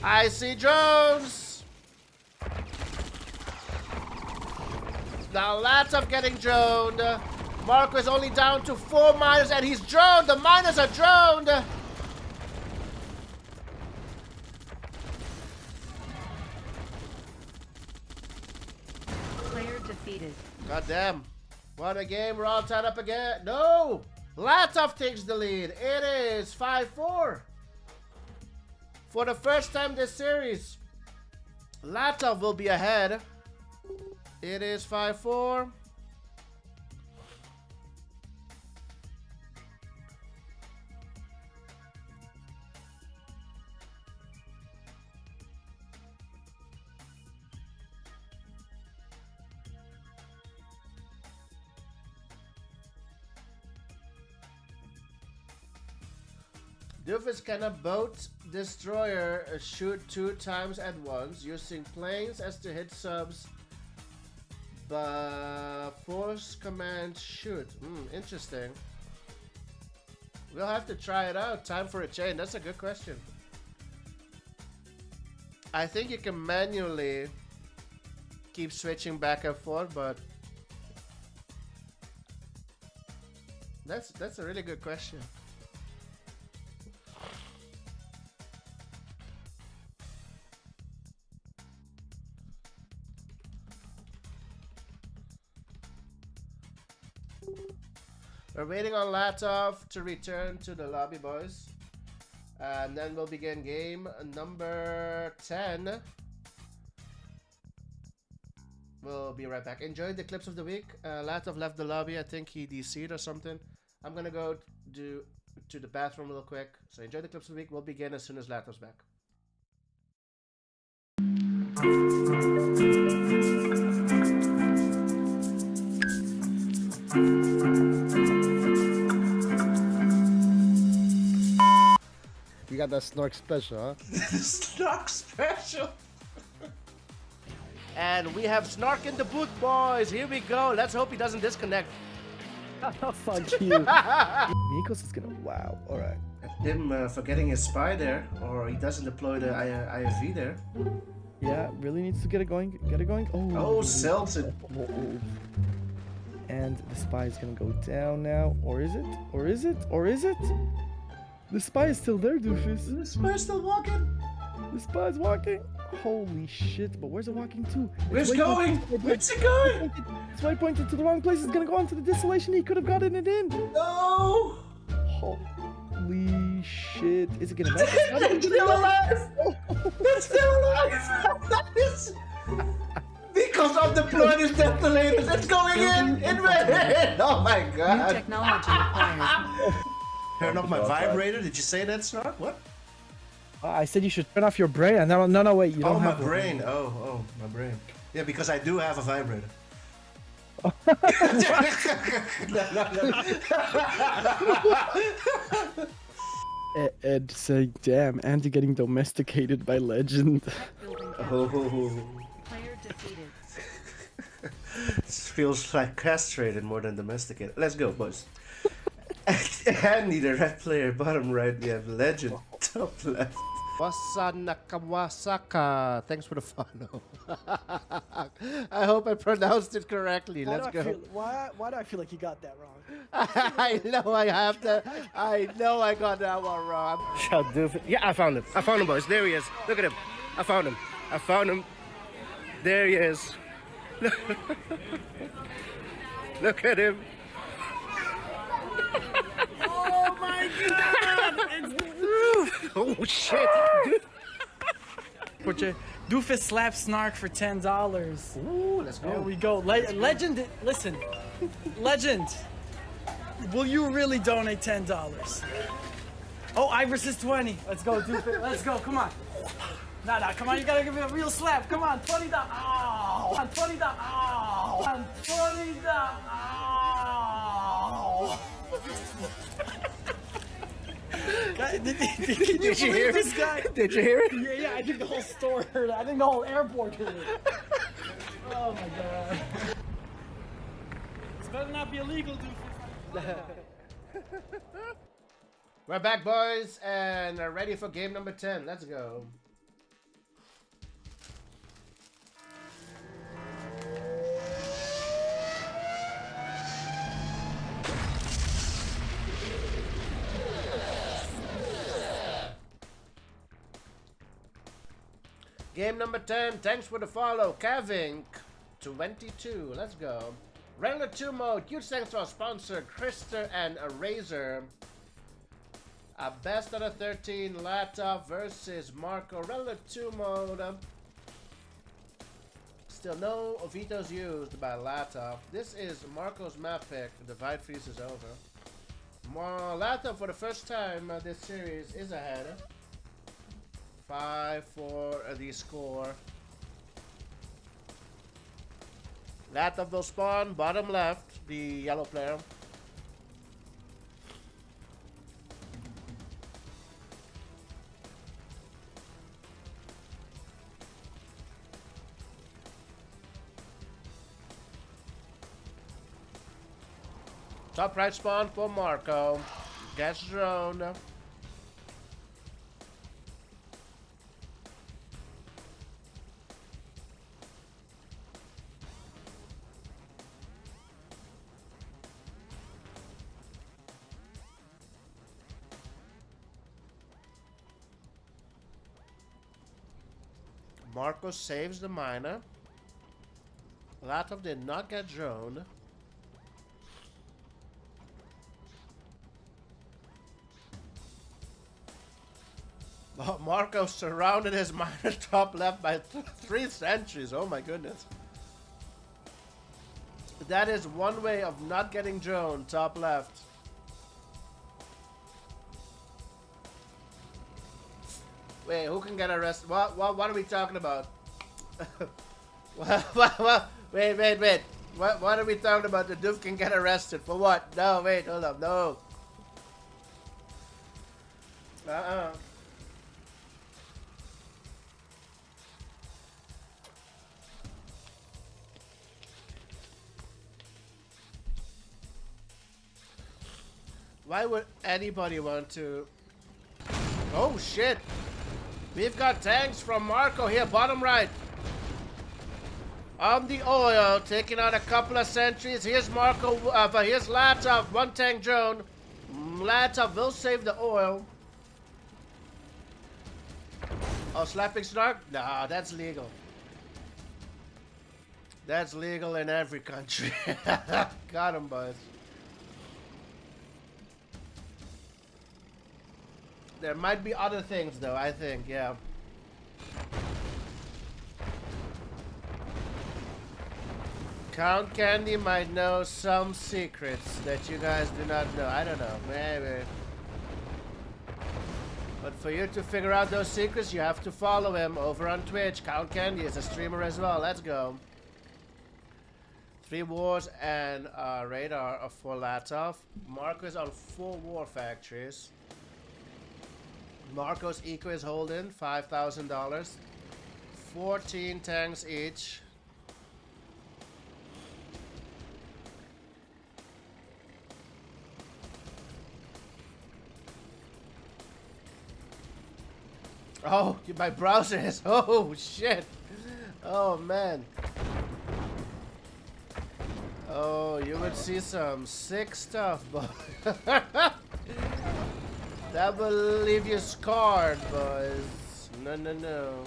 I see drones. Now Latov getting droned. Marco is only down to 4 miners and he's droned. The miners are droned. Player defeated. God damn. What a game. We're all tied up again. No! Latov takes the lead. It is 5-4. For the first time this series, Latov will be ahead. It is 5-4. Doofus can a boat destroyer shoot 2 times at once using planes as to hit subs, but force command shoot. Interesting. We'll have to try it out. Time for a chain. That's a good question. I think you can manually keep switching back and forth, but that's a really good question. We're waiting on Latov to return to the lobby, boys. And then we'll begin game number 10. We'll be right back. Enjoyed the clips of the week. Latov left the lobby. I think he DC'd or something. I'm gonna go do to the bathroom real quick. So enjoy the clips of the week. We'll begin as soon as Lato's back. You got that Snork special, huh? Snark special. And we have Snark in the booth, boys. Here we go. Let's hope he doesn't disconnect. Fuck you. Nikos is gonna wow. Alright. Him forgetting his spy there, or he doesn't deploy the IFV there. Yeah, really needs to get it going. Get it going. Oh, sells it. And the spy is gonna go down now. Or is it? Or is it? Or is it? The spy is still there, doofus. The spy's still walking. The spy's walking. Holy shit, but where's it walking to? Where's it going? Where's it going? It's way pointed to the wrong place. It's gonna go on to the desolation. He could have gotten it in. No! Holy shit. Is it gonna make It's still alive! It's still alive! Because of the deployed detonators, it's going in! It went in! Oh my god! New technology acquired. Turn off my vibrator? Did you say that, Snark? What? I said you should turn off your brain. No, wait. You don't my have brain. Oh, my brain. Yeah, because I do have a vibrator. Ed saying, damn, Andy getting domesticated by Legend. Oh. Player defeated. This feels like castrated more than domesticated. Let's go, boys. Andy, the red player, bottom right, we have Legend, top left. Wasanakawasaka, thanks for the follow. I hope I pronounced it correctly. Let's go. Why do I feel like you got that wrong? I know I have to. I know I got that one wrong. Shout doofus. Yeah, I found him. I found him, boys. There he is. Look at him. I found him. I found him. There he is. Look at him. Oh my god! It's Doof! Oh shit! Doofus slap Snark for $10. Ooh, let's go. There we go. Legend, listen. Legend, will you really donate $10? Oh, I versus 20. Let's go, Doofus. Let's go. Come on. Nah, come on. You gotta give me a real slap. Come on, $20. Oh, on $20. Oh, on $20. Oh. Did you hear this guy? Did you hear it? Yeah, I think the whole store heard it. I think the whole airport heard it. Oh my god. This better not be illegal, doofus. We're back, boys, and are ready for game number 10. Let's go. Game number 10, thanks for the follow, Kavink22, let's go. Regular 2 mode, huge thanks to our sponsor, Krister and Eraser. A best out of 13, Lata versus Marco, regular 2 mode. Still no vetoes used by Lata. This is Marco's map pick, Divide Freeze is over. Lata for the first time this series is ahead. 5 for the score. Lata will spawn, bottom left, the yellow player. Top right spawn for Marco. Gas drone. Marco saves the miner. Latov did not get drone. But Marco surrounded his miner top left by 3 sentries. Oh my goodness. That is one way of not getting drone top left. Wait, who can get arrested? What are we talking about? Wait. What are we talking about? The Doof can get arrested for what? No, wait, hold up, no. Why would anybody want to? Oh shit! We've got tanks from Marco here, bottom right. On the oil, taking out a couple of sentries. Here's Marco, here's Latov, one tank drone. Latov will save the oil. Oh, slapping snark? Nah, that's legal. That's legal in every country. Got him, boys. There might be other things, though, I think, yeah. Count Candy might know some secrets that you guys do not know. I don't know, maybe. But for you to figure out those secrets, you have to follow him over on Twitch. Count Candy is a streamer as well. Let's go. 3 wars and radar for Latov. Marco is on 4 war factories. Marco's eco is holding $5,000. 14 tanks each. Oh, my browser is. Oh shit. Oh man. Oh, you would see some sick stuff, but that will leave you scarred, boys. No.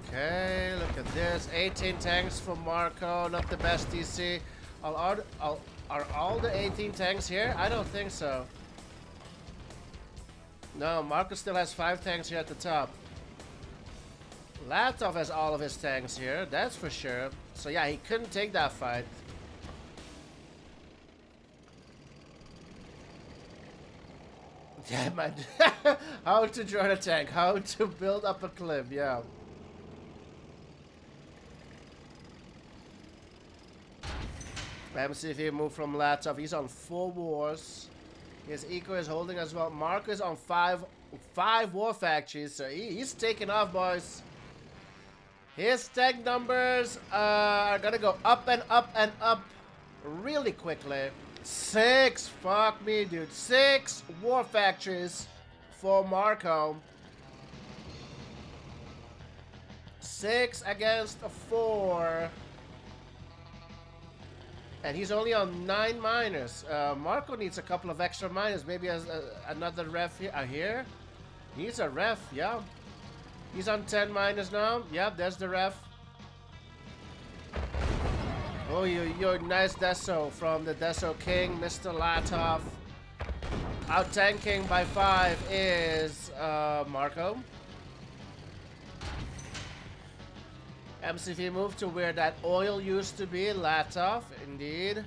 Okay, look at this. 18 tanks from Marco, not the best DC. Are all the 18 tanks here? I don't think so. No, Marco still has 5 tanks here at the top. Latov has all of his tanks here, that's for sure. So yeah, he couldn't take that fight. Yeah, man. How to join a tank, how to build up a clip, yeah. MCV moved from Latov. He's on 4 wars. His eco is holding as well. Marco is on 5 war factories. So he's taking off, boys. His tank numbers are gonna go up and up and up really quickly. 6. Fuck me, dude. 6 war factories for Marco. 6 against 4. And he's only on 9 miners. Marco needs a couple of extra miners. Maybe as another ref here. He's a ref, yeah. He's on 10 miners now. Yep, there's the ref. Oh, you're nice Deso from the Deso King, Mr. Latov. Out tanking by 5 is Marco. MCV moved to where that oil used to be, Latov, indeed.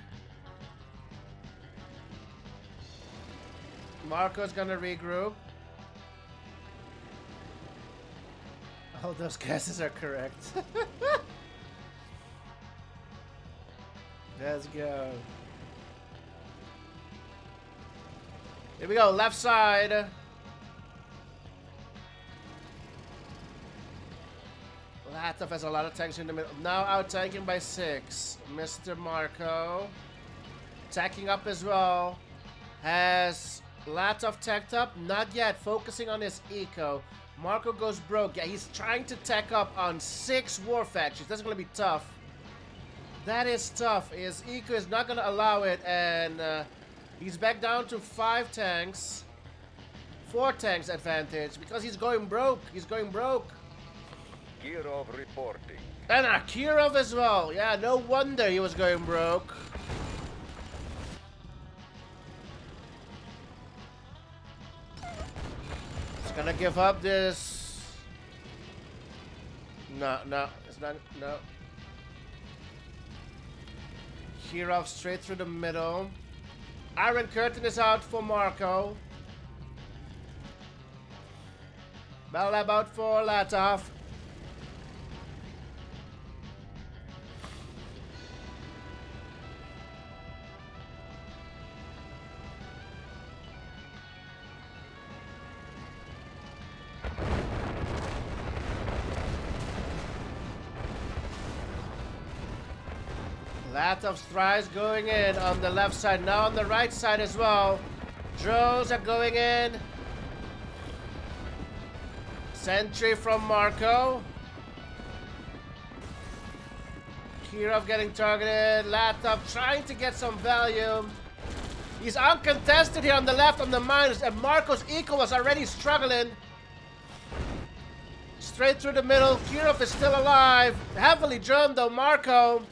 Marco's gonna regroup. Oh, those guesses are correct. Let's go. Here we go, left side. Latov has a lot of tanks in the middle. Now out tanking by 6. Mr. Marco. Tacking up as well. Has Latov tacked up? Not yet. Focusing on his eco. Marco goes broke. Yeah, he's trying to tack up on 6 war factories. That's going to be tough. That is tough. His eco is not going to allow it. And he's back down to 5 tanks. 4 tanks advantage. Because he's going broke. He's going broke. Kirov reporting. And Kirov as well. Yeah, no wonder he was going broke. He's gonna give up this. No, it's not. No. Kirov straight through the middle. Iron Curtain is out for Marco. Battle Lab out for Latov. Latov's tries going in on the left side, now on the right side as well. Drones are going in. Sentry from Marco. Kirov getting targeted. Latov trying to get some value. He's uncontested here on the left on the miners, and Marco's eco was already struggling. Straight through the middle. Kirov is still alive. Heavily drummed though, Marco.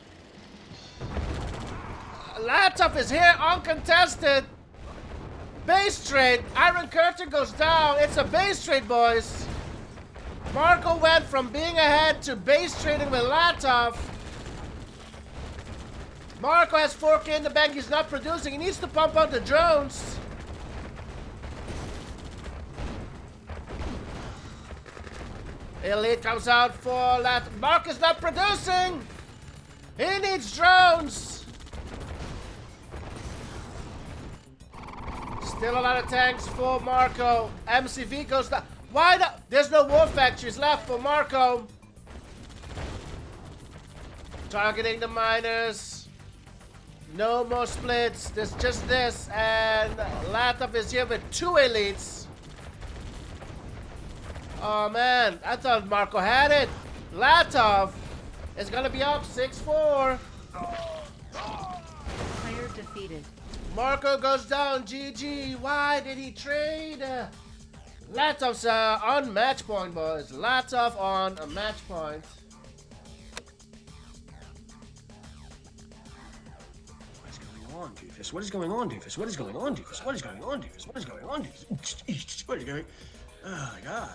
Latov is here, uncontested. Base trade. Iron Curtain goes down. It's a base trade, boys. Marco went from being ahead to base trading with Latov. Marco has 4K in the bank. He's not producing. He needs to pump out the drones. Elite comes out for Latov. Marco is not producing. He needs drones. Still a lot of tanks for Marco. MCV goes down. Why not? There's no war factories left for Marco. Targeting the miners. No more splits. There's just this. And Latov is here with 2 elites. Oh man, I thought Marco had it. Latov is gonna be up 6-4. Player defeated. Marco goes down. GG. Why did he trade? Latov's on match point, boys. Latov on a match point. What is going on, Doofus? What is going on, Doofus? What is going on, Doofus? What is going on, Doofus? What is going on, Doofus? What is going on? Oh my god.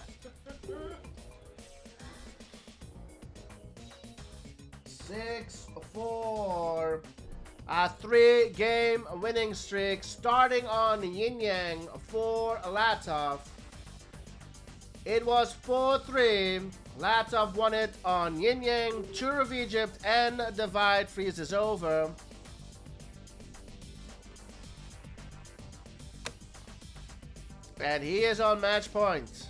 6-4. A 3-game winning streak starting on Yin Yang for Latov. It was 4-3. Latov won it on Yin Yang, Tour of Egypt, and Divide freezes over. And he is on match point.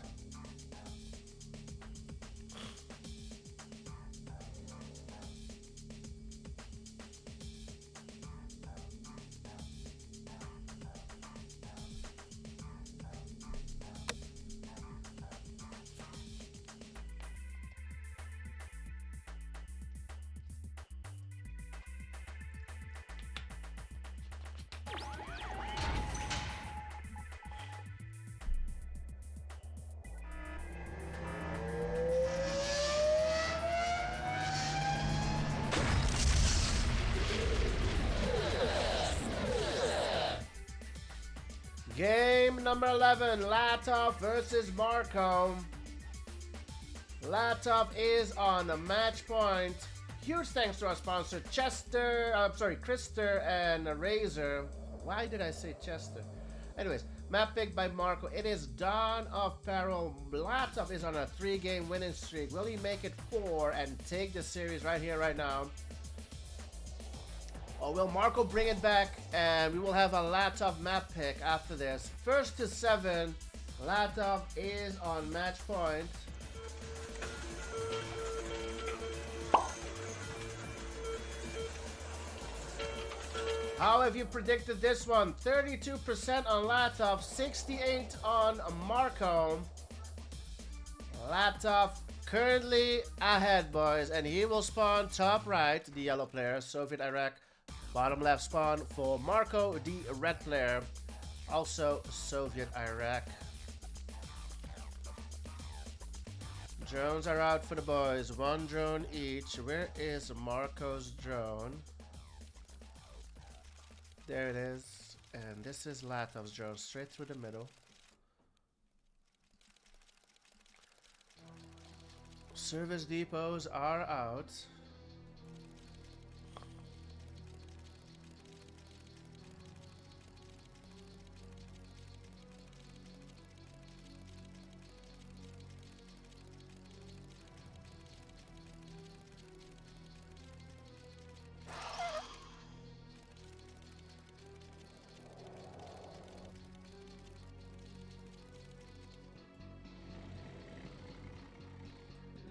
Game number 11, Latov versus Marco. Latov is on a match point. Huge thanks to our sponsor, Krister and Razor. Why did I say Chester? Anyways, map pick by Marco. It is Dawn of Peril. Latov is on a 3-game winning streak. Will he make it 4 and take the series right here, right now? Or will Marco bring it back and we will have a Latov map pick after this? 1st to 7, Latov is on match point. How have you predicted this one? 32% on Latov, 68 on Marco. Latov currently ahead, boys, and he will spawn top right, the yellow player, Soviet Iraq. Bottom left spawn for Marco, the red player, also Soviet Iraq. Drones are out for the boys, 1 drone each. Where is Marco's drone? There it is. And this is Latov's drone, straight through the middle. Service depots are out.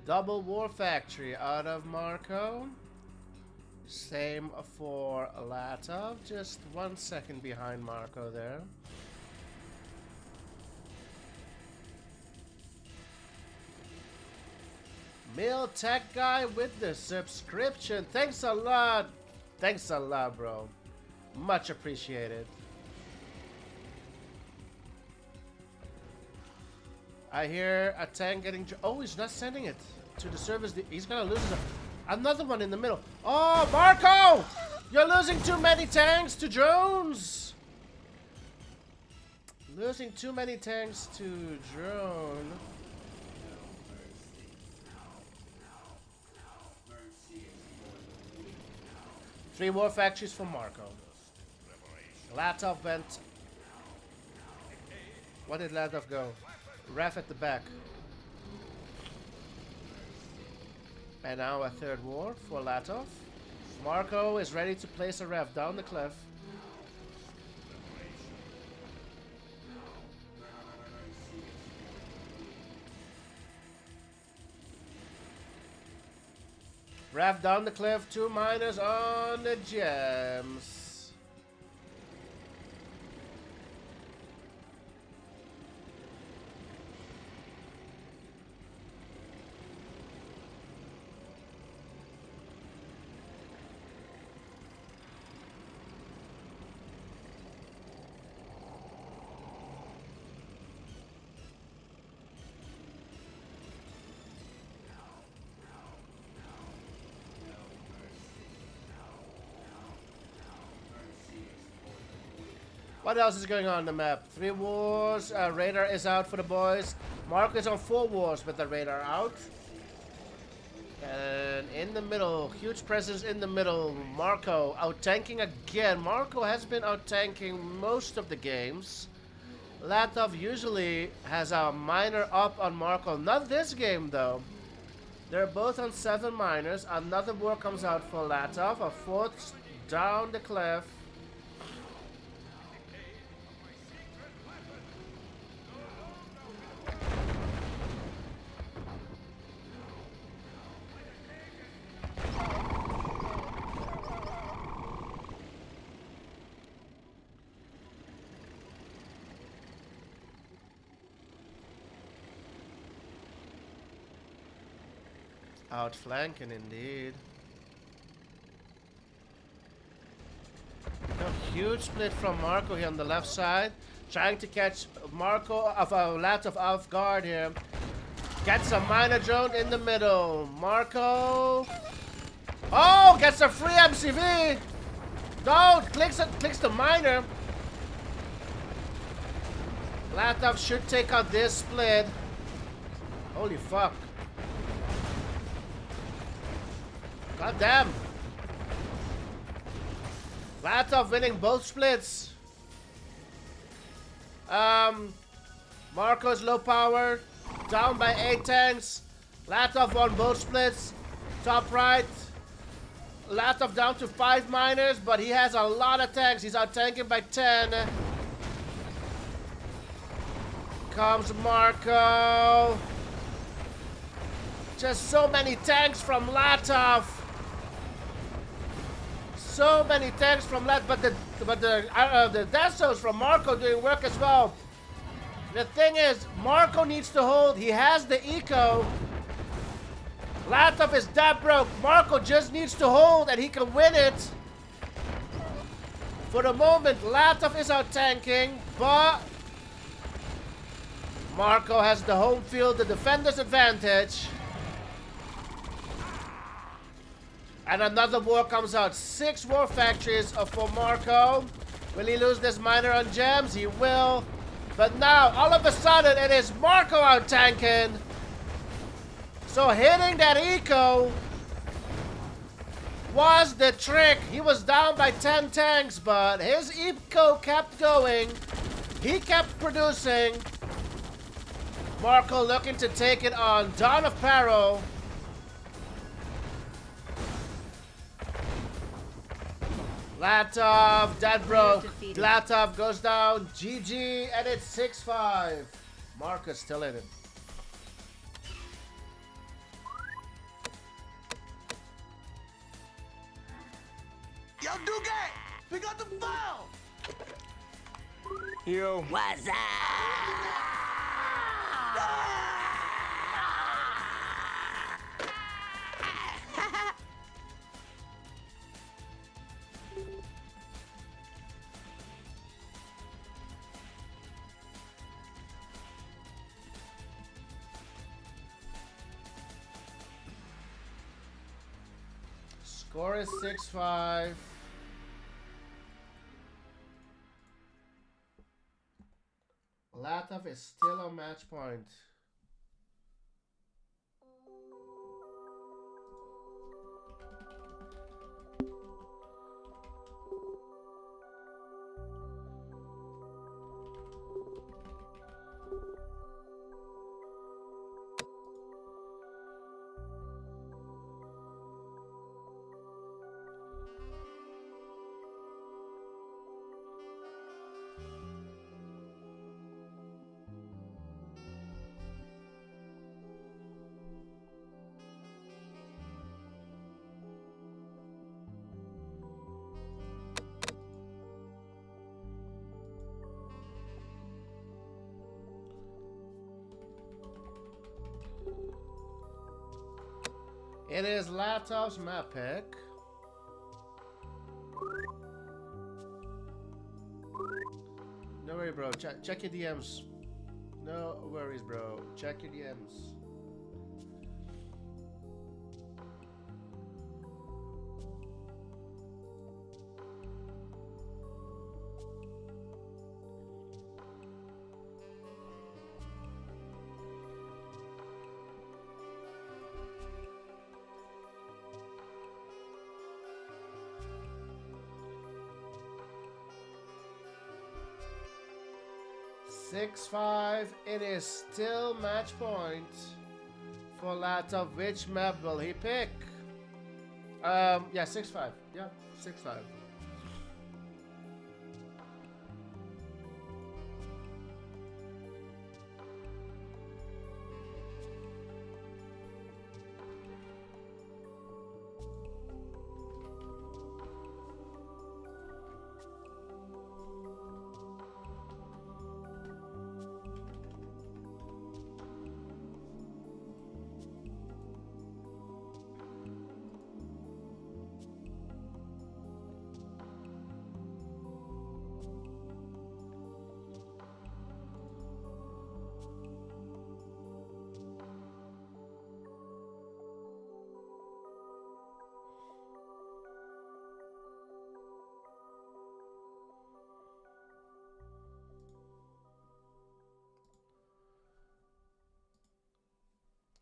Double War Factory out of Marco. Same for Latov. Just 1 second behind Marco there. Mil Tech Guy with the subscription. Thanks a lot. Thanks a lot, bro. Much appreciated. I hear a tank getting... Oh, he's not sending it to the service. He's gonna lose another one in the middle. Oh, Marco! You're losing too many tanks to drones. Losing too many tanks to drone. Three war factories for Marco. Latov went. What did Latov go? Ref at the back. And now a third war for Latov. Marco is ready to place a ref down the cliff. Ref down the cliff, 2 miners on the gems. What else is going on the map? 3 wars, radar is out for the boys. Marco is on 4 wars with the radar out. And in the middle, huge presence in the middle. Marco out-tanking again. Marco has been out-tanking most of the games. Latov usually has a miner up on Marco. Not this game though. They're both on 7 miners. Another war comes out for Latov. A 4th down the cliff. Outflanking indeed. A huge split from Marco here on the left side. Trying to catch Marco of Latov off guard here. Gets a miner drone in the middle. Marco. Oh, gets a free MCV. No, clicks the miner. Latov should take out this split. Holy fuck. God damn. Latov winning both splits. Marco's low power. Down by 8 tanks. Latov won both splits. Top right. Latov down to 5 miners, but he has a lot of tanks. He's out tanking by 10. Comes Marco. Just so many tanks from Latov. So many tanks from Lat, but the Dassos from Marco doing work as well. The thing is, Marco needs to hold. He has the eco. Latov is that broke. Marco just needs to hold and he can win it. For the moment, Latov is out tanking, but Marco has the home field, the defender's advantage. And another war comes out. 6 war factories for Marco. Will he lose this miner on gems? He will. But now, all of a sudden, it is Marco out tanking. So hitting that eco was the trick. He was down by 10 tanks, but his eco kept going. He kept producing. Marco looking to take it on. Dawn of Peril. Latov, dead bro. Latov goes down. GG, and it's 6-5. Marcus still in it. He got the foul! Yo. What's Score is 6-5. Latov is still on match point. It is Latov's map pick. No worry, bro. Check your DMs. No worries, bro. Check your DMs. Six-5. It is still match point for Latov. Which map will he pick? Yeah, 6-5. Yeah, 6-5.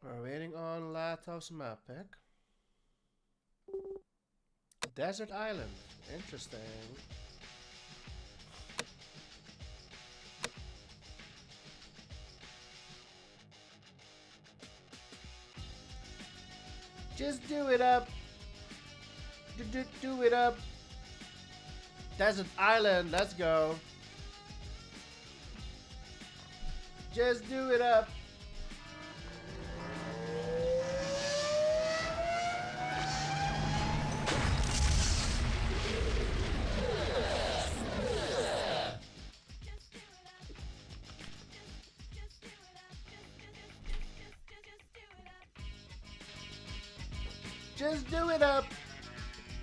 We're waiting on Latov's map pick. Desert Island. Interesting. Just do it up. Do it up. Desert Island. Let's go. Just do it up. Just do it up.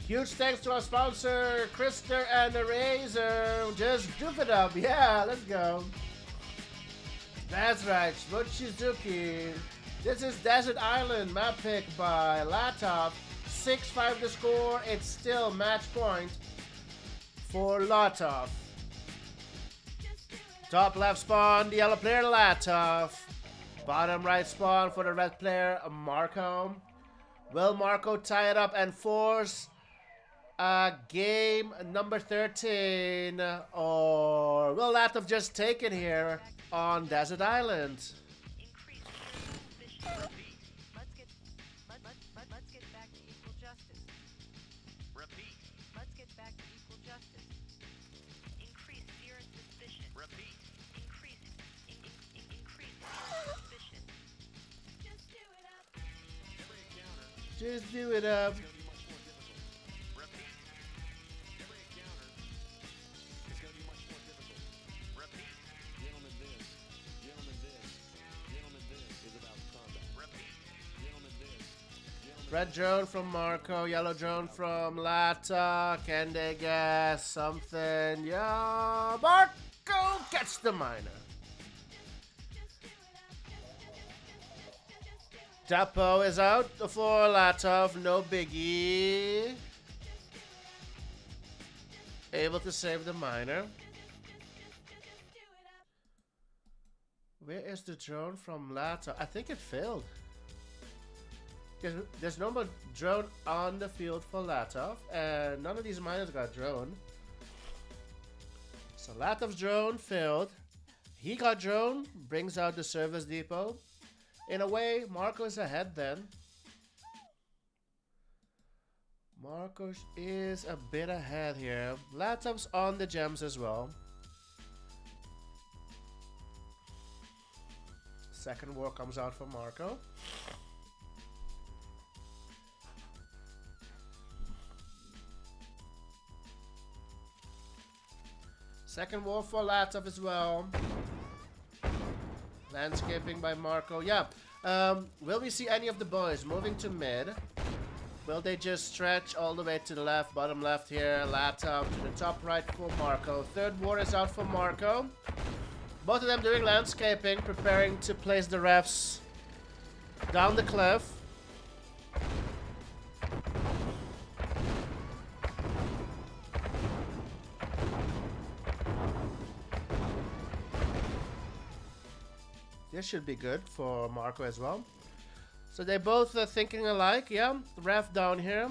Huge thanks to our sponsor, Krister and the Razor. Just do it up. Yeah, let's go. That's right, Mochizuki. This is Desert Island map pick by Latov. 6-5 the score. It's still match point for Latov. Top left spawn, the yellow player Latov. Bottom right spawn for the red player Marco. Will Marco tie it up and force game number 13? Or will Latov just take it here on Desert Island? Let's get back to equal justice. Repeat. Let's get back to equal justice. Increase fear and suspicion. Repeat. Increase fear and suspicion. Just do it up. Every encounter Just do it up. is going to be much more difficult. Repeat. Every encounter Red drone from Marco, yellow drone from Lata. Can they guess something? Yeah, Marco gets the miner. Dapo is out for Latov, no biggie. Able to save the miner. Where is the drone from Latov? I think it failed. There's no more drone on the field for Latov, and none of these miners got drone. So Latov's drone failed. He got drone, brings out the service depot. In a way, Marco is ahead then. Marcos is a bit ahead here. Latov's on the gems as well. Second war comes out for Marco. Second war for Latov as well. Landscaping by Marco. Yeah. Will we see any of the boys moving to mid? Will they just stretch all the way to the left, bottom left here? Latov to the top right for Marco. Third war is out for Marco. Both of them doing landscaping, preparing to place the refs down the cliff. This should be good for Marco as well. So they both are thinking alike, yeah. The ref down here.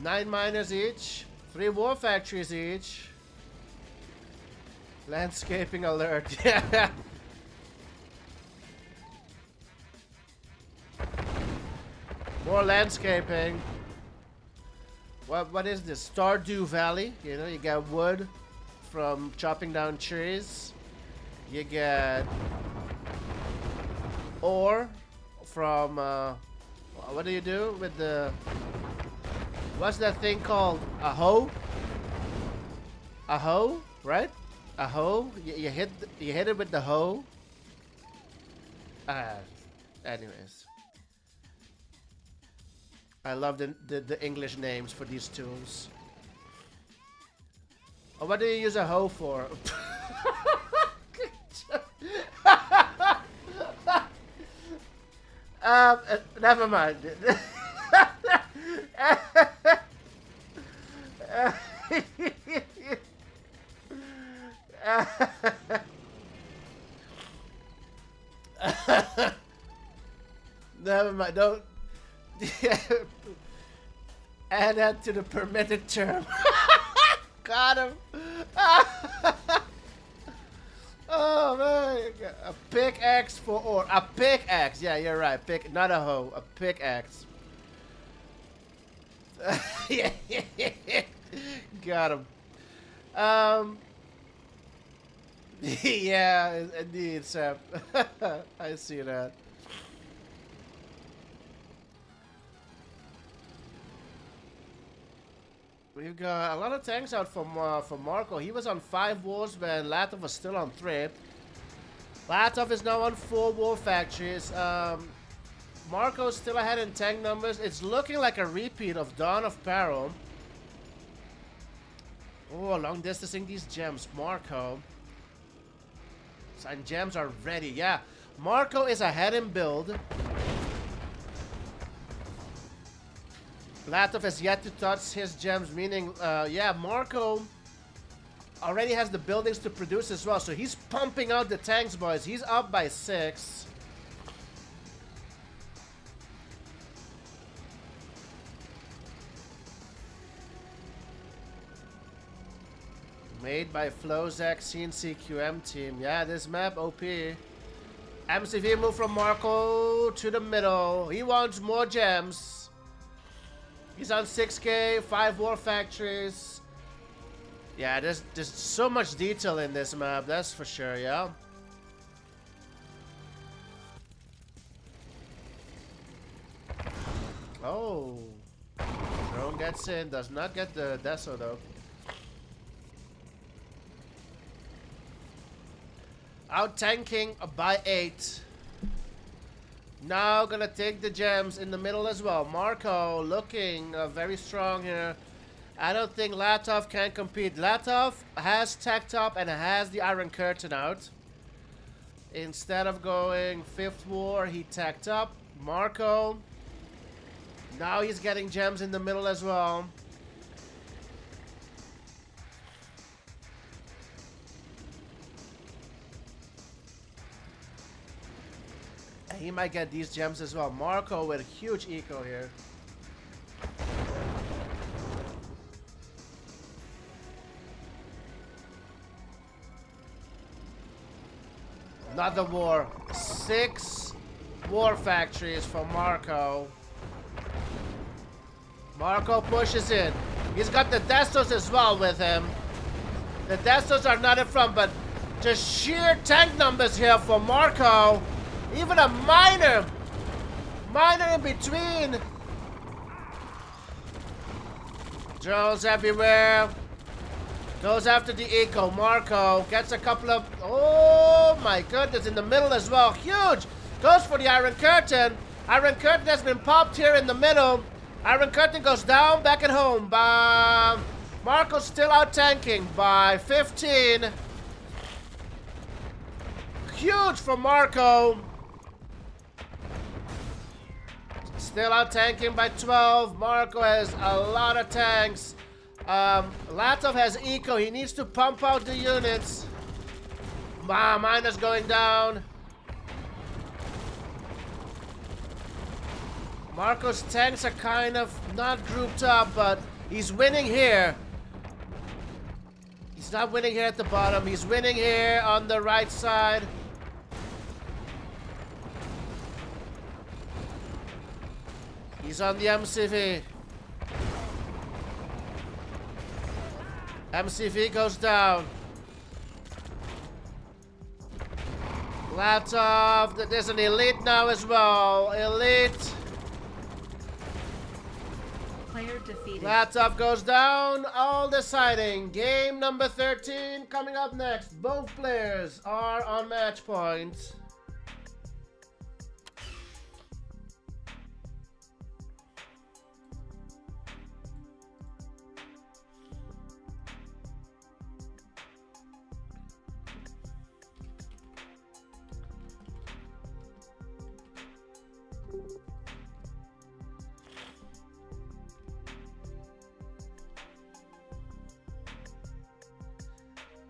Nine miners each. 3 war factories each. Landscaping alert, yeah. More landscaping. What is this? Stardew Valley. You know, you get wood from chopping down trees. You get ore from what do you do with the, what's that thing called? A hoe? A hoe, right? A hoe. You hit it with the hoe. Anyways. I love the English names for these tools. Oh, what do you use a hoe for? Never mind. Never mind. Don't. Add that to the permitted term. Got him. Oh man, a pickaxe for ore. A pickaxe. Yeah, you're right. Not a hoe. A pickaxe. Yeah. Got him. Yeah, indeed, Sam. I see that. We've got a lot of tanks out for Marco. He was on 5 wars when Latov was still on 3. Latov is now on 4 war factories. Marco's still ahead in tank numbers. It's looking like a repeat of Dawn of Peril. Oh, long distancing these gems. Marco. And gems are ready. Yeah. Marco is ahead in build. Latov has yet to touch his gems, meaning, yeah, Marco already has the buildings to produce as well, so he's pumping out the tanks, boys. He's up by 6. Made by Flowzack CNC QM team. Yeah, this map, OP. MCV move from Marco to the middle. He wants more gems. He's on 6K, 5 war factories. Yeah, there's so much detail in this map, that's for sure, yeah. Oh. Drone gets in, does not get the Deso though. Out tanking by 8. Now gonna take the gems in the middle as well. Marco looking very strong here. I don't think Latov can compete. Latov has tech top and has the Iron Curtain out. Instead of going 5th war, he tacked up. Marco. Now he's getting gems in the middle as well. He might get these gems as well. Marco with a huge eco here. Another war. 6 war factories for Marco. Marco pushes in. He's got the Destos as well with him. The Destos are not in front, but just sheer tank numbers here for Marco. Even a miner in between. Drones everywhere. Goes after the eco. Marco gets a couple of, oh my goodness, in the middle as well. Huge. Goes for the Iron Curtain. Iron Curtain has been popped here in the middle. Iron Curtain goes down back at home. Marco's still out tanking by 15. Huge for Marco. Still out tanking by 12. Marco has a lot of tanks. Latov has eco. He needs to pump out the units. Miner's going down. Marco's tanks are kind of not grouped up, but he's winning here. He's not winning here at the bottom. He's winning here on the right side. He's on the MCV. MCV goes down. Latov, there's an elite now as well. Elite. Player defeated. Latov goes down. All deciding. Game number 13 coming up next. Both players are on match point.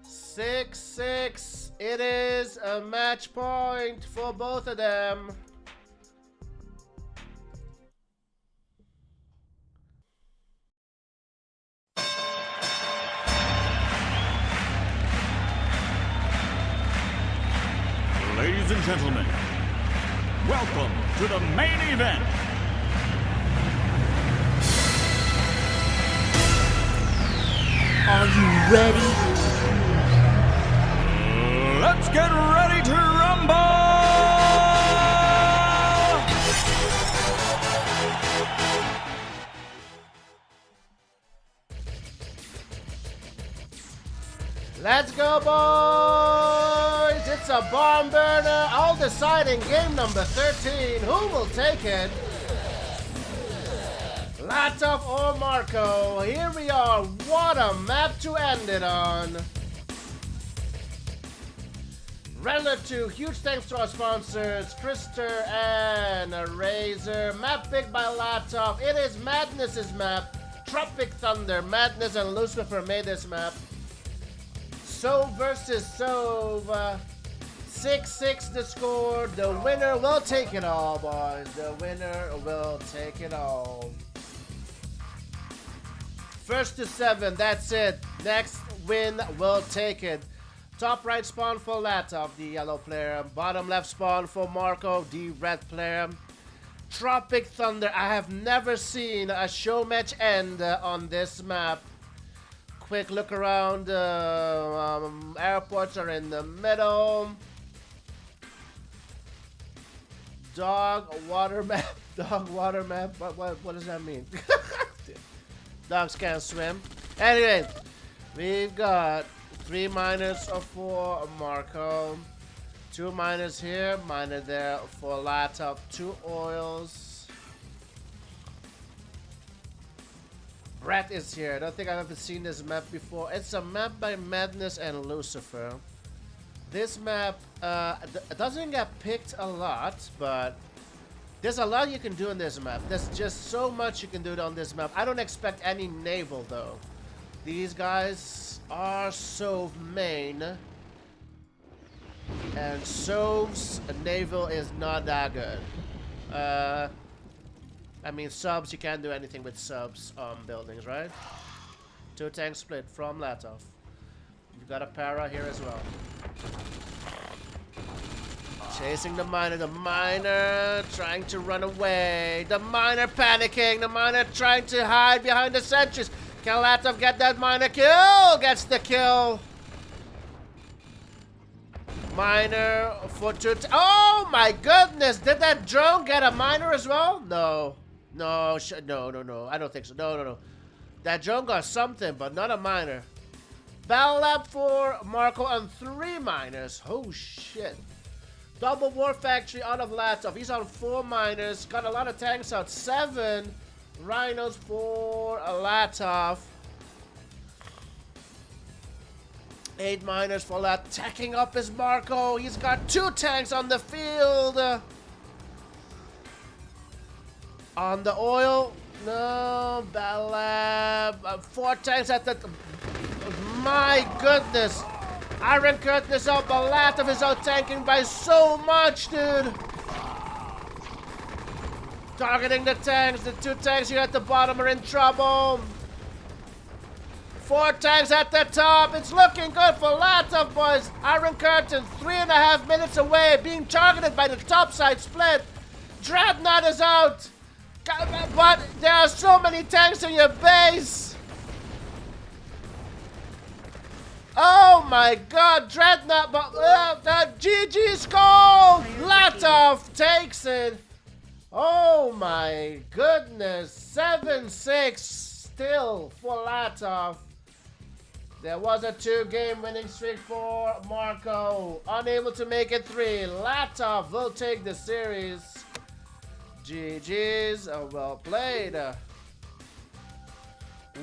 Six. It is a match point for both of them. Ladies and gentlemen, welcome to the main event. Are you ready? Let's get ready to rumble! Let's go, boys! It's a barn burner. All deciding game number 13. Who will take it? Latov or Marco? Here we are. What a map to end it on. Render 2, huge thanks to our sponsors, Krister and Razor. Map picked by Latov. It is Madness's map. Tropic Thunder. Madness and Lucifer made this map. Sove versus Sove. 6-6 the score. The winner will take it all, boys. The winner will take it all. First to 7, that's it. Next win will take it. Top right spawn for Latov, the yellow player. Bottom left spawn for Marco, the red player. Tropic Thunder. I have never seen a show match end on this map. Quick look around. Airports are in the middle. Dog water map. Dog water map. What does that mean? Dogs can't swim. Anyway, we've got 3 miners for Marco. 2 miners here, miner there for Latov, 2 oils. Brett is here. I don't think I've ever seen this map before. It's a map by Madness and Lucifer. This map doesn't get picked a lot, but there's a lot you can do on this map. There's just so much you can do on this map. I don't expect any naval though. These guys are Sov main. And Sov's naval is not that good. I mean, subs, you can't do anything with subs on buildings, right? 2 tank split from Latov. You've got a para here as well. Chasing the miner trying to run away. The miner panicking, the miner trying to hide behind the sentries. Can Latov get that miner kill? Gets the kill. Miner for 2. Oh my goodness! Did that drone get a miner as well? No. No, no. I don't think so. No. That drone got something, but not a miner. Battle lab for Marco on 3 miners. Oh shit. Double war factory out of Latov. He's on 4 miners. Got a lot of tanks out. 7 rhinos for Latov. 8 miners for Lat. Tacking up his Marco. He's got 2 tanks on the field. On the oil. No. Battle lab. 4 tanks at the... My goodness. Iron Curtain is out, but Latov is out tanking by so much, dude. Targeting the tanks. The 2 tanks here at the bottom are in trouble. 4 tanks at the top. It's looking good for Latov, boys. Iron Curtain, 3.5 minutes away, being targeted by the topside split. Dreadnought is out. But there are so many tanks in your base. Oh my god, Dreadnought, but GG's goal! Latov takes it. Oh my goodness, 7-6 still for Latov. There was a 2-game winning streak for Marco. Unable to make it 3. Latov will take the series. GG's, well played.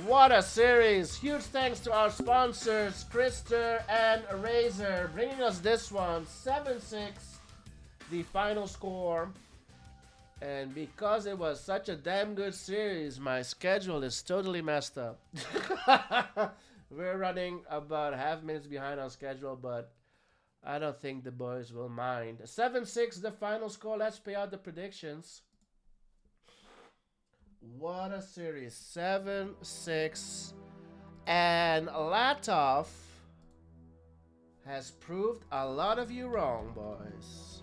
What a series! Huge thanks to our sponsors, Krister and Razer, bringing us this one. 7-6, the final score. And because it was such a damn good series, my schedule is totally messed up. We're running about half minutes behind on schedule, but I don't think the boys will mind. 7-6, the final score. Let's pay out the predictions. What a series. 7-6. And Latov has proved a lot of you wrong, boys.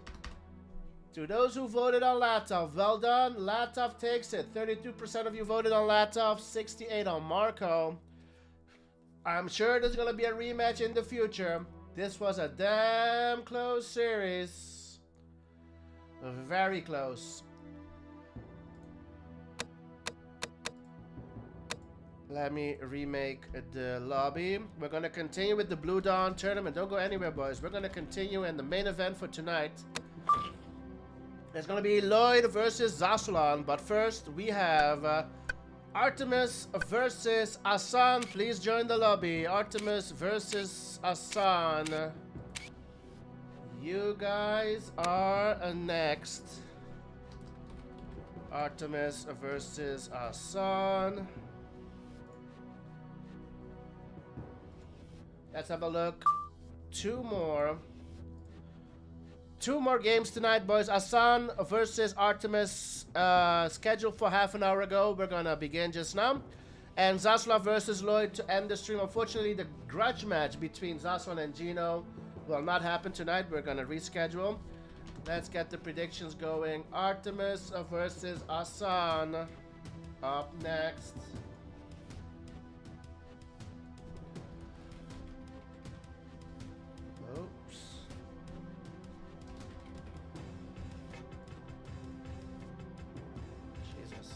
To those who voted on Latov, well done. Latov takes it. 32% of you voted on Latov, 68% on Marco. I'm sure there's going to be a rematch in the future. This was a damn close series. Very close. Let me remake the lobby. We're going to continue with the Blue Dawn tournament. Don't go anywhere, boys. We're going to continue in the main event for tonight. It's going to be Lloyd versus Zasulon. But first, we have Artemis versus Asan. Please join the lobby. Artemis versus Asan. You guys are next. Artemis versus Asan. Let's have a look. Two more games tonight, boys. Asan versus Artemis, scheduled for half an hour ago. We're gonna begin just now. And Zaslav versus Lloyd to end the stream. Unfortunately, the grudge match between Zaslav and Gino will not happen tonight. We're gonna reschedule. Let's get the predictions going. Artemis versus Asan up next. Oops. Jesus.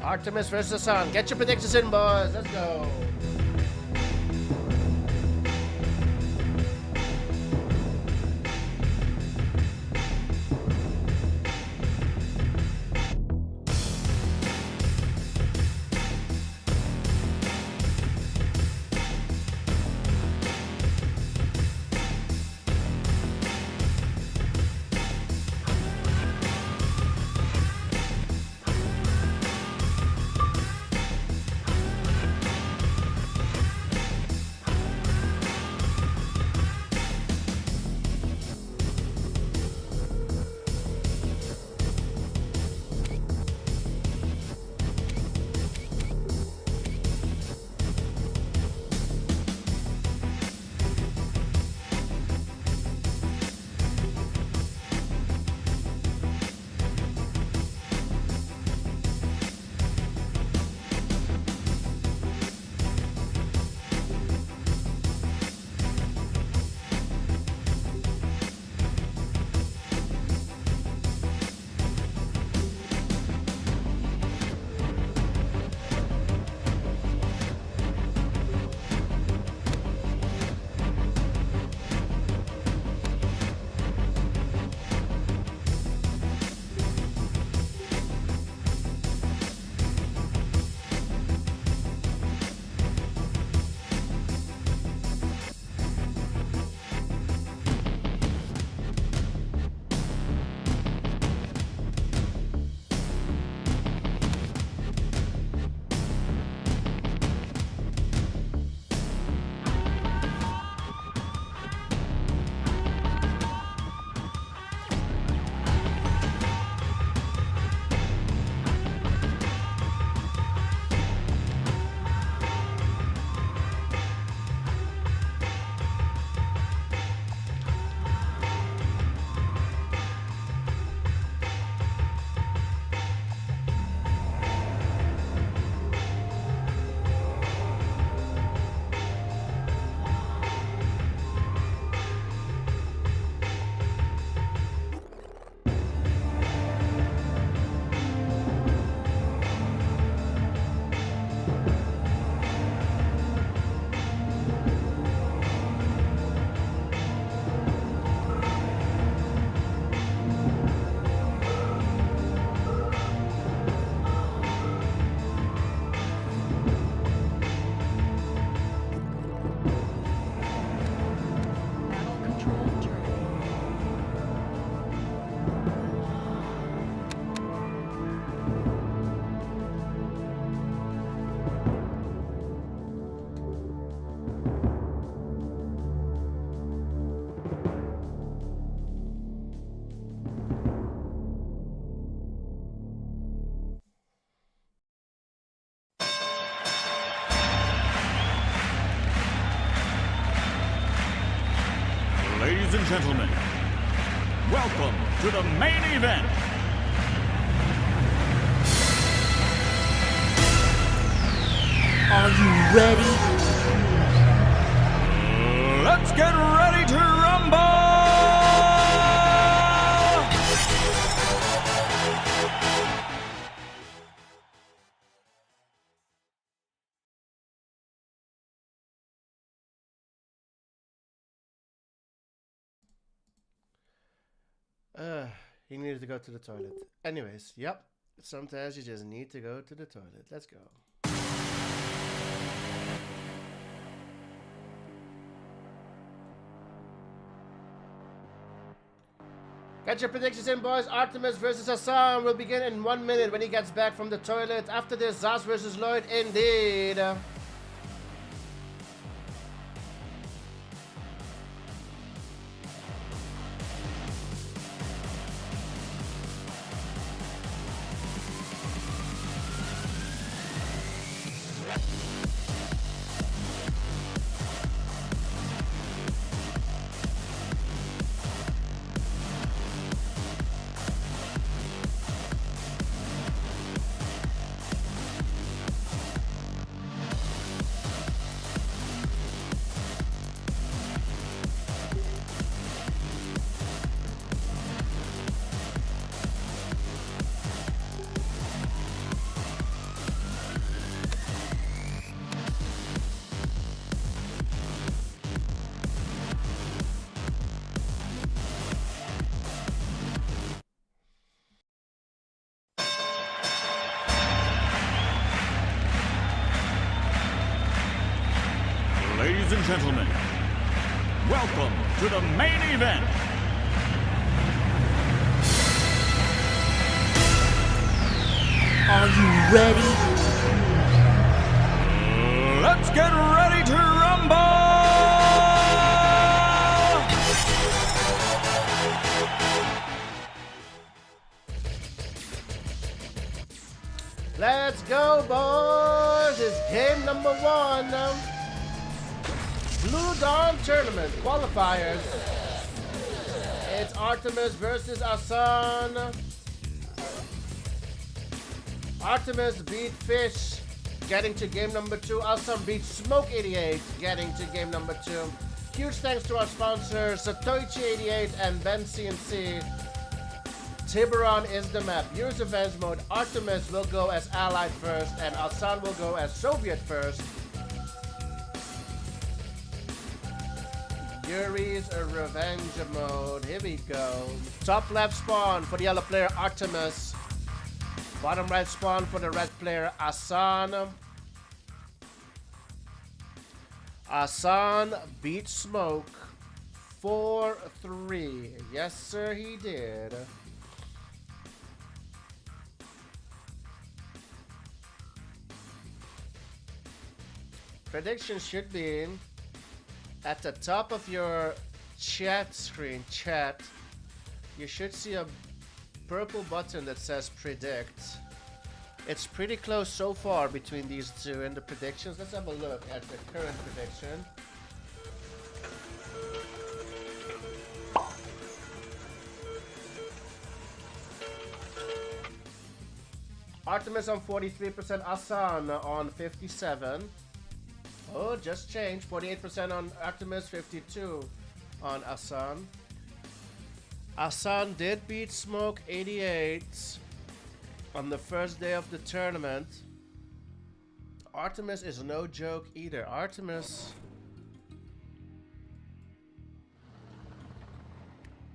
Artemis versus Hassan. Get your predictions in, boys. Let's go. Ladies and gentlemen, welcome to the main event. Are you ready? Let's get ready to rumble! He needed to go to the toilet. Anyways, yep. Sometimes you just need to go to the toilet. Let's go. Get your predictions in, boys. Artemis versus Hassan will begin in 1 minute when he gets back from the toilet. After this, Zaz versus Lloyd, indeed. Ladies and gentlemen, welcome to the main event. Are you ready? Let's get ready to rumble! Let's go, boys! It's game number 1. Blue Dawn Tournament qualifiers. It's Artemis versus Asan. Artemis beat Fish, getting to game number 2. Asan beat Smoke 88, getting to game number 2. Huge thanks to our sponsors, Satoichi 88 and Ben CNC. Tiburon is the map. Use Revenge mode. Artemis will go as Allied first, and Asan will go as Soviet first. Yuri's a Revenge mode. Here we go. Top left spawn for the yellow player Artemis. Bottom right spawn for the red player Asan. Asan beat Smoke 4-3. Yes, sir, he did. Prediction should be at the top of your chat screen. Chat, you should see a purple button that says predict. It's pretty close so far between these two in the predictions. Let's have a look at the current prediction. Artemis on 43%, Asan on 57%. Oh, just changed. 48% on Artemis, 52% on Asan. Asan did beat Smoke 88 on the first day of the tournament. Artemis is no joke either. Artemis...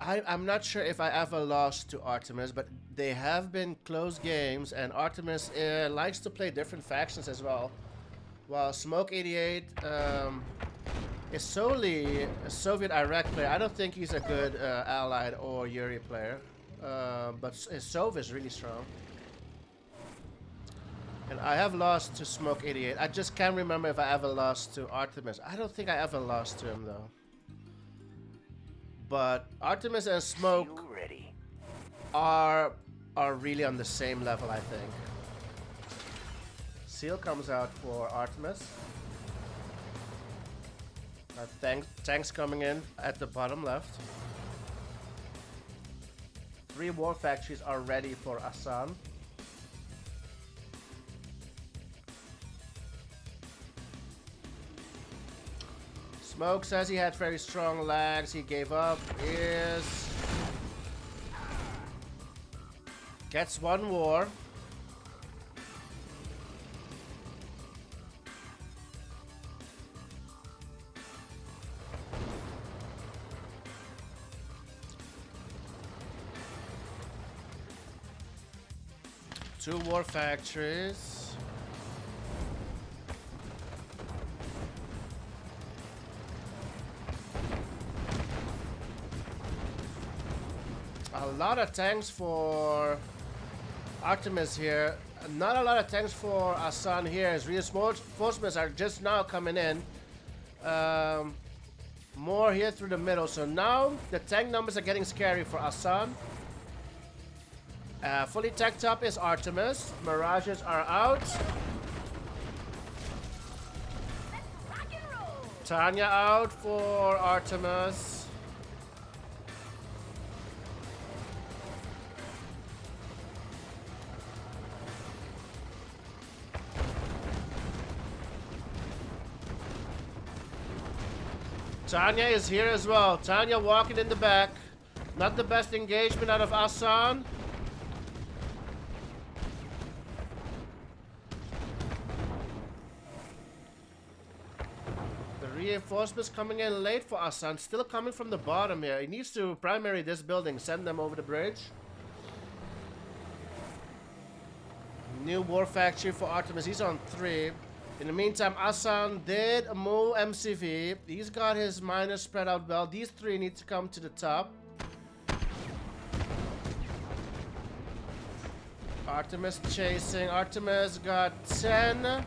I'm not sure if I ever lost to Artemis, but they have been close games, and Artemis likes to play different factions as well. While Smoke 88 is solely a Soviet Iraq player. I don't think he's a good Allied or Yuri player, but his Sov is really strong. And I have lost to Smoke 88. I just can't remember if I ever lost to Artemis. I don't think I ever lost to him though. But Artemis and Smoke are really on the same level, I think. Seal comes out for Artemis. Tanks coming in at the bottom left. 3 war factories are ready for Asan. Smoke says he had very strong lags. He gave up. Gets 1 war. Two war factories. A lot of tanks for Artemis here. Not a lot of tanks for Asan here, as reinforcements are just now coming in. More here through the middle. So now the tank numbers are getting scary for Asan. Fully tanked up is Artemis. Mirages are out. Tanya out for Artemis. Tanya is here as well. Tanya walking in the back. Not the best engagement out of Asan. The reinforcements coming in late for Asan. Still coming from the bottom here. He needs to primary this building. Send them over the bridge. New war factory for Artemis. He's on 3. In the meantime, Asan did move MCV. He's got his minor spread out well. These three need to come to the top. Artemis chasing. Artemis got 10.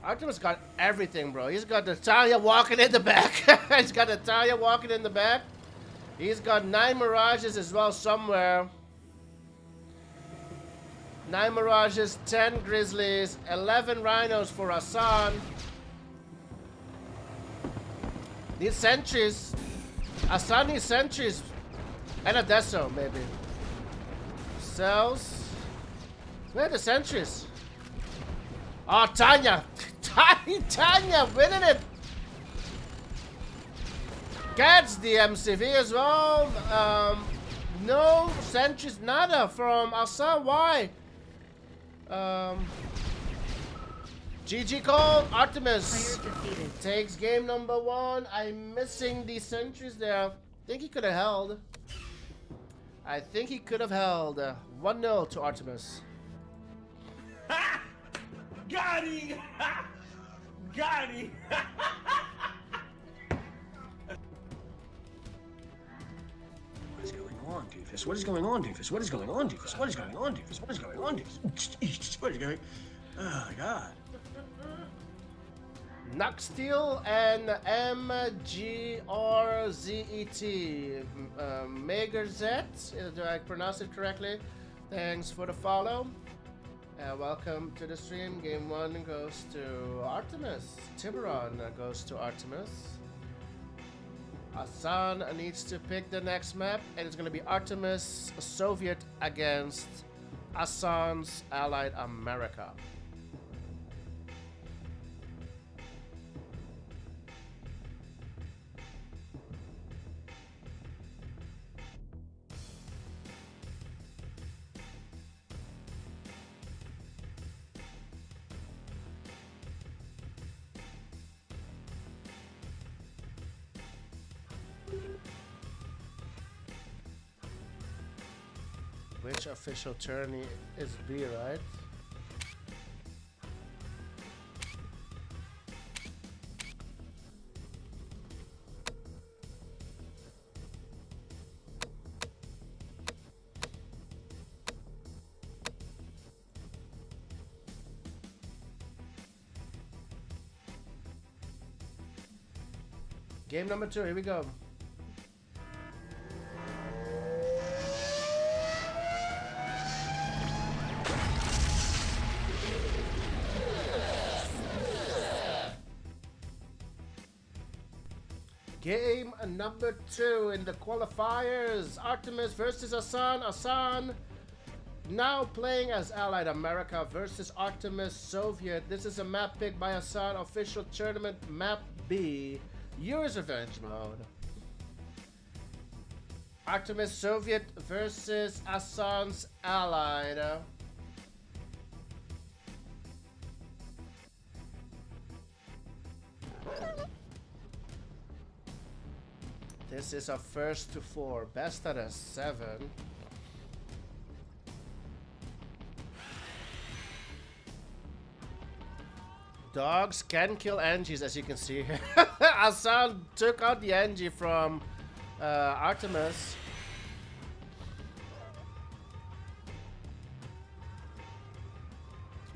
Artemis got everything, bro. He's got Natalia walking in the back. He's got Natalia walking in the back. He's got 9 Mirages as well somewhere. 9 Mirages, 10 Grizzlies, 11 Rhinos for Asan. Needs sentries. Asan needs sentries. And a Deso, maybe. Cells. Where are the sentries? Oh, Tanya. Tanya winning it. Gets the MCV as well. No sentries, nada from Asan. Why? GG call. Artemis takes game number 1. I'm missing the sentries there. I think he could have held. I think he could have held. 1-0 to Artemis. Ha! Got him! Got him! What is going on, Doofus? What is going on, Doofus? What is going on, Doofus? What is going on, Doofus? What is going on, Doofus? What is going? Oh my God. Nuxsteel and MGRZET. Megarzet, do I pronounce it correctly? Thanks for the follow. Welcome to the stream. Game 1 goes to Artemis. Tiburon goes to Artemis. Asan needs to pick the next map, and it's going to be Artemis Soviet against Asan's Allied America. Which official tourney is B, right? Game number 2, here we go. Game number 2 in the qualifiers. Artemis versus Asan. Asan now playing as Allied America versus Artemis Soviet. This is a map picked by Asan. Official tournament map B. Yours Revenge mode. Artemis Soviet versus Asan's Allied. This is a first to 4, best out of 7. Dogs can kill Angies, as you can see here. Asan took out the Angie from Artemis.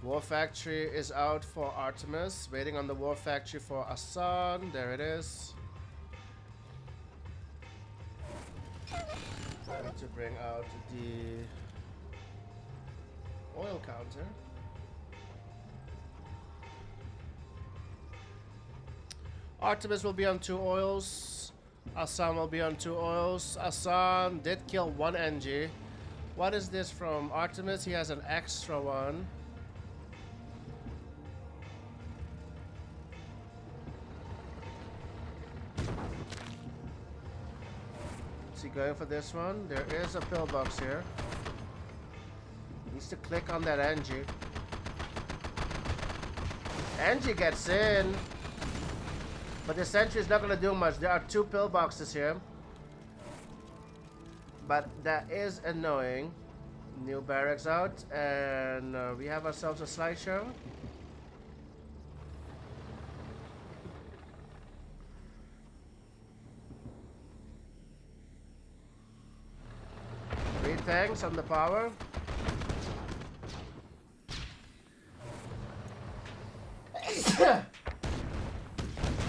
War Factory is out for Artemis. Waiting on the War Factory for Asan. There it is. I need to bring out the oil counter. Artemis will be on 2 oils. Asan will be on 2 oils. Asan did kill 1 NG. What is this from Artemis? He has an extra one. Is he going for this one? There is a pillbox here. Needs to click on that Angie. Angie gets in. But the sentry is not going to do much. There are 2 pillboxes here. But that is annoying. New barracks out. And we have ourselves a slideshow. tanks on the power.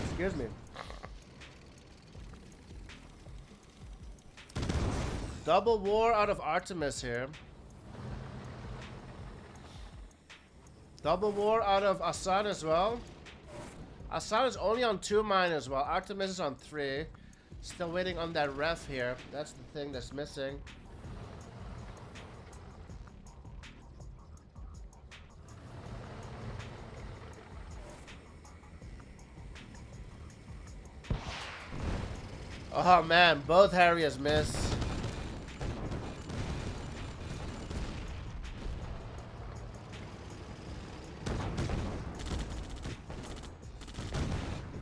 Excuse me. Double war out of Artemis here. Double war out of Asan as well. Asan is only on 2 miners while Artemis is on 3. Still waiting on that ref here. That's the thing that's missing. Oh man, both Harriers miss.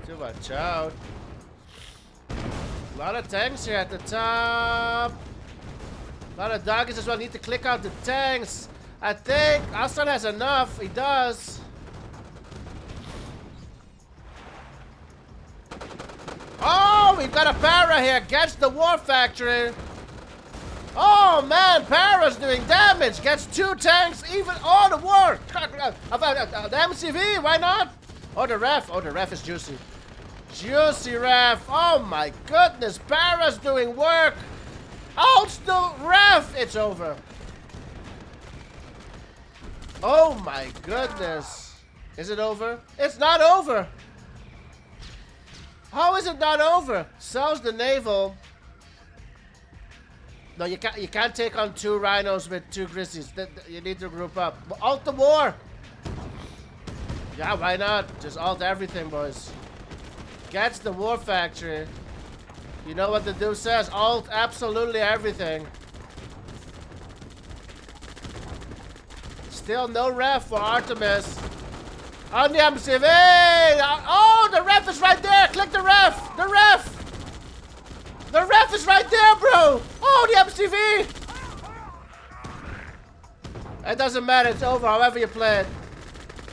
To watch out. A lot of tanks here at the top. A lot of doggies as well. Need to click out the tanks. I think Asan has enough. He does. Oh, we've got a para here. Gets the war factory. Oh man, Para's doing damage. Gets 2 tanks. Even the war. The MCV. Why not? Oh, the ref. Oh, the ref is juicy. Juicy ref. Oh my goodness. Para's doing work. Outs the ref. It's over. Oh my goodness. Is it over? It's not over. How is it not over? Sells the naval. No, you can't take on 2 rhinos with 2 grizzlies. You need to group up. Alt the war. Yeah, why not? Just alt everything, boys. Gets the war factory. You know what the dude says? Alt absolutely everything. Still no ref for Artemis. On the MCV! Oh, the ref is right there! Click the ref! The ref! The ref is right there, bro! Oh, the MCV! It doesn't matter, it's over however you play it.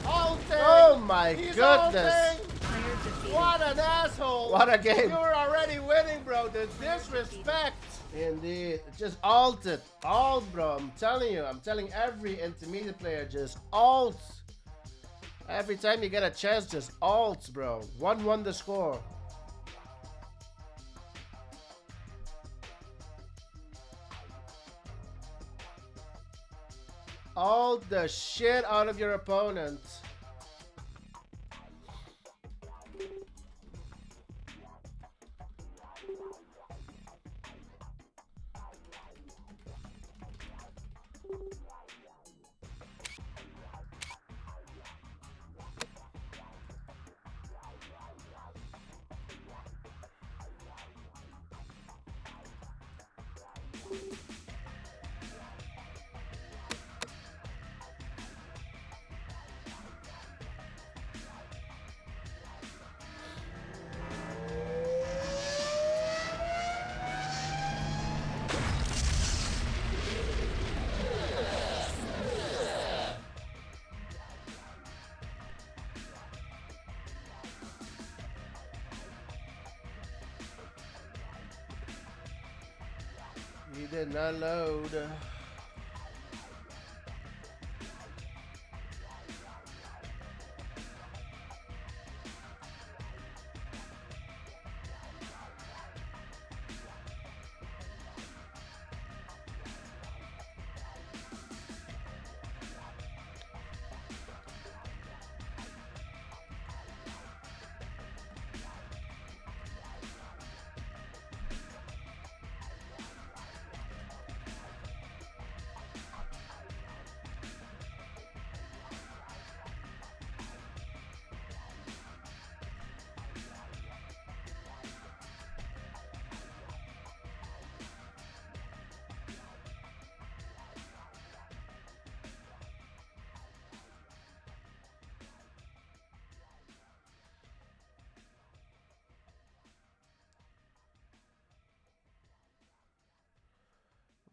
Oh my goodness. What an asshole! What a game. You're already winning, bro. The disrespect. Indeed. Just alt it. Alt, bro. I'm telling you. I'm telling every intermediate player, just alt. Every time you get a chance, just alt, bro. 1-1 the score. Alt the shit out of your opponent. He did not load.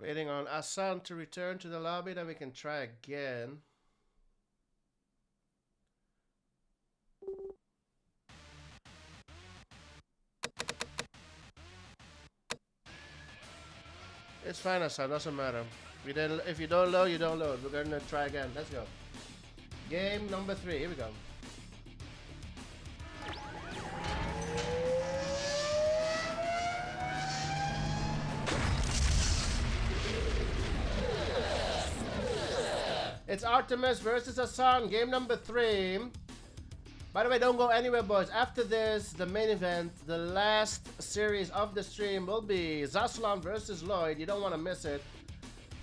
Waiting on Asan to return to the lobby, then we can try again. It's fine, Hassan. Doesn't matter. If you don't load, you don't load. We're gonna try again. Let's go. Game number 3. Here we go. It's Artemis versus Hassan. Game number 3. By the way, don't go anywhere, boys. After this, the main event, the last series of the stream will be Zaslan versus Lloyd. You don't want to miss it.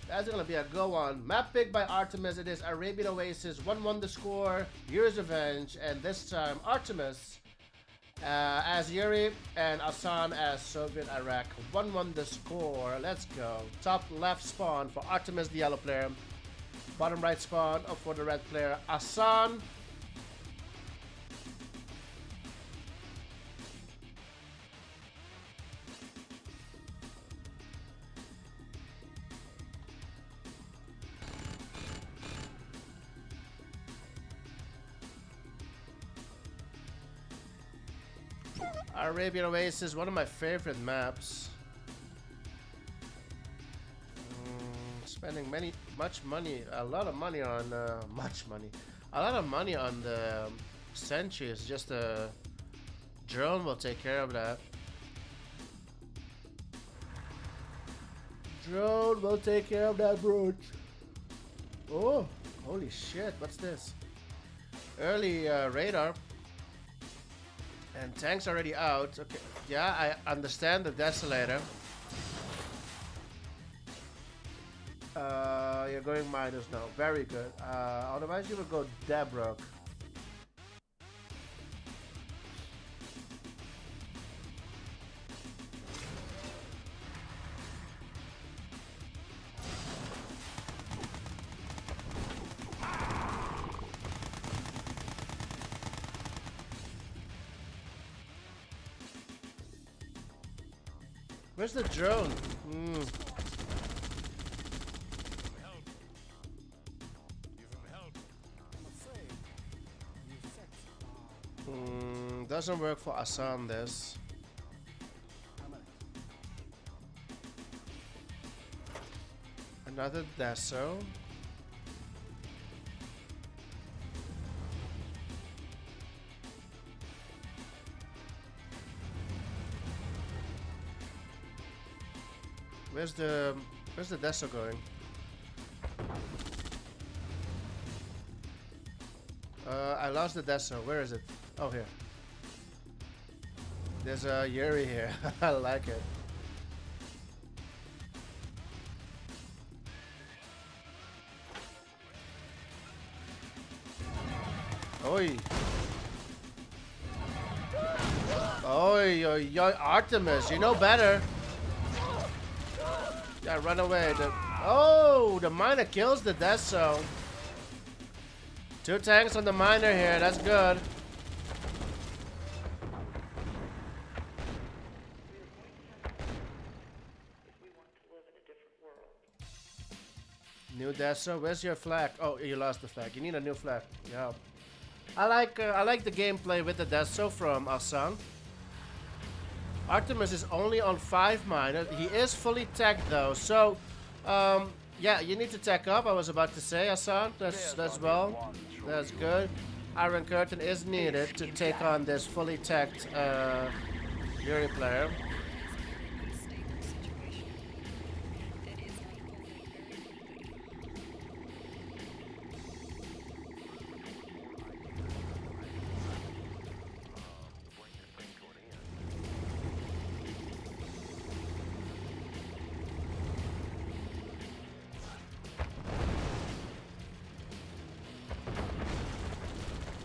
That's going to be a go-on. Map picked by Artemis. It is Arabian Oasis. 1-1 the score. Yuri's Revenge. And this time, Artemis as Yuri and Hassan as Soviet Iraq. 1-1 the score. Let's go. Top left spawn for Artemis, the yellow player. Bottom right spawn for the red player, Hassan. Arabian Oasis, one of my favorite maps. Spending a lot of money on the sentries. Just a drone will take care of that. Drone will take care of that, bro. Oh, holy shit! What's this? Early radar. And tanks already out. Okay, yeah, I understand the Desolator. You're going minus now. Very good. Otherwise you would go Debrock. Where's the drone? Doesn't work for Hassan, this. Another Deso. Where's the Deso going? I lost the Deso. Where is it? Oh, here. There's a Yuri here. I like it. Oi. Oi, oi, oi, Artemis, you know better. Yeah, run away. The miner kills the Deso. 2 tanks on the miner here. That's good. New Deso, where's your flag? Oh, you lost the flag. You need a new flag. Yeah. I like the gameplay with the Deso from Hassan. Artemis is only on 5 miner. He is fully tagged though, so yeah, you need to tech up. I was about to say, Hassan. That's well. That's good. Iron Curtain is needed to take on this fully tagged Yuri player.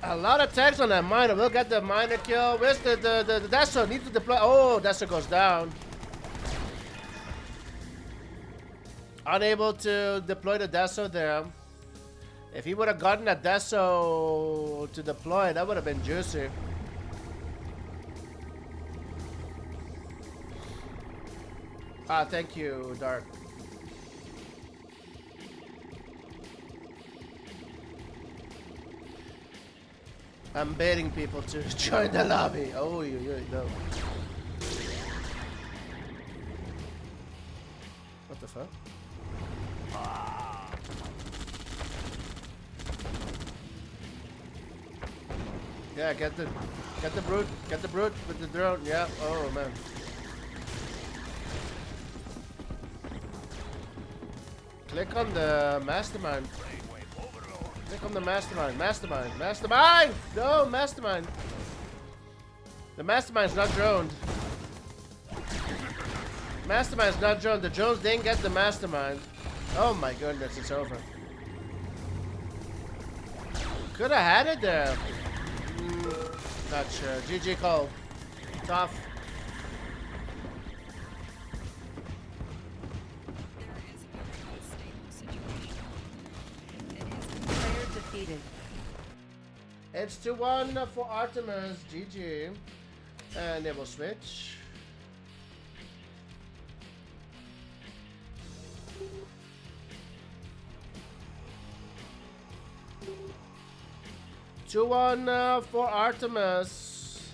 A lot of tanks on that miner. We'll get the miner kill. Where's the Deso? Need to deploy. Oh, Deso goes down. Unable to deploy the Deso there. If he would have gotten a Deso to deploy, that would have been juicy. Ah, thank you, Dark. I'm baiting people to join the lobby. Oh, no. What the fuck? huh? Yeah, get the brute with the drone. Yeah. Oh man. Click on the mastermind. Click on the mastermind. Mastermind! No, mastermind. The mastermind's not droned. Mastermind's not droned. The drones didn't get the mastermind. Oh my goodness, it's over. Could have had it there. Not sure. GG Cole. Tough. Player defeated. It's 2-1 for Artemis. GG. And they will switch. Two one for Artemis.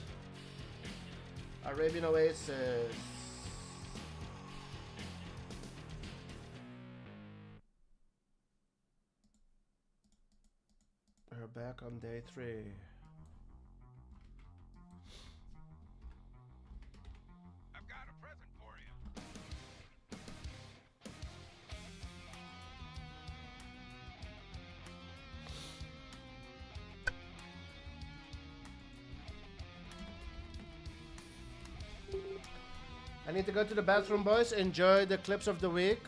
Arabian Oasis. We're back on day 3. I've got a present for you. I need to go to the bathroom, boys. Enjoy the clips of the week.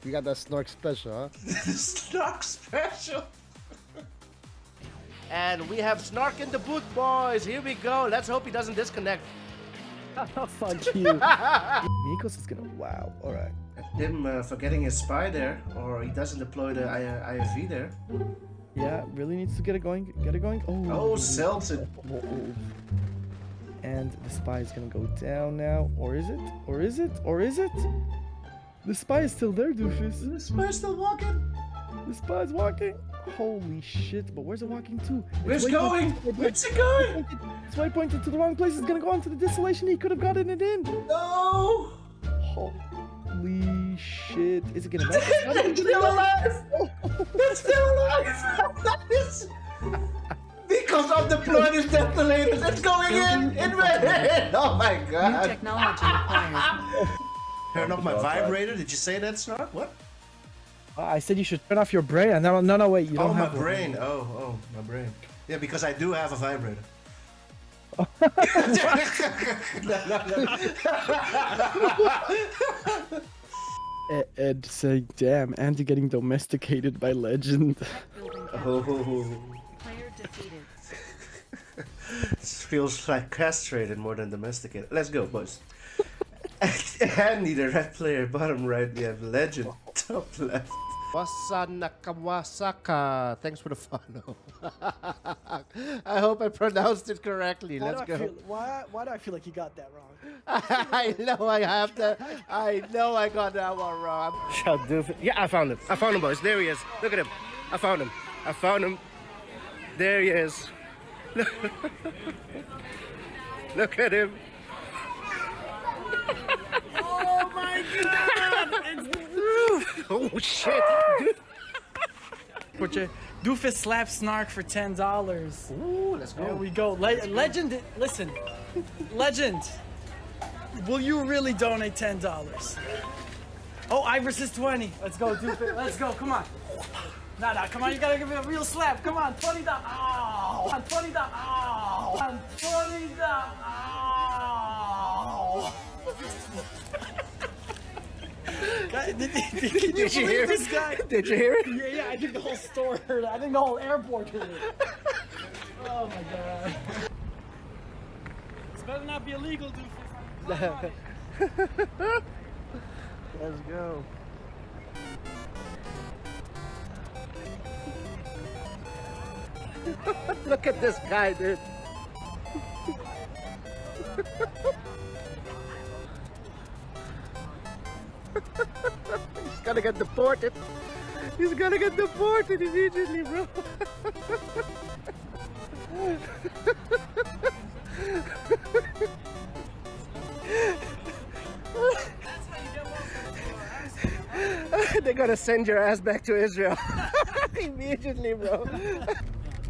You got that Snork special, huh? Snark special. And we have Snark in the booth, boys. Here we go. Let's hope he doesn't disconnect. Fuck you. Nikos is gonna. Wow. All right. Him forgetting his spy there, or he doesn't deploy the IFV there. Yeah, really needs to get it going. Get it going. Oh, sells it. And the spy is gonna go down now. Or is it? Or is it? Or is it? The spy is still there, doofus. The spy's still walking. The spy's walking. Holy shit, but where's it walking to? Where's it going? Where's it going? It's waypointed to the wrong place. It's gonna go on to the desolation. He could have gotten it in. No! Holy shit. Is it gonna make It's still alive! It's still alive! Because of the deployed detonators, it's going in red! Oh my god! New technology acquired. Turn off my vibrator? Did you say that, Snark? What? I said you should turn off your brain. No, wait, you don't have my brain. Oh, my brain. Yeah, because I do have a vibrator. Ed saying, damn, Andy getting domesticated by Legend. Oh. Player defeated. It feels like castrated more than domesticated. Let's go, boys. Andy, the red player, bottom right, we have Legend, top left. Wasana Kawasaka. Thanks for the follow. I hope I pronounced it correctly. Let's go. Why do I feel like you got that wrong? I know I have to. I know I got that one wrong. Shut doofus. Yeah, I found him. I found him, boys. There he is. Look at him. I found him. I found him. There he is. Look at him. Oh my god! Oh shit! Doofus slap Snark for $10. Ooh, let's go. There we go. Legend, listen. Legend, will you really donate $10? Oh, I versus 20. Let's go, Doofus. Let's go. Come on. Nah, come on. You gotta give me a real slap. Come on. 20 down. Ow. On 20 down. Ow. On 20 down. Ow. Did you hear this guy? Did you hear it? Yeah. I think the whole store heard it. I think the whole airport heard it. Oh my god. This better not be illegal, Doofus. Let's go. Look at this guy, dude. He's gonna get deported. He's gonna get deported immediately, bro. They're gonna send your ass back to Israel immediately, bro.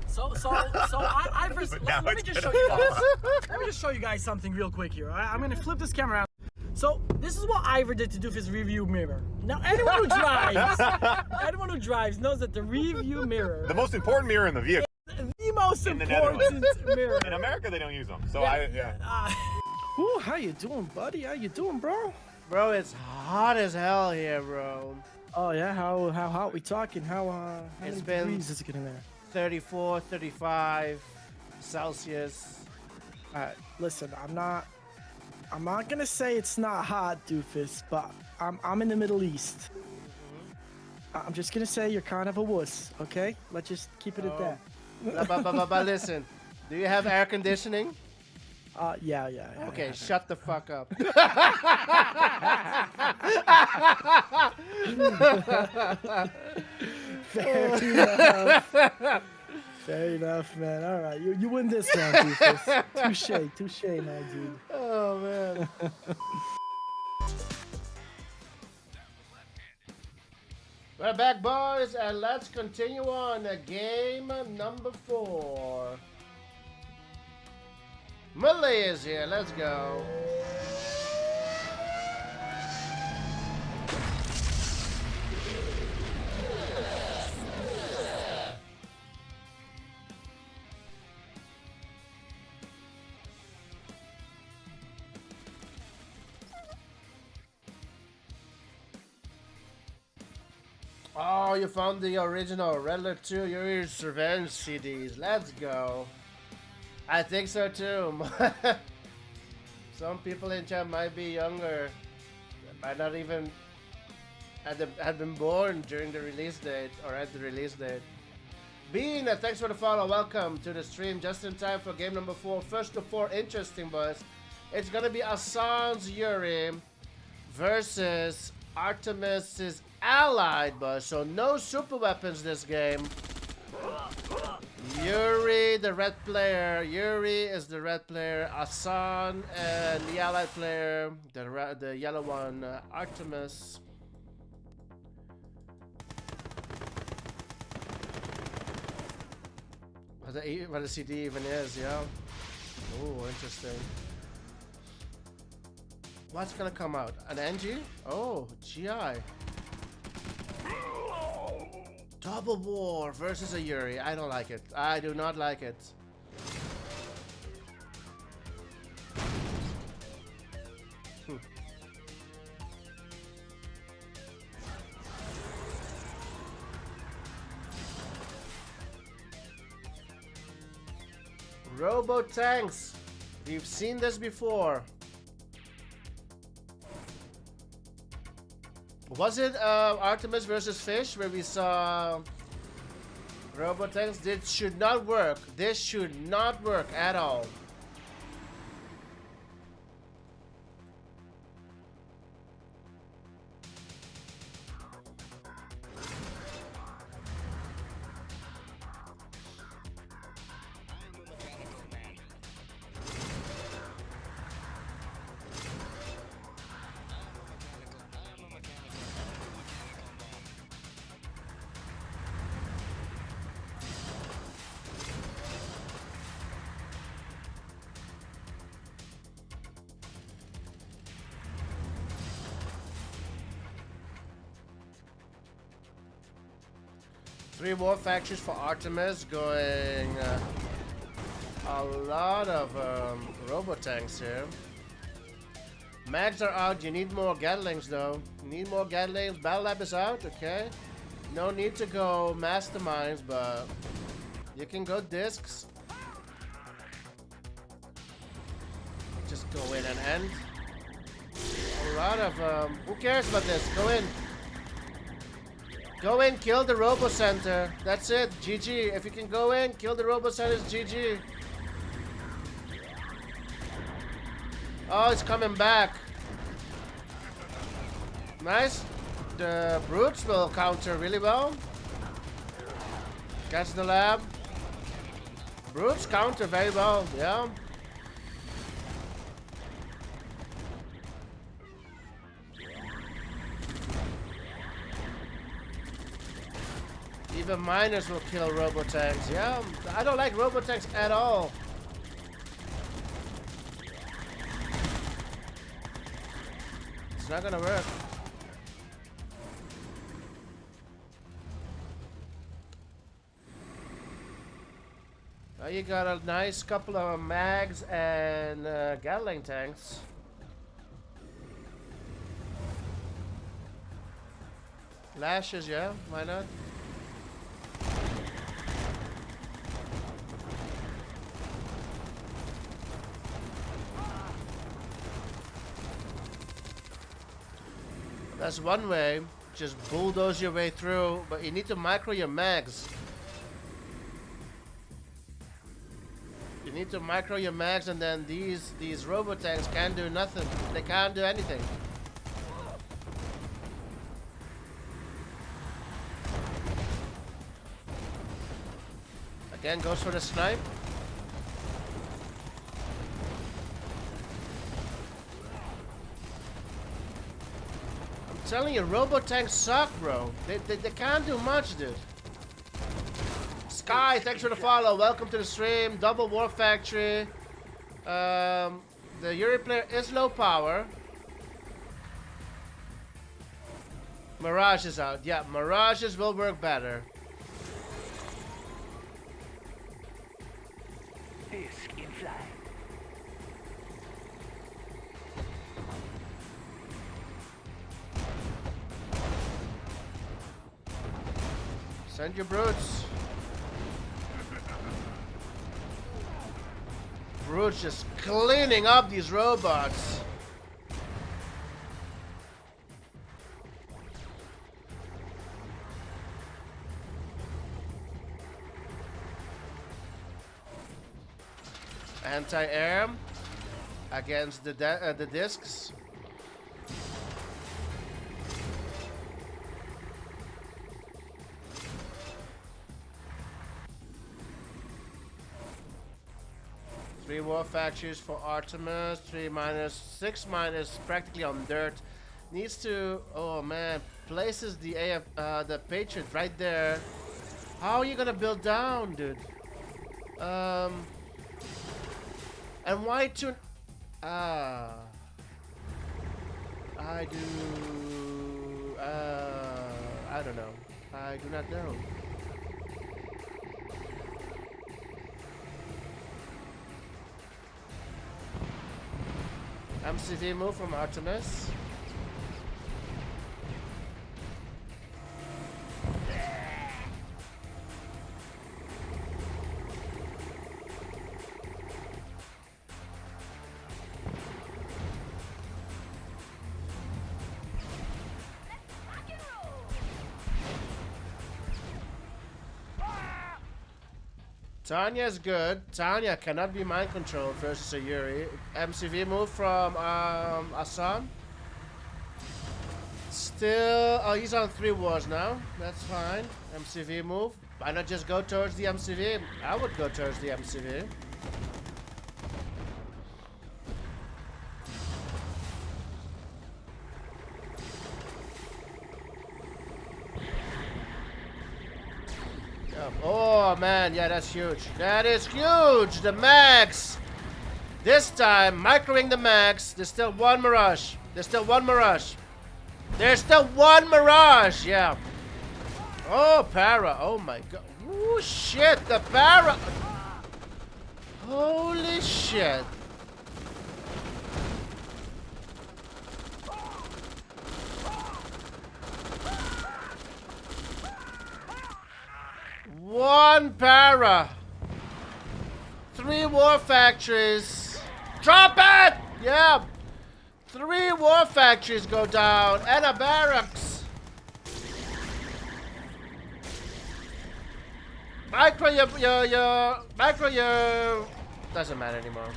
So I first, let me just show you guys. Let me just show you guys something real quick here. All right? I'm gonna flip this camera around. So this is what Ivor did to Doofus review mirror. Now anyone who drives knows that the review mirror, The most important mirror in the vehicle. the most In the important mirror. In America, they don't use them. So Ooh, how you doing, buddy? How you doing, bro? Bro, it's hot as hell here, bro. Oh yeah, how hot we talking? How It's many been- degrees is it getting there? 34, 35 Celsius. Listen, I'm not gonna say it's not hot, Doofus, but I'm in the Middle East. I'm just gonna say you're kind of a wuss, okay? Let's just keep it at that. But listen, do you have air conditioning? Yeah. Okay, shut the fuck up. Fair enough, man. All right, you win this round, Doofus. Touche, my dude. Oh man. We're back, boys, and let's continue on game number 4. Malay is here. Let's go. Oh, you found the original Red Alert 2 Yuri's Revenge CDs. Let's go. I think so too. Some people in chat might be younger. Might not even had been born during the release date or at the release date. Bean, thanks for the follow. Welcome to the stream just in time for game number 4. First of 4 interesting, boys. It's gonna be Hassan's Yuri versus Artemis's allied, boys. So no super weapons this game. Yuri, the red player. Yuri is the red player. Hassan and the allied player, the yellow one, Artemis. What the CD even is, yeah. Oh, interesting. What's gonna come out? An NG? Oh, GI. Double War versus a Yuri. I don't like it. I do not like it. Robo tanks. We've seen this before. Was it Artemis versus Fish where we saw Robotanks? This should not work. This should not work at all. 3 war factories for Artemis, going a lot of robo-tanks here. Mags are out, you need more Gatlings though. You need more Gatlings. Battle Lab is out, okay. No need to go Masterminds, but you can go Discs. Just go in and end. A lot of, who cares about this? Go in. Go in, kill the Robo Center. That's it, GG. If you can go in, kill the Robo Centers, GG. Oh, it's coming back. Nice. The Brutes will counter really well. Catch the lab. Brutes counter very well, yeah. Even miners will kill robo-tanks, yeah. I don't like robo-tanks at all. It's not gonna work. Now you got a nice couple of mags and Gatling tanks. Lashes, yeah, why not? That's one way, just bulldoze your way through, but you need to micro your mags. You need to micro your mags, and then these robo tanks can't do nothing. They can't do anything. Again, goes for the snipe. I'm telling you, robo tanks suck, bro. They can't do much, dude. Sky, thanks for the follow. Welcome to the stream. Double War Factory. The Yuri player is low power. Mirage is out. Yeah, Mirages will work better. Fisk in flight. Send your brutes. Brutes just cleaning up these robots. Anti-air against the discs. Three war factories for Artemis. 3 minus, 6 minus, practically on dirt. Needs to, oh man, places the the Patriot right there. How are you gonna build down, dude? And why to? I don't know. I do not know. MCV move from Artemis. Tanya is good. Tanya cannot be mind controlled versus a Yuri. MCV move from Asan. Still, oh, he's on 3 wars now. That's fine. MCV move. Why not just go towards the MCV? I would go towards the MCV. Oh man, yeah, that's huge. That is huge. The max. This time, microing the max. There's still one Mirage. There's still one Mirage. There's still one Mirage. Yeah. Oh, para. Oh my god. Oh shit, the para. Holy shit. One para. 3 war factories. Drop it! Yeah. 3 war factories go down and a barracks. Micro your doesn't matter anymore.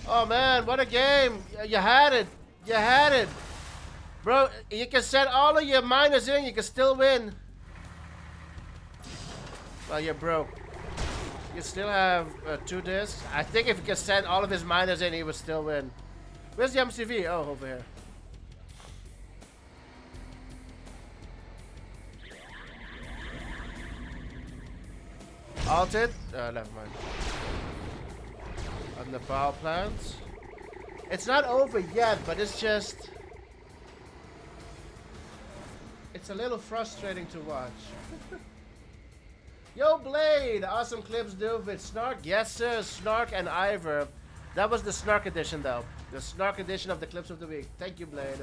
Oh man, what a game. You had it. You had it. Bro, you can set all of your miners in, you can still win. Well, you're broke. You still have 2 discs. I think if he could send all of his miners in, he would still win. Where's the MCV? Oh, over here. Alted? Never mind. On the power plants. It's not over yet, but it's just... It's a little frustrating to watch. Yo, Blade! Awesome clips, dude, with Snark. Yes, sir. Snark and Ivor. That was the Snark edition, though. The Snark edition of the clips of the week. Thank you, Blade.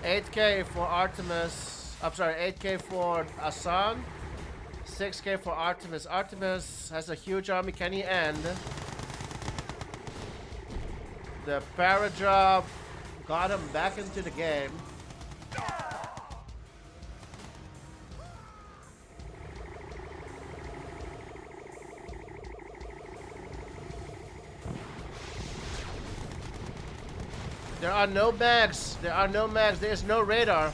$8K for Artemis. I'm sorry, 8K for Asan. 6K for Artemis. Artemis has a huge army. Can he end? The Paradrop got him back into the game. There are no mags. There are no mags. There is no radar.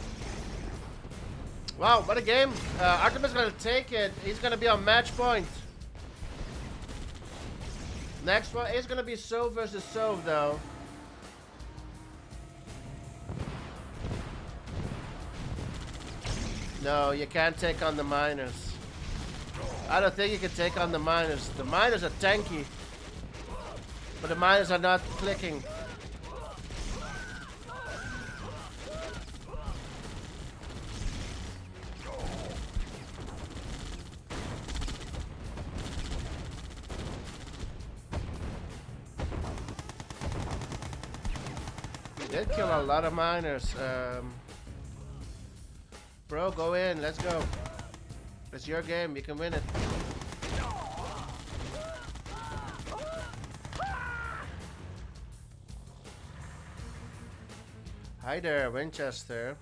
Wow, what a game. Artemis is going to take it. He's going to be on match point. Next one is going to be Sov versus Sov, though. No, you can't take on the miners. I don't think you can take on the miners. The miners are tanky. But the miners are not clicking. Did kill a lot of miners. Bro, go in. Let's go. It's your game. You can win it. Hi there, Winchester.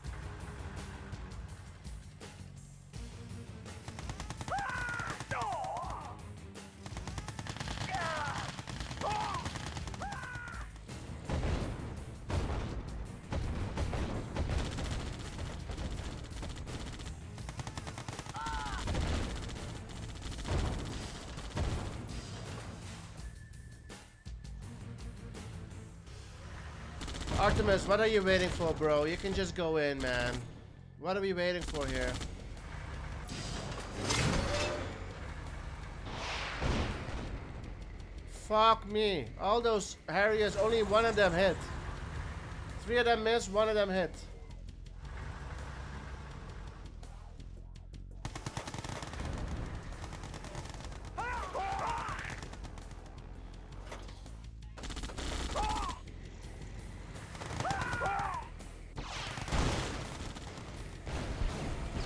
Artemis, what are you waiting for, bro? You can just go in, man. What are we waiting for here? Fuck me. All those Harriers, only one of them hit. 3 of them missed, 1 of them hit.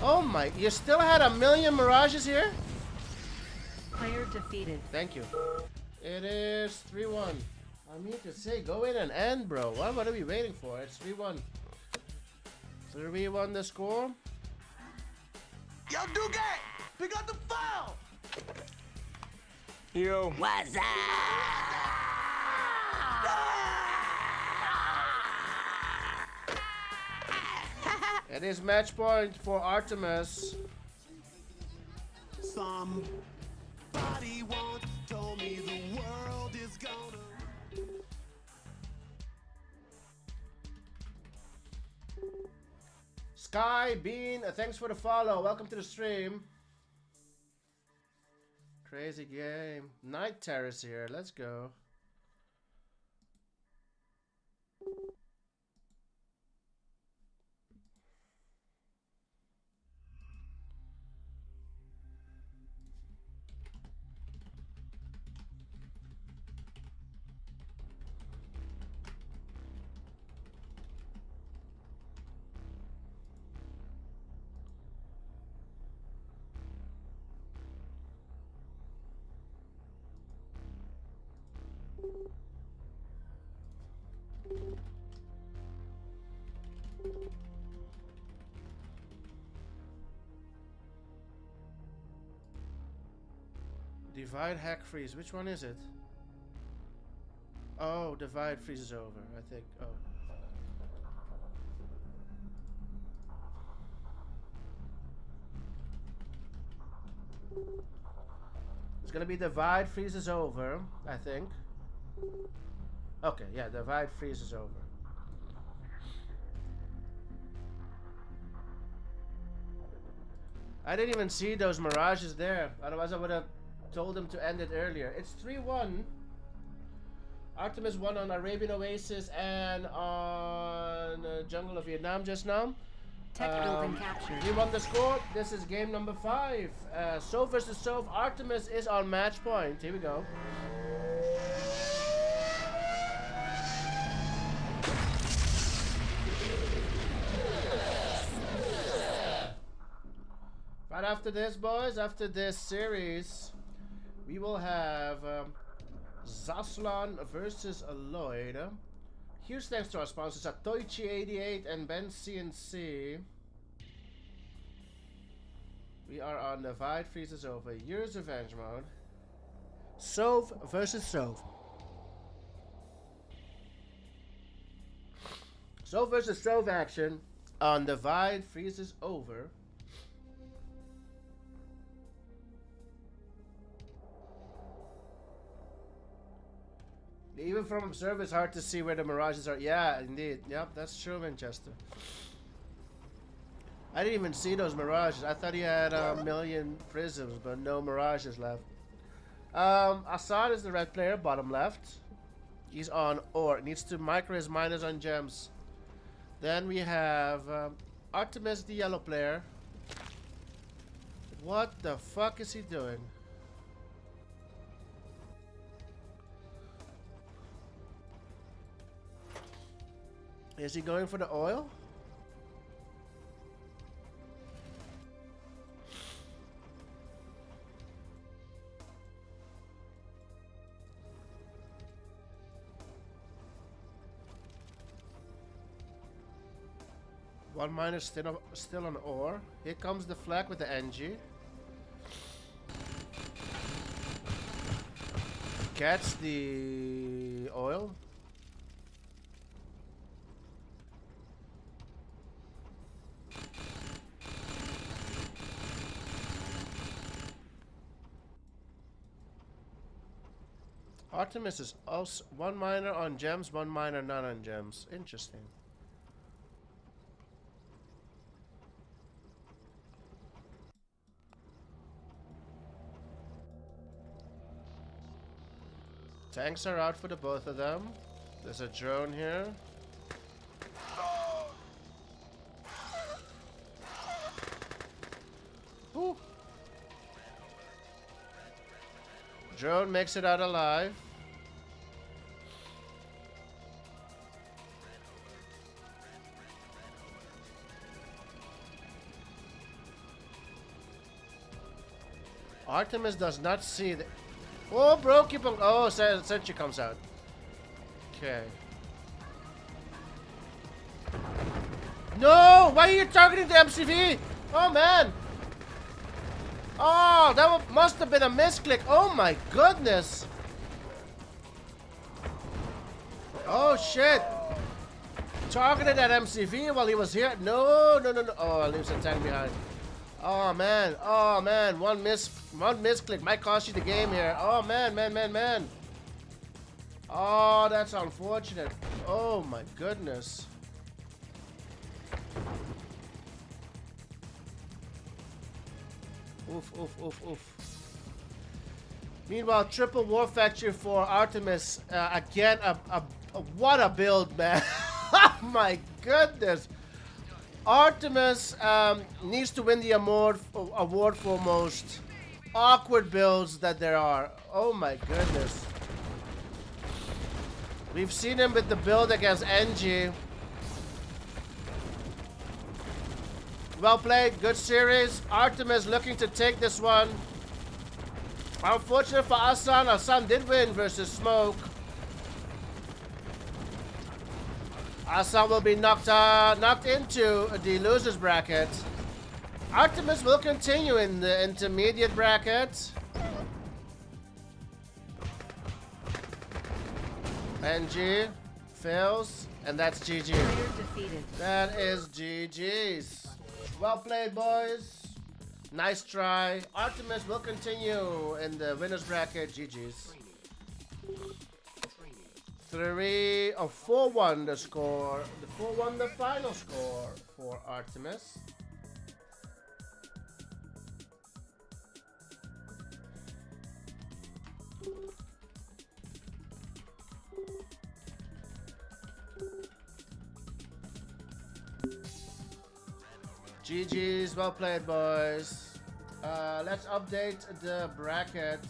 Oh my, you still had 1,000,000 Mirages here? Player defeated. Thank you. It is 3-1. I mean to say, go in and end, bro. What are we waiting for? It's 3-1. 3-1 the score. Yo, Duque! Pick up the phone! Yo. What's up? It is match point for Artemis. Somebody once told me the world is gonna... Sky Bean, thanks for the follow. Welcome to the stream. Crazy game. Night Terrace here. Let's go. Divide, hack, freeze. Which one is it? Oh, divide, freeze is over, I think. Oh. It's gonna be divide, freeze is over, I think. Okay, yeah, divide, freeze is over. I didn't even see those mirages there. Otherwise, I would have told them to end it earlier. It's 3-1. Artemis won on Arabian Oasis and on Jungle of Vietnam just now. Tech building captured. We won the score. This is game number 5. Sov versus Sov. Artemis is on match point. Here we go. Right after this, boys, after this series, we will have Zaslan versus Lloyd. Huge thanks to our sponsors at Toichi88 and Ben CNC. We are on Divide Freezes over. Year's Revenge mode. Sov versus Sov. Sov versus Sov action on Divide Freezes over. Even from observer, it's hard to see where the mirages are. Yeah, indeed. Yep, that's true, Manchester. I didn't even see those mirages. I thought he had a million prisms, but no mirages left. Assad is the red player, bottom left. He's on ore. Needs to micro his miners on gems. Then we have Artemis, the yellow player. What the fuck is he doing? Is he going for the oil? One miner still on ore. Here comes the flag with the NG. Catch the oil. Artemis is also one miner on gems, one miner not on gems. Interesting. Tanks are out for the both of them. There's a drone here. Whew. Drone makes it out alive. Artemis does not see the... Oh, bro, keep on... Oh, Sentry comes out. Okay. No! Why are you targeting the MCV? Oh, man! Oh, that must have been a misclick. Oh, my goodness! Oh, shit! Targeted that MCV while he was here. No, no, no, no. Oh, leaves a tank behind. Oh man, one misclick might cost you the game here. Oh man. Oh, that's unfortunate. Oh my goodness. Oof. Meanwhile, triple war factory for Artemis. Again, what a build, man. Oh my goodness. Artemis needs to win the award for most awkward builds that there are. Oh my goodness. We've seen him with the build against NG. Well played, good series. Artemis looking to take this one. Unfortunate for Asan. Asan did win versus Smoke. Asan will be knocked into the losers bracket. Artemis will continue in the intermediate bracket. NG fails, and that's GG. Player defeated. That is GG's. Well played, boys. Nice try. Artemis will continue in the winners bracket. GG's. 4-1 the score. The 4-1 the final score for Artemis. GG's, well played, boys. Let's update the bracket.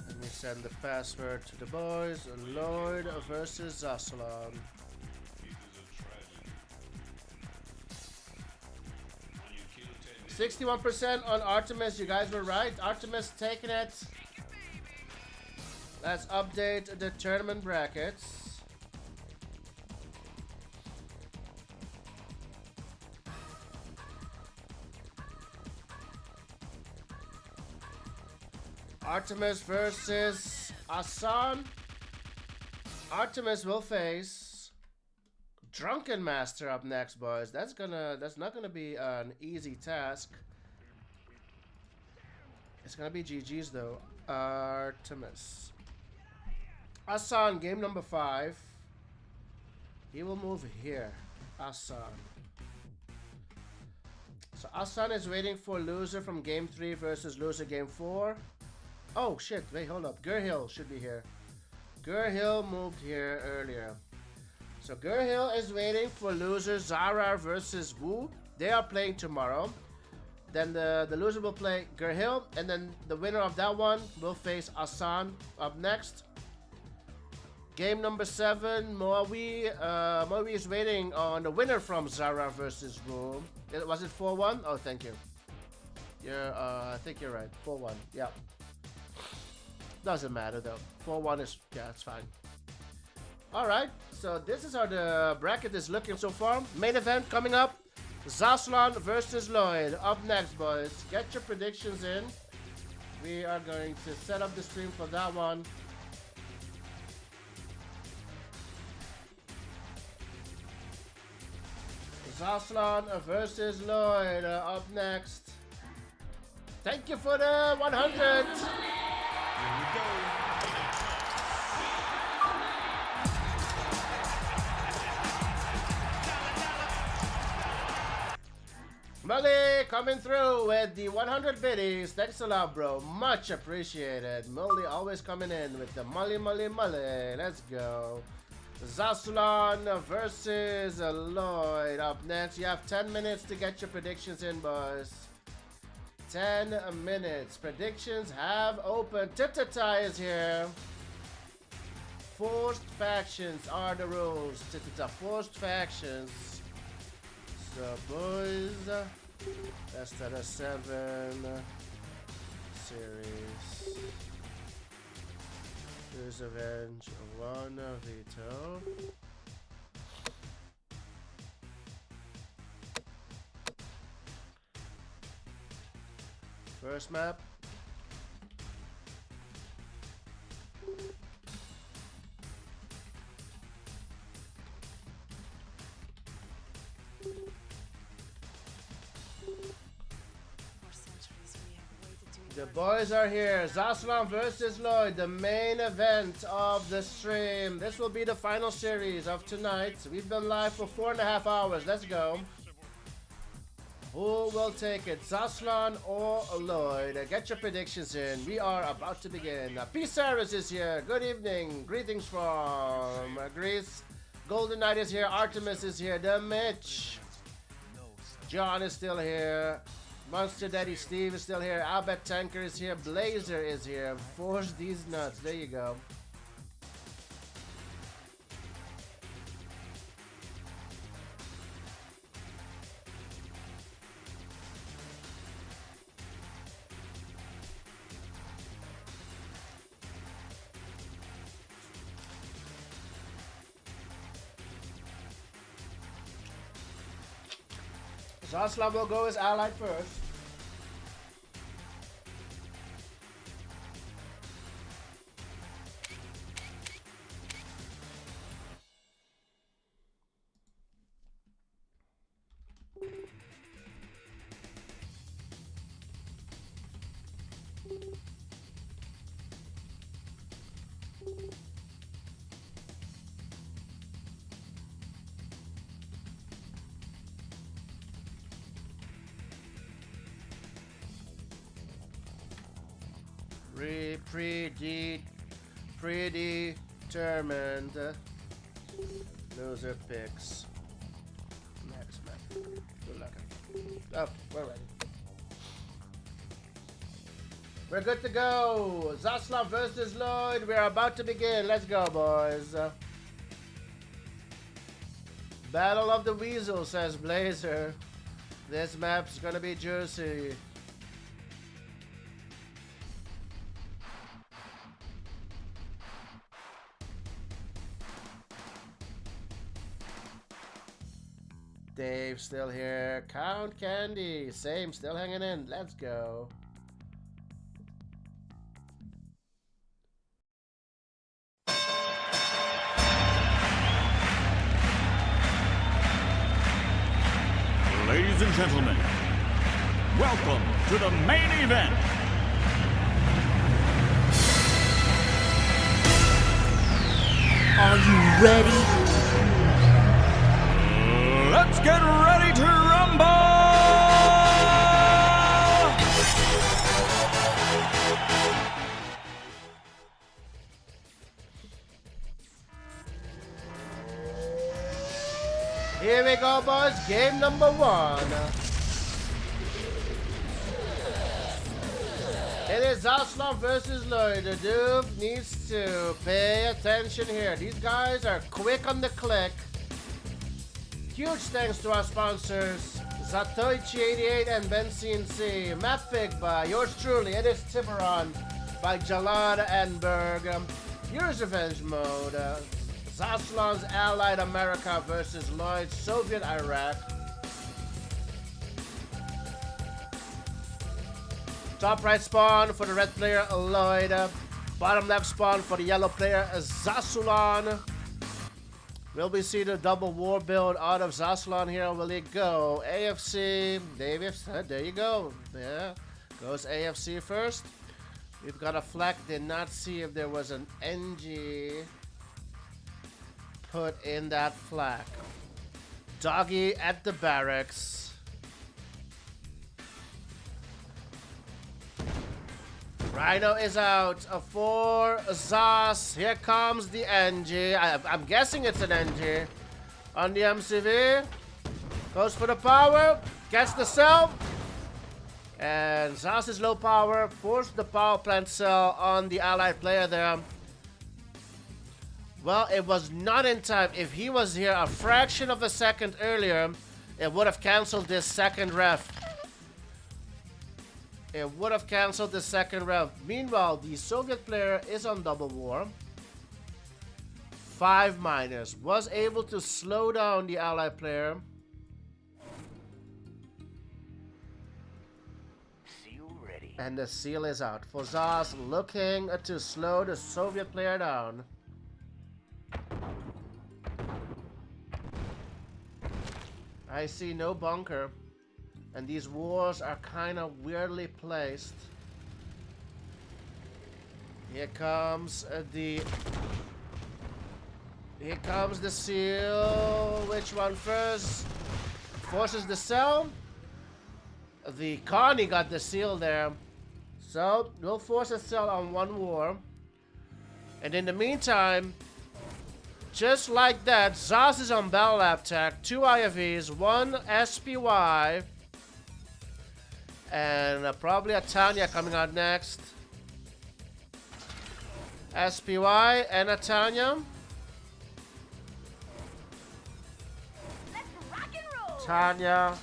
Let me send the password to the boys. Lloyd versus Zaslan. 61% on Artemis. You guys were right. Artemis taking it. Let's update the tournament brackets. Artemis versus Asan. Artemis will face Drunken Master up next, boys. That's not gonna be an easy task. It's gonna be GG's though. Artemis. Asan, game number 5. He will move here. Asan. So Asan is waiting for loser from game 3 versus loser game 4. Oh shit, wait, hold up. Gurhill should be here. Gurhill moved here earlier. So Gurhill is waiting for loser Zara versus Wu. They are playing tomorrow. Then the loser will play Gurhill, and then the winner of that one will face Asan up next. Game number 7, Moawi is waiting on the winner from Zara versus Wu. Was it 4-1? Oh, thank you. I think you're right. 4-1. Yeah. Doesn't matter though. 4-1 is, yeah, it's fine. Alright, so this is how the bracket is looking so far. Main event coming up. Zaslan versus Lloyd. Up next, boys. Get your predictions in. We are going to set up the stream for that one. Zaslan versus Lloyd up next. Thank you for the 100. Mully coming through with the 100 biddies. Thanks a lot, bro. Much appreciated. Mully always coming in with the Mully. Let's go. Zaslan versus Lloyd up next. You have 10 minutes to get your predictions in, boys. 10 minutes. Predictions have opened. Tip-ta-ta is here. Forced factions are the rules. Tip-ta-ta. Forced factions. So, boys, best out of 7 series. There's Avenge 1 Veto. First map. The boys are here. Zaslan versus Lloyd, the main event of the stream. This will be the final series of tonight. We've been live for 4.5 hours. Let's go. Who will take it, Zaslan or Lloyd? Get your predictions in. We are about to begin. P. Saris is here. Good evening. Greetings from Greece. Golden Knight is here. Artemis is here. The Mitch. John is still here. Monster Daddy Steve is still here. Albert Tanker is here. Blazer is here. Force these nuts. There you go. Zaslan will go as allied first. Predetermined loser picks. Next map. Good luck. Oh, we're ready. We're good to go. Zaslav versus Lloyd. We're about to begin. Let's go, boys. Battle of the Weasel, says Blazer. This map's gonna be juicy. Dave still here. Count Candy. Same, still hanging in. Let's go. Ladies and gentlemen, welcome to the main event. Are you ready? Let's get ready to rumble! Here we go, boys. Game number 1. It is Zaslav versus Lloyd. The dude needs to pay attention here. These guys are quick on the click. Huge thanks to our sponsors, Zatoichi88 and BenCNC. Map pick by yours truly. It is Tiburon by Jalad and Berg. Here's Revenge Mode. Zaslav's Allied America versus Lloyd's Soviet Iraq. Top right spawn for the red player Lloyd. Bottom left spawn for the yellow player Zasulan. Will we see the double war build out of Zasulan here? Will it go? AFC, Davis, there you go. Yeah, goes AFC first. We've got a flag. Did not see if there was an NG put in that flag. Doggy at the barracks. Rhino is out for Zas. Here comes the NG. I'm guessing it's an NG. On the MCV. Goes for the power. Gets the cell. And Zas is low power. Forced the power plant cell on the allied player there. Well, it was not in time. If he was here a fraction of a second earlier, it would have canceled this second ref. It would have canceled the second ref. Meanwhile, the Soviet player is on double war. 5-, was able to slow down the allied player. Seal ready. And the seal is out. For Zas looking to slow the Soviet player down. I see no bunker. And these wars are kind of weirdly placed. Here comes the seal. Which one first? Forces the cell. The Carney got the seal there. So we'll force a cell on one war. And in the meantime, just like that, Zas is on Battle Lab Tech. 2 IFVs, 1 SPY. And probably a Tanya coming out next. SPY and a Tanya. Let's rock and roll. Tanya.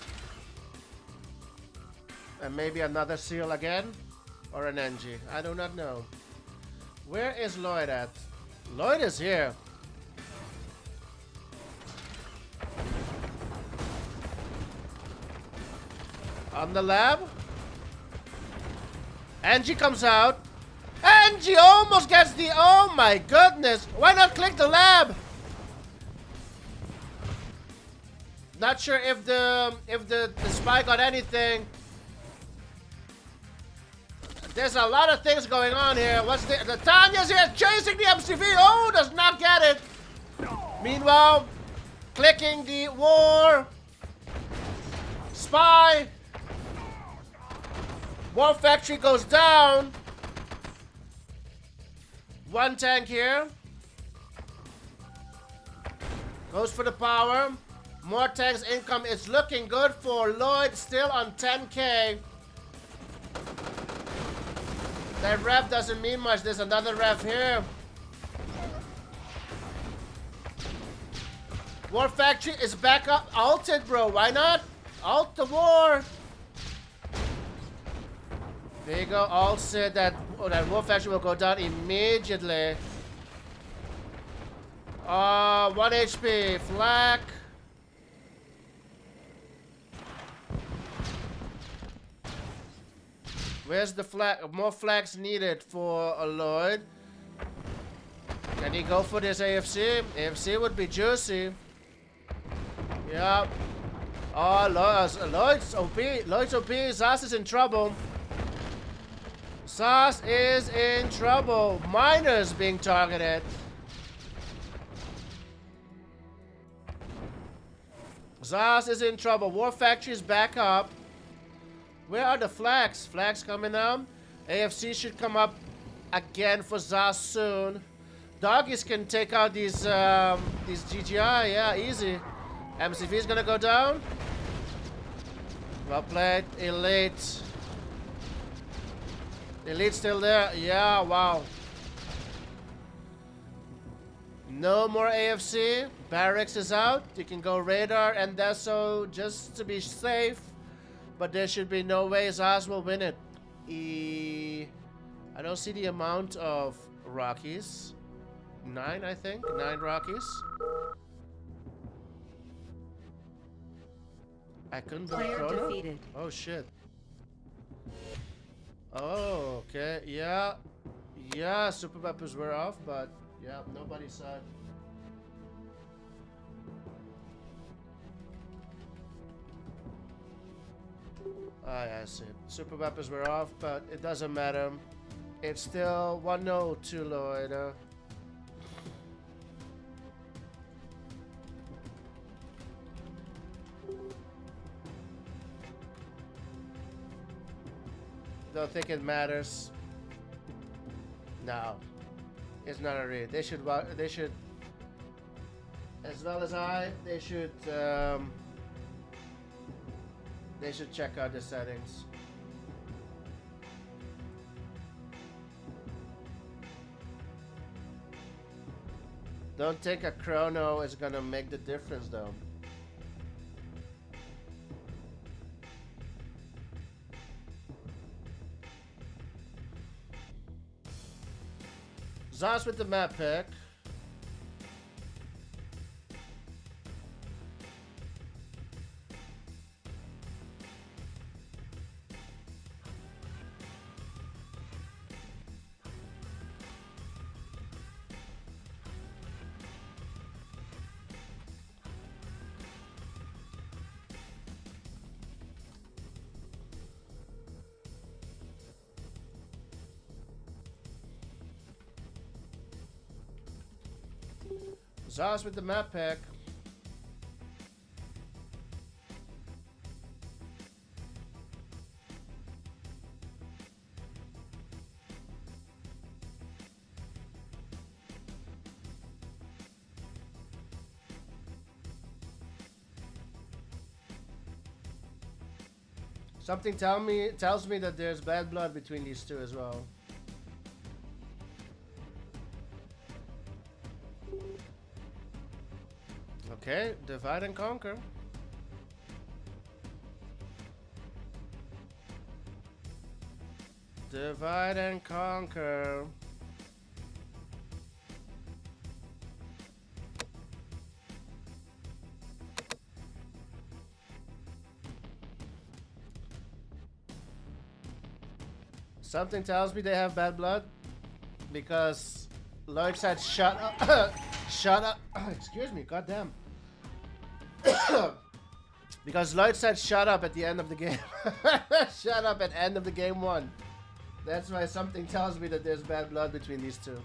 And maybe another seal again. Or an NG. I do not know. Where is Lloyd at? Lloyd is here. On the lab. Angie comes out. Angie almost gets the... Oh my goodness. Why not click the lab? Not sure if the spy got anything. There's a lot of things going on here. What's the Tanya's here chasing the MCV. Oh, does not get it. Meanwhile, clicking the war. Spy. War Factory goes down. One tank here. Goes for the power. More tanks income. It's looking good for Lloyd. Still on 10k. That ref doesn't mean much. There's another ref here. War Factory is back up. Ulted, bro. Why not? Ult the war. There you go. Ult said that, that War Factory will go down immediately. 1 HP. Flak. Where's the flag? More flags needed for Lloyd. Can he go for this AFC? AFC would be juicy. Yeah. Oh, Lloyd's OP. Lloyd's OP. Zas is in trouble. Zas is in trouble. Miners being targeted. Zas is in trouble. War Factory is back up. Where are the flags? Flags coming out. AFC should come up again for Zas soon. Doggies can take out these GGI. Yeah, easy. MCV is gonna go down. Well played. Elite. Elite still there. Yeah, wow. No more AFC. Barracks is out. You can go radar and Deso just to be safe. But there should be no way Zaz will win it. I don't see the amount of Rockies. 9, I think. 9 Rockies. I couldn't believe Player Chrono. defeated. Oh shit. Oh, okay. Yeah. Yeah, Super Peppers were off, but yeah, nobody saw it. Ah, yeah, I see. Super Weapons were off, but it doesn't matter. It's still 1-0 to Lloyd. Don't think it matters. No, it's not a read. They should, as well as I, they should check out the settings. Don't think a chrono is gonna make the difference though. Zaz with the map pick. Zaz with the map pack. Something tells me that there's bad blood between these two as well. Okay, divide and conquer. Divide and conquer. Something tells me they have bad blood because Lloyd said shut up. Shut up. Excuse me, goddamn. Because Lloyd said shut up at the end of the game. Shut up at the end of the game 1. That's why something tells me that there's bad blood between these two.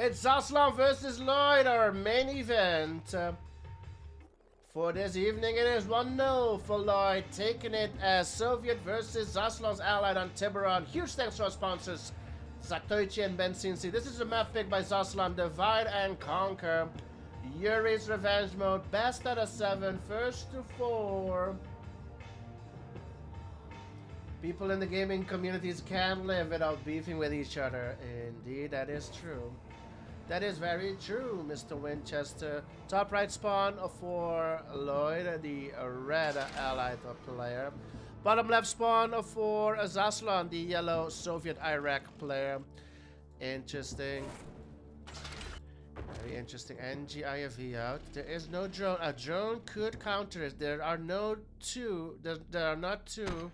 It's Zaslan versus Lloyd, our main event. For this evening, it is 1-0 for Lloyd, taking it as Soviet versus Zaslan's allied on Tiburon. Huge thanks to our sponsors, Zatoichi and Bensinsi. This is a map pick by Zaslan, Divide and Conquer. Yuri's Revenge Mode, best out of 7, first to 4. People in the gaming communities can't live without beefing with each other. Indeed, that is true. That is very true, Mr. Winchester. Top right spawn for Lloyd, the red allied player. Bottom left spawn for Zaslan, the yellow Soviet Iraq player. Interesting. Very interesting. NGIFV out. There is no drone. A drone could counter it. There are no two. There are not two.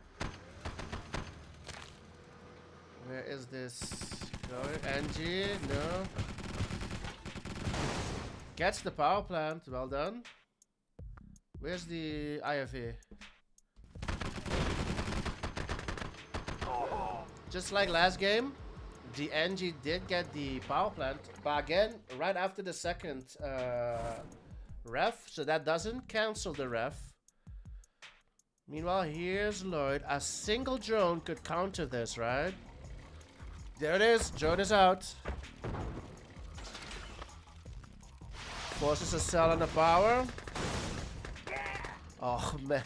Where is this going? NG? No. Gets the power plant. Well done. Where's the IFV? Just like last game, the NG did get the power plant, but again, right after the second ref, so that doesn't cancel the ref. Meanwhile, here's Lloyd. A single drone could counter this, right? There it is. Drone is out. Forces a cell on the power. Oh man,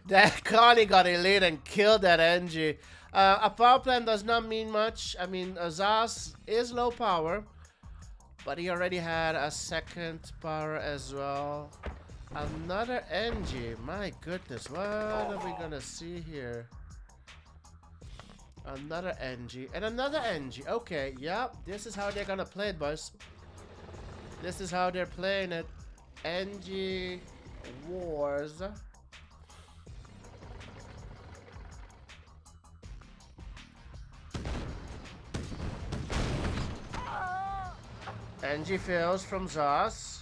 that Connie got elite and killed that NG. A power plant does not mean much. I mean, Zas is low power, but he already had a second power as well. Another NG. My goodness, what are we gonna see here? Another NG and another NG. Okay, yeah, this is how they're gonna play it, boys. This is how they're playing it. NG Wars. NG fails from Zas.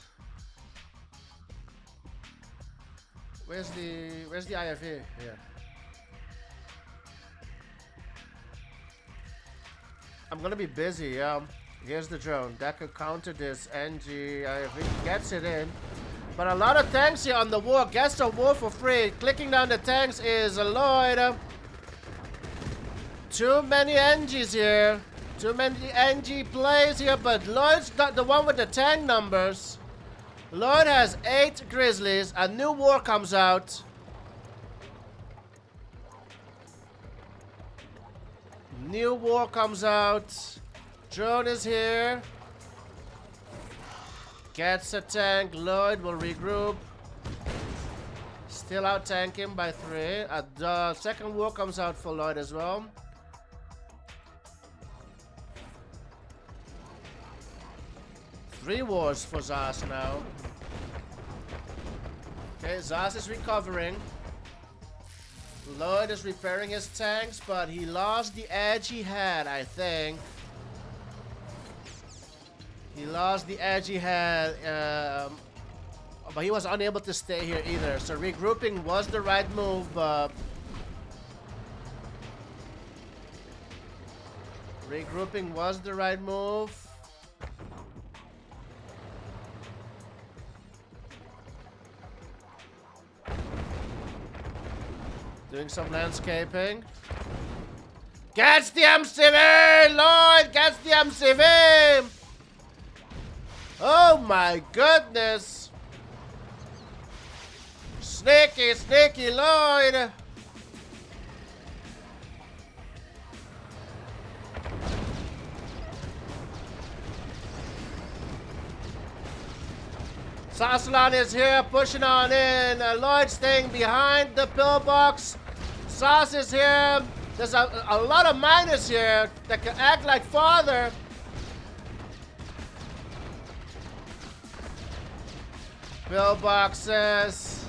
Where's the IFA? Here. I'm gonna be busy. Here's the drone that could counter this NG. IFA gets it in, but a lot of tanks here on the war. Gets the war for free. Clicking down the tanks is a Lloyd. Too many NGs here. Too many NG plays here, but Lloyd's not the one with the tank numbers. Lloyd has 8 Grizzlies. A new war comes out. New war comes out. Drone is here. Gets a tank. Lloyd will regroup. Still out tanking by 3. The second war comes out for Lloyd as well. Three wars for Zas now. Okay, Zas is recovering. Lloyd is repairing his tanks, but he lost the edge he had, I think. He lost the edge he had, but he was unable to stay here either. So regrouping was the right move, but regrouping was the right move. Doing some landscaping. Gets the MCV! Lloyd gets the MCV! Oh my goodness! Sneaky, sneaky Lloyd! Zaslan is here pushing on in. Lloyd staying behind the pillbox. Zas is here. There's a lot of miners here that can act like father. Pillboxes.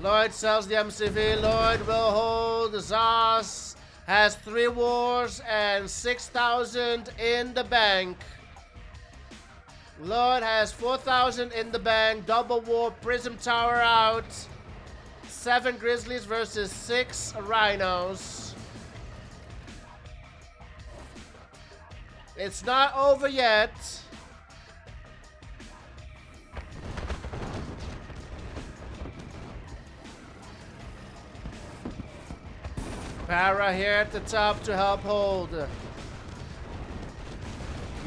Lloyd sells the MCV. Lloyd will hold. Zas has 3 wars and 6,000 in the bank. Lloyd has 4,000 in the bank. Double war. Prism Tower out. 7 Grizzlies versus 6 Rhinos. It's not over yet. Para here at the top to help hold.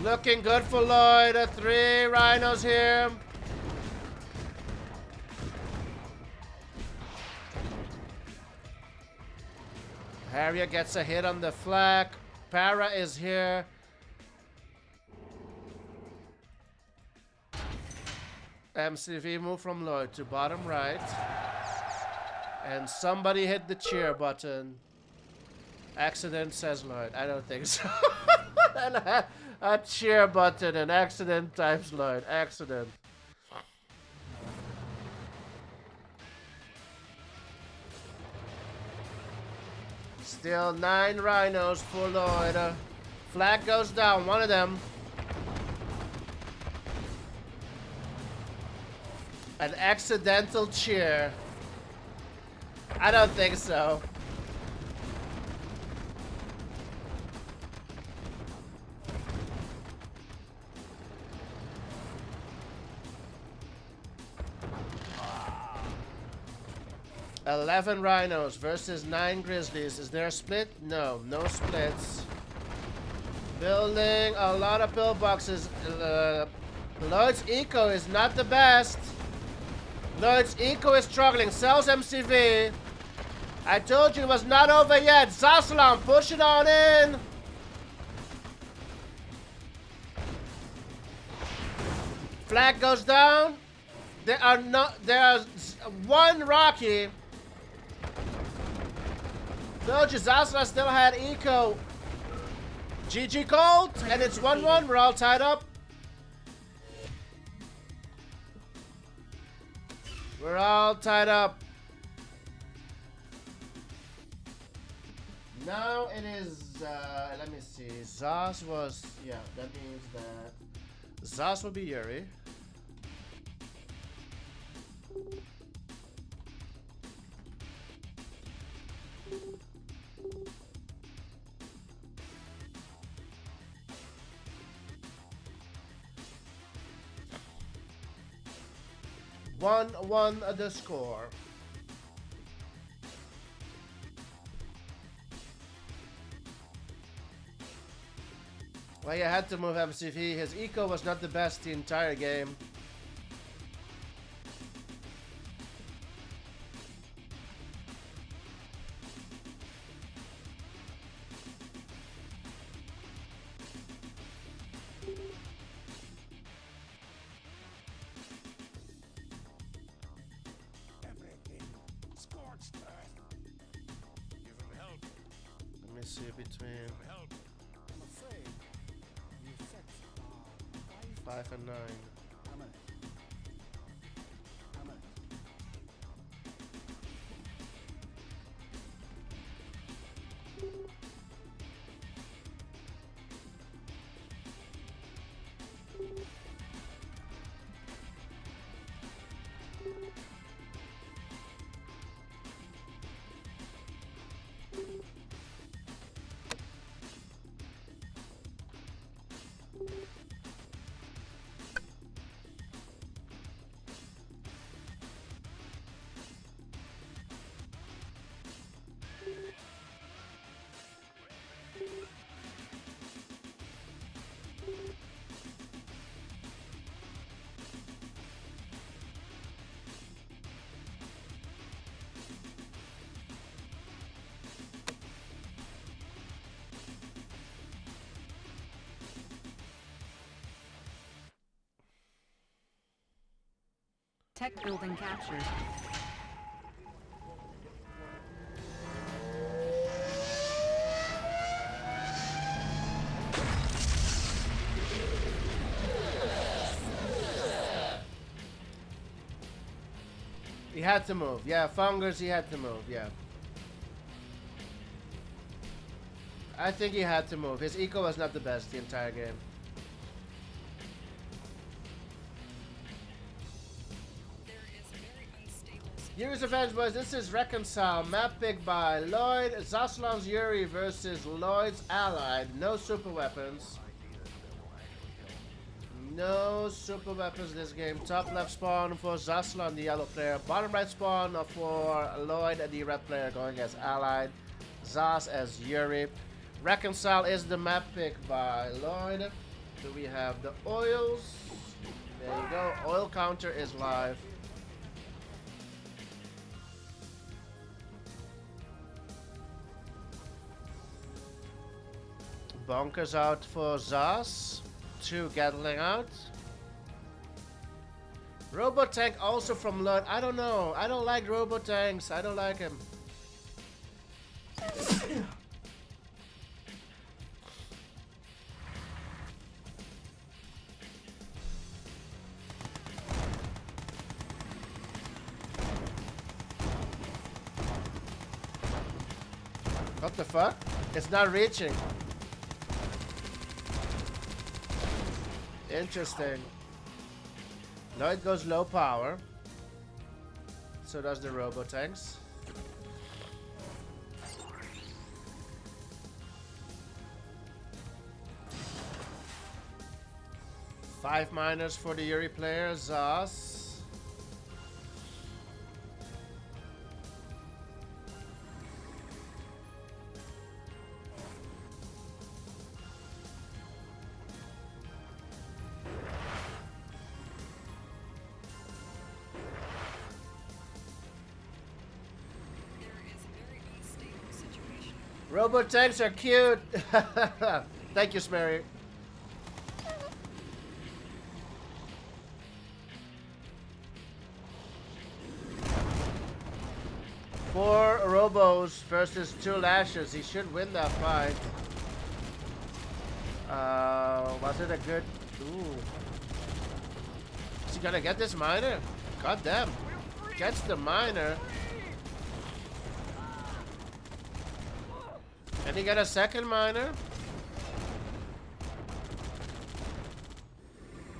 Looking good for Lloyd. 3 rhinos here. Harrier gets a hit on the flak. Para is here. MCV move from Lloyd to bottom right. And somebody hit the cheer button. Accident, says Lloyd. I don't think so. A cheer button and accident types Lloyd. Accident. Still 9 rhinos for Lloyd. Flag goes down, one of them. An accidental cheer. I don't think so. $11 rhinos versus 9 grizzlies. Is there a split? No, no splits. Building a lot of pillboxes. Lloyd's eco is not the best. Lloyd's eco is struggling. Sells MCV. I told you it was not over yet. Zaslan, push it on in. Flag goes down. There are 1 Rocky. Told you Zaslan still had eco. GG Colt, and it's 1-1. We're all tied up. We're all tied up. Now it is, let me see. Zaz was, yeah, that means that Zaz will be Yuri. One the score. Well, you had to move MCV. His eco was not the best the entire game. Let me see between 5 and 9. Tech building captured. He had to move. Yeah, Fungus, he had to move. Yeah. I think he had to move. His eco was not the best the entire game. Yuri's Revenge, boys. This is Reconcile. Map picked by Lloyd. Zaslan's Yuri versus Lloyd's Allied. No super weapons. No super weapons this game. Top left spawn for Zaslan, the yellow player. Bottom right spawn for Lloyd, the red player, going as Allied. Zaz as Yuri. Reconcile is the map pick by Lloyd. Do we have the oils? There you go. Oil counter is live. Bonkers out for Zaz. 2 Gatling out. Robotank also from Lloyd. I don't know. I don't like Robotanks. I don't like him. What the fuck? It's not reaching. Interesting. Now it goes low power. So does the Robotanks. Five miners for the Yuri player, Zaz. Robotanks are cute. Thank you, Smerry. Four Robos versus 2 Lashes. He should win that fight. Was it a good... Ooh. Is he gonna get this miner? God damn. Gets the miner. Can he get a second miner?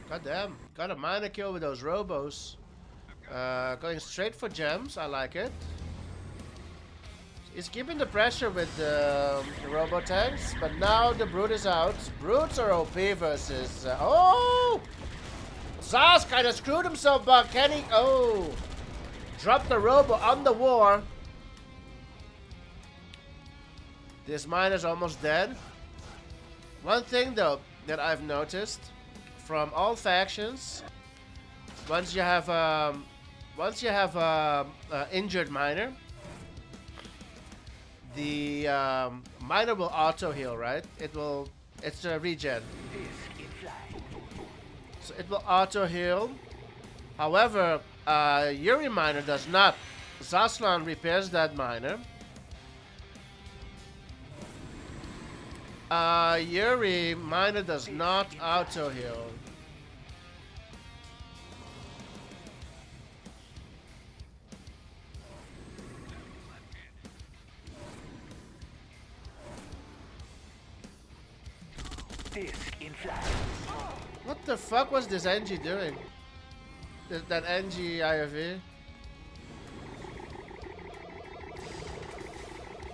God damn. Got a miner kill with those Robos. Going straight for gems. I like it. He's keeping the pressure with the Robotanks, but now the Brute is out. Brutes are OP versus... oh! Zaz kind of screwed himself, but can he... Oh! Dropped the Robo on the war. This miner's almost dead. One thing though that I've noticed from all factions, once you have injured miner, the miner will auto heal, right? It's a regen. So it will auto heal. However, Yuri miner does not. Zaslan repairs that miner. Yuri miner does not auto heal. What the fuck was this NG doing? That NG IFV?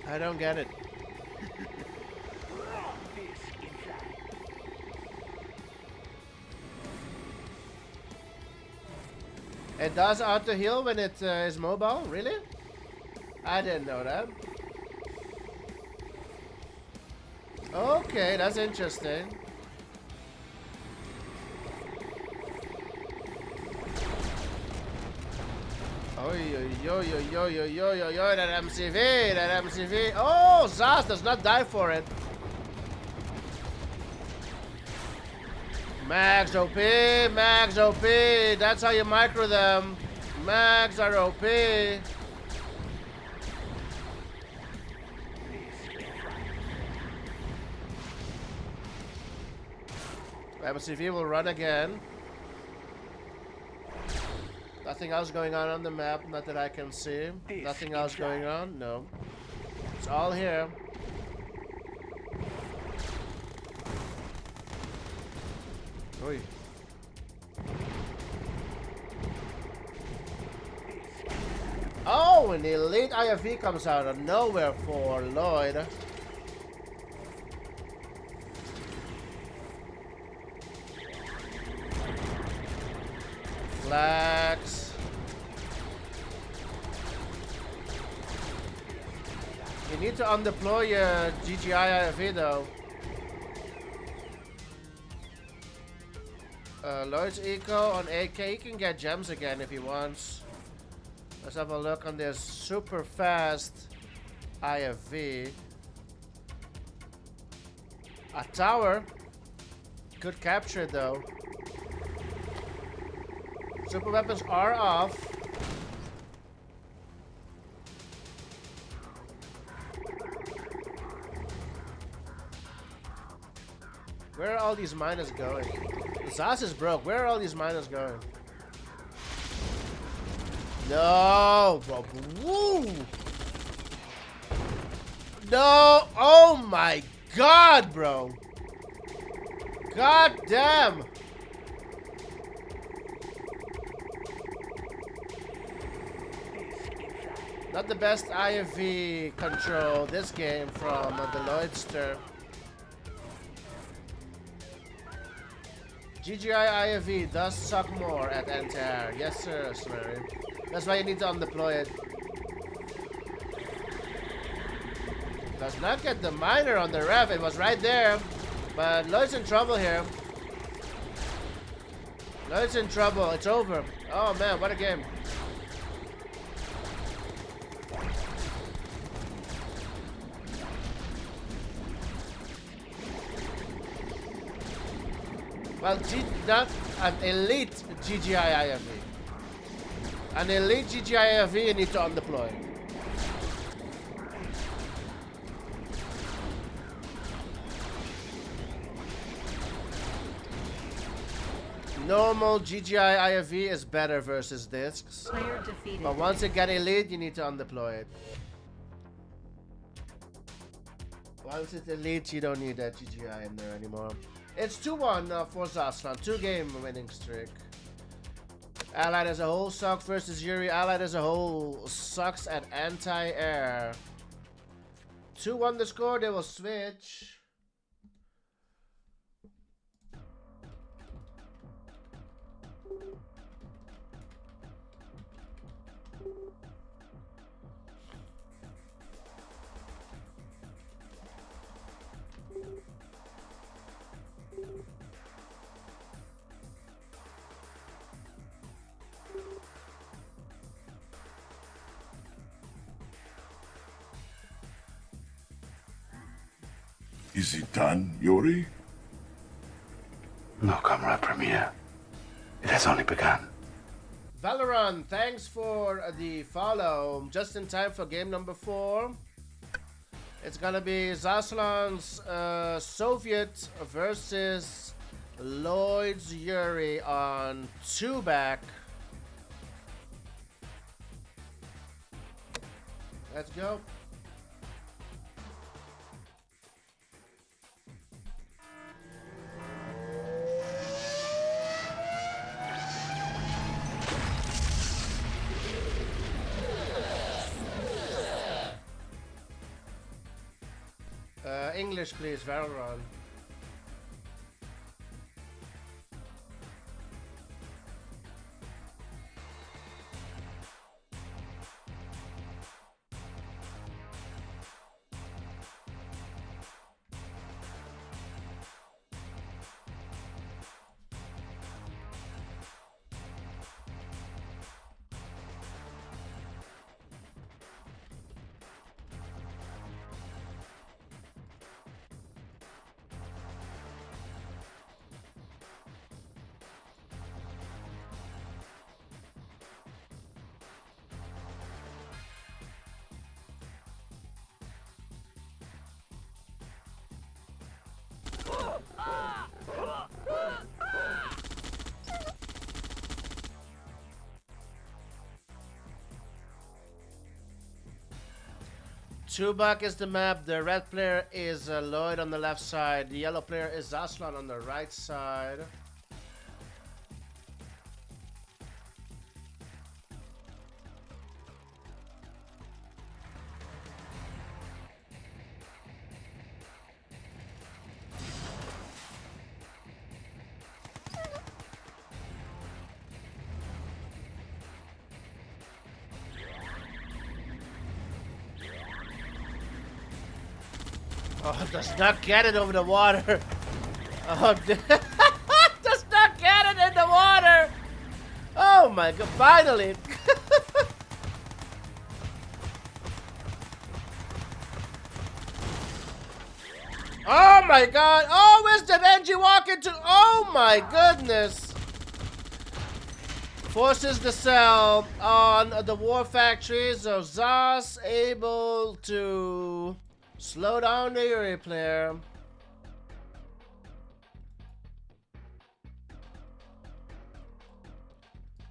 I don't get it. It does auto heal when it is mobile? Really? I didn't know that. Okay, that's interesting. Oh yo, that MCV. Oh, Zaz does not die for it. Mags OP, Mags OP. That's how you micro them. Mags are OP. MCV will run again. Nothing else going on the map, not that I can see. Nothing else going on? No. It's all here. Oi. Oh, an elite IFV comes out of nowhere for Lloyd. Relax. You need to undeploy your GGI IFV though. Lloyd's Eco on AK, he can get gems again if he wants. Let's have a look on this super fast IFV. A tower. Good capture though. Super weapons are off. Where are all these miners going? Zas is broke. Where are all these miners going? No, bro. Woo! No. Oh my god, bro. God damn. Not the best IFV control this game from the Lloydster. GGI IFV does suck more at anti-air. Yes, sir, Slurry. That's why you need to undeploy it. Does not get the miner on the ref. It was right there. But Lloyd's in trouble here. Lloyd's in trouble. It's over. Oh, man, what a game. Well, not an elite GGI IFV. An elite GGI IFV you need to undeploy. Normal GGI IFV is better versus discs. Player defeated. But once you get elite, you need to undeploy it. Once it's elite, you don't need that GGI in there anymore. It's 2-1 for Zaslan. 2-game winning streak. Allied as a whole sucks versus Yuri. Allied as a whole sucks at anti-air. 2-1 the score. They will switch. Is it done, Yuri? No, Comrade Premier. It has only begun. Valorant, thanks for the follow. Just in time for game number 4. It's gonna be Zaslan's Soviet versus Lloyd's Yuri on 2-back. Let's go. English, please, Valorant. Chubak is the map. The red player is Lloyd on the left side. The yellow player is Zaslan on the right side. Oh, does not get it over the water. Oh, does not get it in the water. Oh my god, finally. Oh my god. Oh, where's the Benji walking to? Oh my goodness. Forces the cell on the war factory, so Zos able to slow down the Yuri player.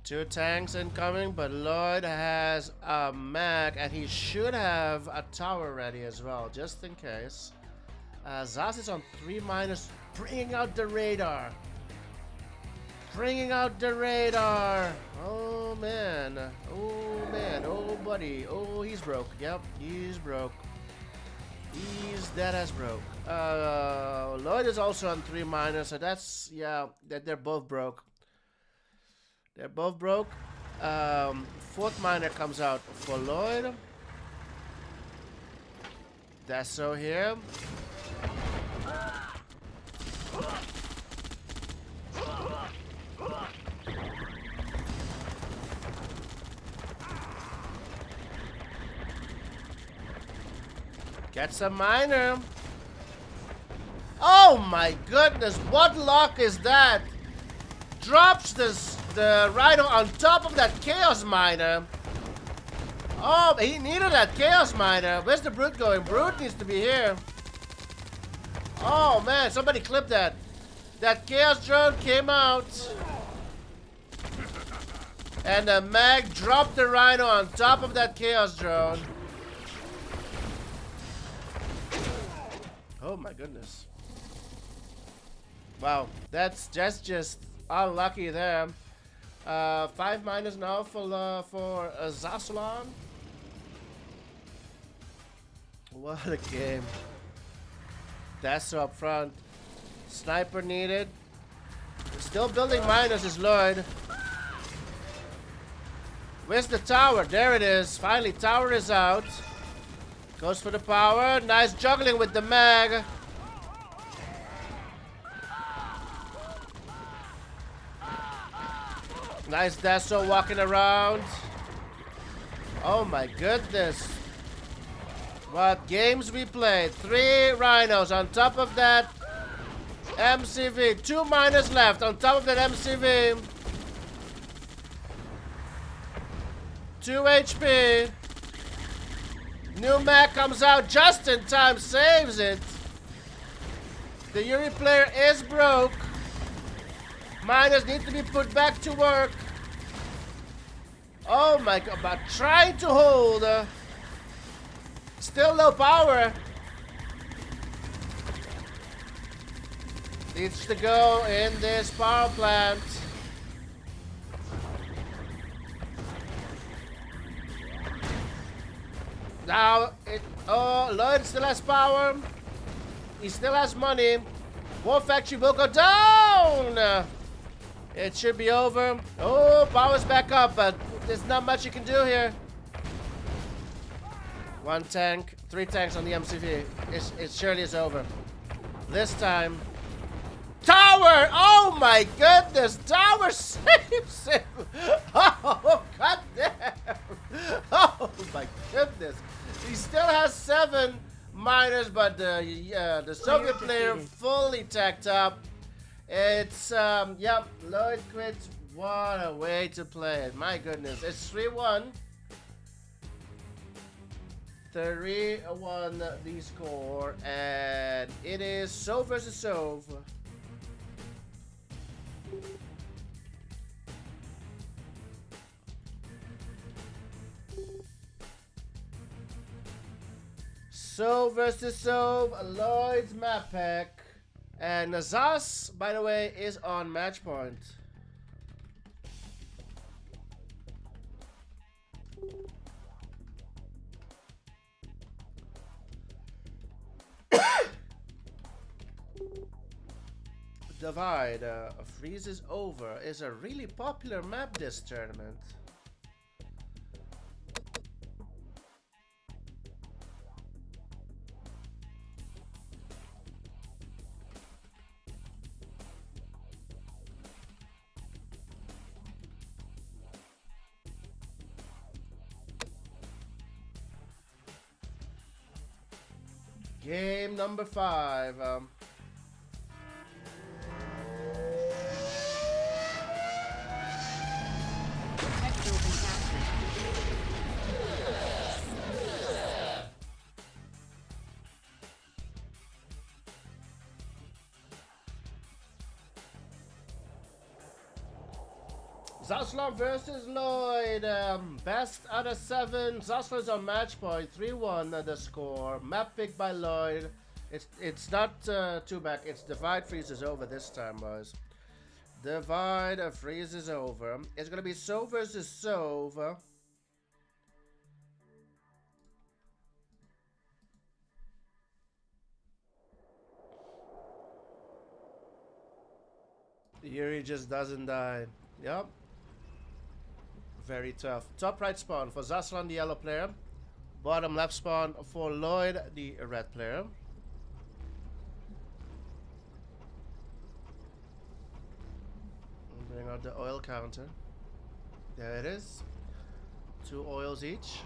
Two tanks incoming, but Lloyd has a mag, and he should have a tower ready as well, just in case. Zos is on 3-, bringing out the radar. Bringing out the radar. Oh man. Oh man. Oh buddy. Oh, he's broke. Yep, he's broke. He's dead as broke. Lloyd is also on 3-, so that's, yeah, that they're both broke. They're both broke. 4th miner comes out for Lloyd. That's so here. Get some miner. Oh my goodness, what luck is that? Drops the Rhino on top of that Chaos Miner. Oh, he needed that Chaos Miner. Where's the Brute going? Brute needs to be here. Oh man, somebody clip that. That Chaos Drone came out. And the Mag dropped the Rhino on top of that Chaos Drone. Oh my goodness. Wow, that's just unlucky there. 5- now for Zasalan. What a game. That's up front. Sniper needed. Still building miners is Lloyd. Where's the tower? There it is. Finally, tower is out. Goes for the power. Nice juggling with the mag. Nice Deso walking around. Oh my goodness. What games we played. 3 rhinos on top of that MCV. 2 miners left on top of that MCV. 2 HP. New Mac comes out just in time. Saves it. The Yuri player is broke. Miners need to be put back to work. Oh my god, but trying to hold. Still low power. Needs to go in this power plant. Now, Lloyd still has power. He still has money. War Factory will go down. It should be over. Oh, power's back up, but there's not much you can do here. 1 tank, 3 tanks on the MCV. It surely is over. This time. Tower! Oh my goodness! Tower saves him! Oh, goddamn! Oh my goodness! He still has 7 miners, but the Soviet player fully tacked up. It's, yep, Lloyd quits. What a way to play it. My goodness. It's 3-1. 3-1 the score. And it is Sov versus Sov. Sov versus Sov. Lloyd's map pack. And Nazas, by the way, is on match point. Divide freezes over is a really popular map this tournament. Game number 5. Tech building captured. Zaslan versus Lloyd. Best out of 7. Zaslan's on match point. 3-1 the score. Map pick by Lloyd. It's not 2-back. It's Divide Freezes over this time, boys. Divide Freezes over. It's gonna be So versus Sove. Yuri just doesn't die. Yep. Very tough. Top right spawn for Zaslan, the yellow player. Bottom left spawn for Lloyd, the red player. Bring out the oil counter. There it is. 2 oils each.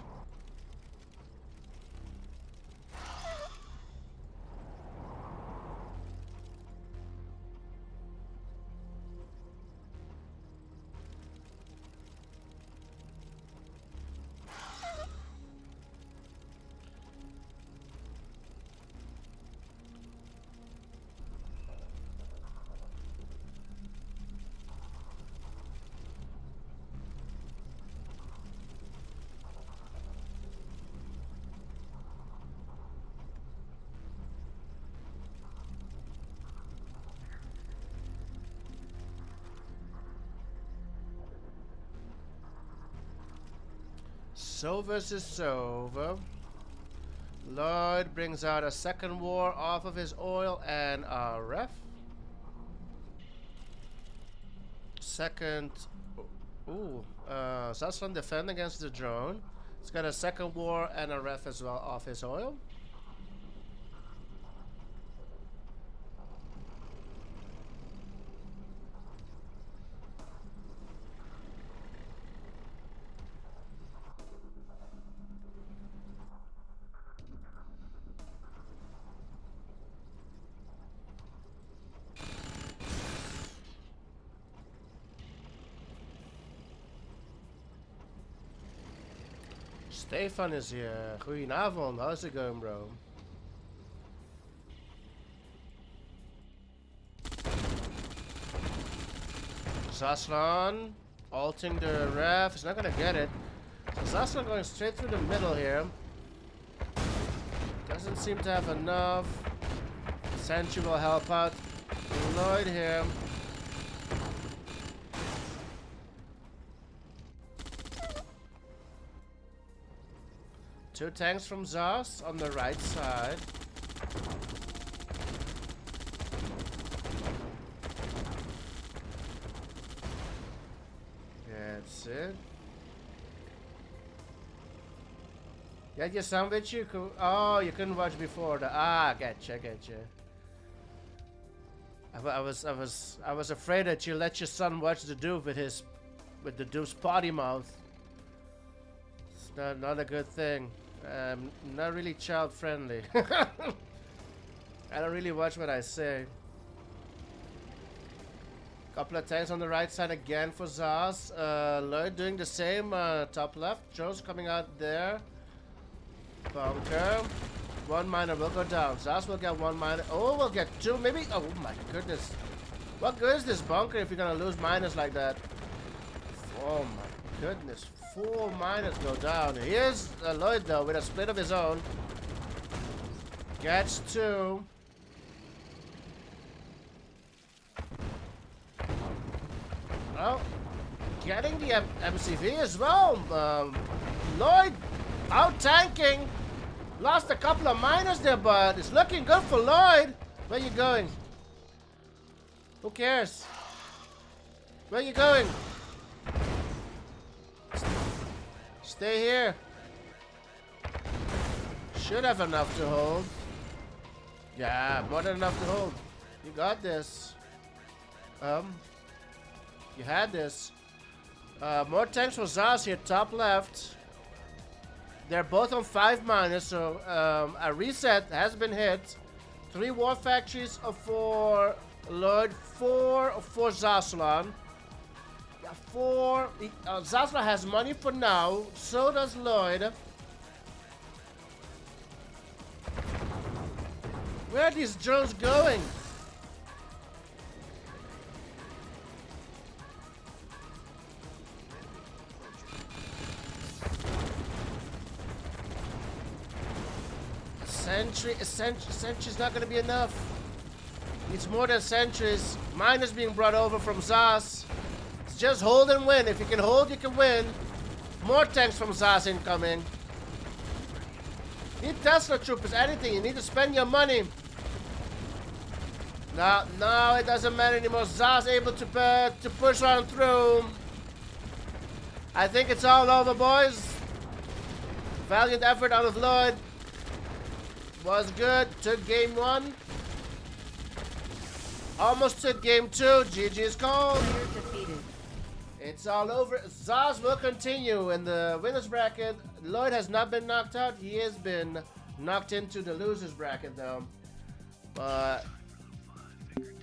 So versus Sove. Lloyd brings out a second war off of his oil and a ref. Second. Ooh. Zaslan defend against the drone. He's got a second war and a ref as well off his oil. Stefan is hier. Goedenavond, how's it going, bro? Zaslan alting the ref. He's not gonna get it. So Zaslan going straight through the middle here. Doesn't seem to have enough. Sentry will help out Lloyd here. Two tanks from Zas on the right side. That's it. You had your son with you? Oh, you couldn't watch before. Getcha. I was afraid that you let your son watch the Doof with the Doof's potty mouth. It's not a good thing. Not really child friendly. I don't really watch what I say. Couple of tanks on the right side again for Zaz. Lloyd doing the same. Top left. Jones coming out there. Bunker. One miner will go down. Zaz will get one miner. Oh, we'll get two. Maybe. Oh my goodness. What good is this bunker if you're gonna lose miners like that? Oh my goodness. 4 miners go down. Here's Lloyd though with a split of his own. Gets 2. Oh, getting the MCV as well. Lloyd out tanking. Lost a couple of miners there, but it's looking good for Lloyd. Where you going? Who cares? Where you going? Stay here. Should have enough to hold. Yeah, more than enough to hold. You got this. You had this. More tanks for Zaz here, top left. They're both on 5 minus, so a reset has been hit. 3 War Factories for Lloyd, 4 for Zaslan. 4. Zaslan has money for now, so does Lloyd. Where are these drones going? Sentry's not gonna be enough. It's more than sentries. Mine is being brought over from Zas. It's just hold and win. If you can hold, you can win. More tanks from Zas incoming. Need Tesla troopers, anything. You need to spend your money. No, it doesn't matter anymore. Zas able to push on through. I think it's all over, boys. Valiant effort out of Lloyd. Was good. Took game 1. Almost took game 2. GG's called. It's all over. Zaz will continue in the winners bracket. Lloyd has not been knocked out. He has been knocked into the losers bracket though. But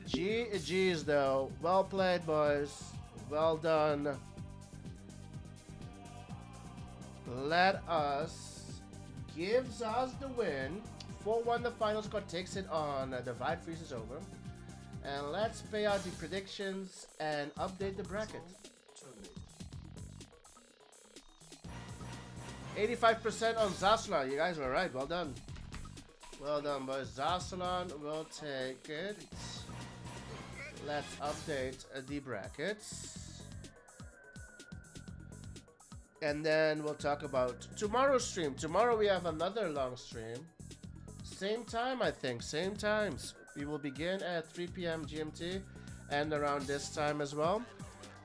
GG's though. Well played, boys. Well done. Let us give Zaz the win. 4-1 the final score takes it on. Divide freeze is over. And let's pay out the predictions and update the bracket. 85% on Zaslan. You guys were right. Well done. Well done, boys. Zaslan will take it. Let's update the brackets. And then we'll talk about tomorrow's stream. Tomorrow we have another long stream. Same time, I think. Same times. We will begin at 3 p.m. GMT and around this time as well.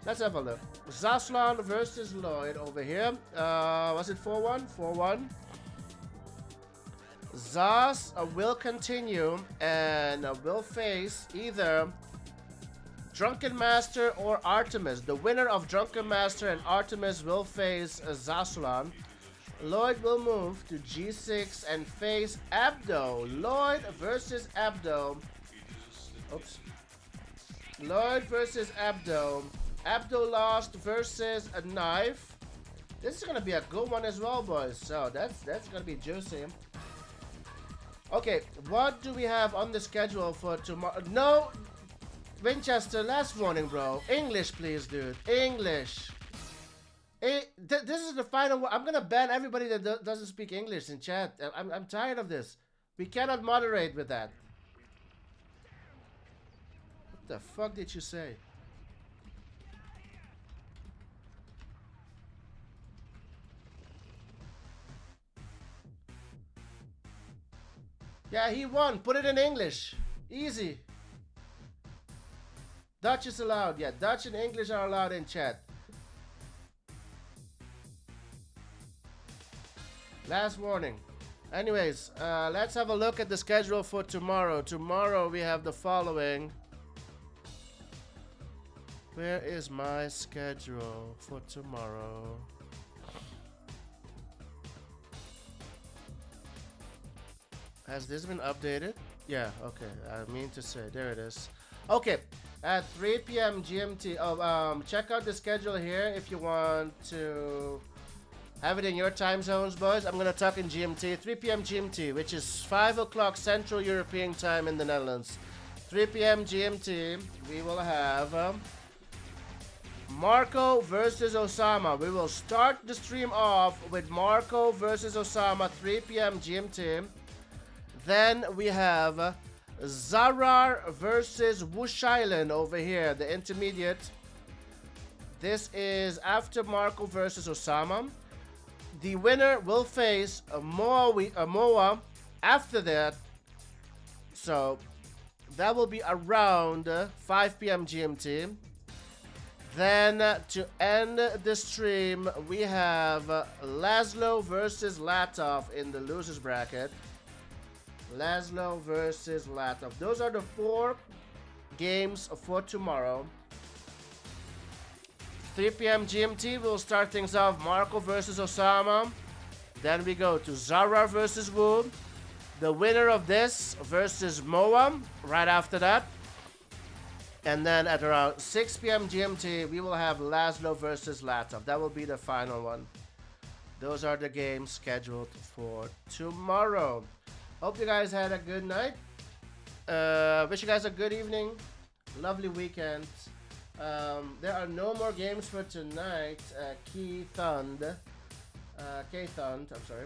Let's have a look. Zaslan versus Lloyd over here. Was it 4-1? 4-1. Zas will continue and will face either Drunken Master or Artemis. The winner of Drunken Master and Artemis will face Zaslan. Lloyd will move to G6 and face Abdo. Lloyd versus Abdo. Oops. Lloyd versus Abdo. Abdo lost versus a knife. This is gonna be a good one as well, boys. So that's gonna be juicy. Okay, what do we have on the schedule for tomorrow? No, Winchester, last warning, bro. English, please, dude. English. This is the final one. I'm gonna ban everybody that doesn't speak English in chat. I'm tired of this. We cannot moderate with that. What the fuck did you say? Yeah, he won. Put it in English. Easy. Dutch is allowed. Yeah, Dutch and English are allowed in chat. Last warning. Anyways, let's have a look at the schedule for tomorrow. Tomorrow we have the following. Where is my schedule for tomorrow? Has this been updated? Yeah, okay. I mean to say, there it is. Okay, at 3 p.m. GMT. Oh, check out the schedule here if you want to have it in your time zones, boys. I'm gonna talk in GMT. 3 p.m. GMT, which is 5 o'clock Central European time in the Netherlands. 3 p.m. GMT, we will have Marco versus Osama. We will start the stream off with Marco versus Osama, 3 p.m. GMT. Then we have Zarar versus Wush Island over here, the intermediate. This is after Marco versus Osama. The winner will face Moa after that. So that will be around 5 p.m. GMT. Then to end the stream, we have Laszlo versus Latov in the losers bracket. Laszlo versus Latov. Those are the 4 games for tomorrow. 3 p.m. GMT, we'll start things off. Marco versus Osama. Then we go to Zara versus Wu. The winner of this versus Moa right after that. And then at around 6 p.m. GMT, we will have Laszlo versus Latov. That will be the final one. Those are the games scheduled for tomorrow. Hope you guys had a good night. Wish you guys a good evening. Lovely weekend. There are no more games for tonight. K-Thund, I'm sorry.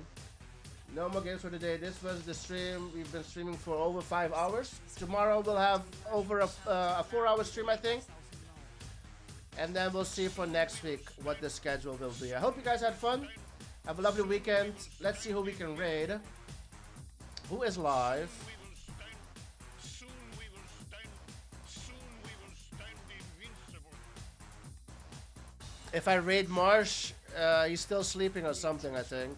No more games for today. This was the stream. We've been streaming for over 5 hours. Tomorrow we'll have over a 4-hour stream, I think. And then we'll see for next week what the schedule will be. I hope you guys had fun. Have a lovely weekend. Let's see who we can raid. Who is live? If I raid Marsh, he's still sleeping or something, I think.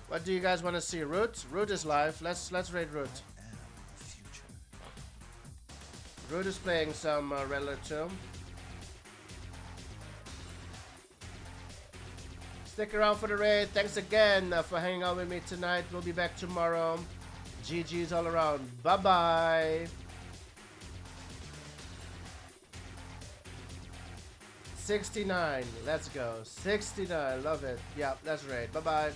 What do you guys want to see? Root? Root is live. Let's raid Root. Root is playing some Red Alert 2. Stick around for the raid. Thanks again for hanging out with me tonight. We'll be back tomorrow. GG's all around. Bye-bye. 69. Let's go. 69. Love it. Yeah, let's raid. Bye-bye.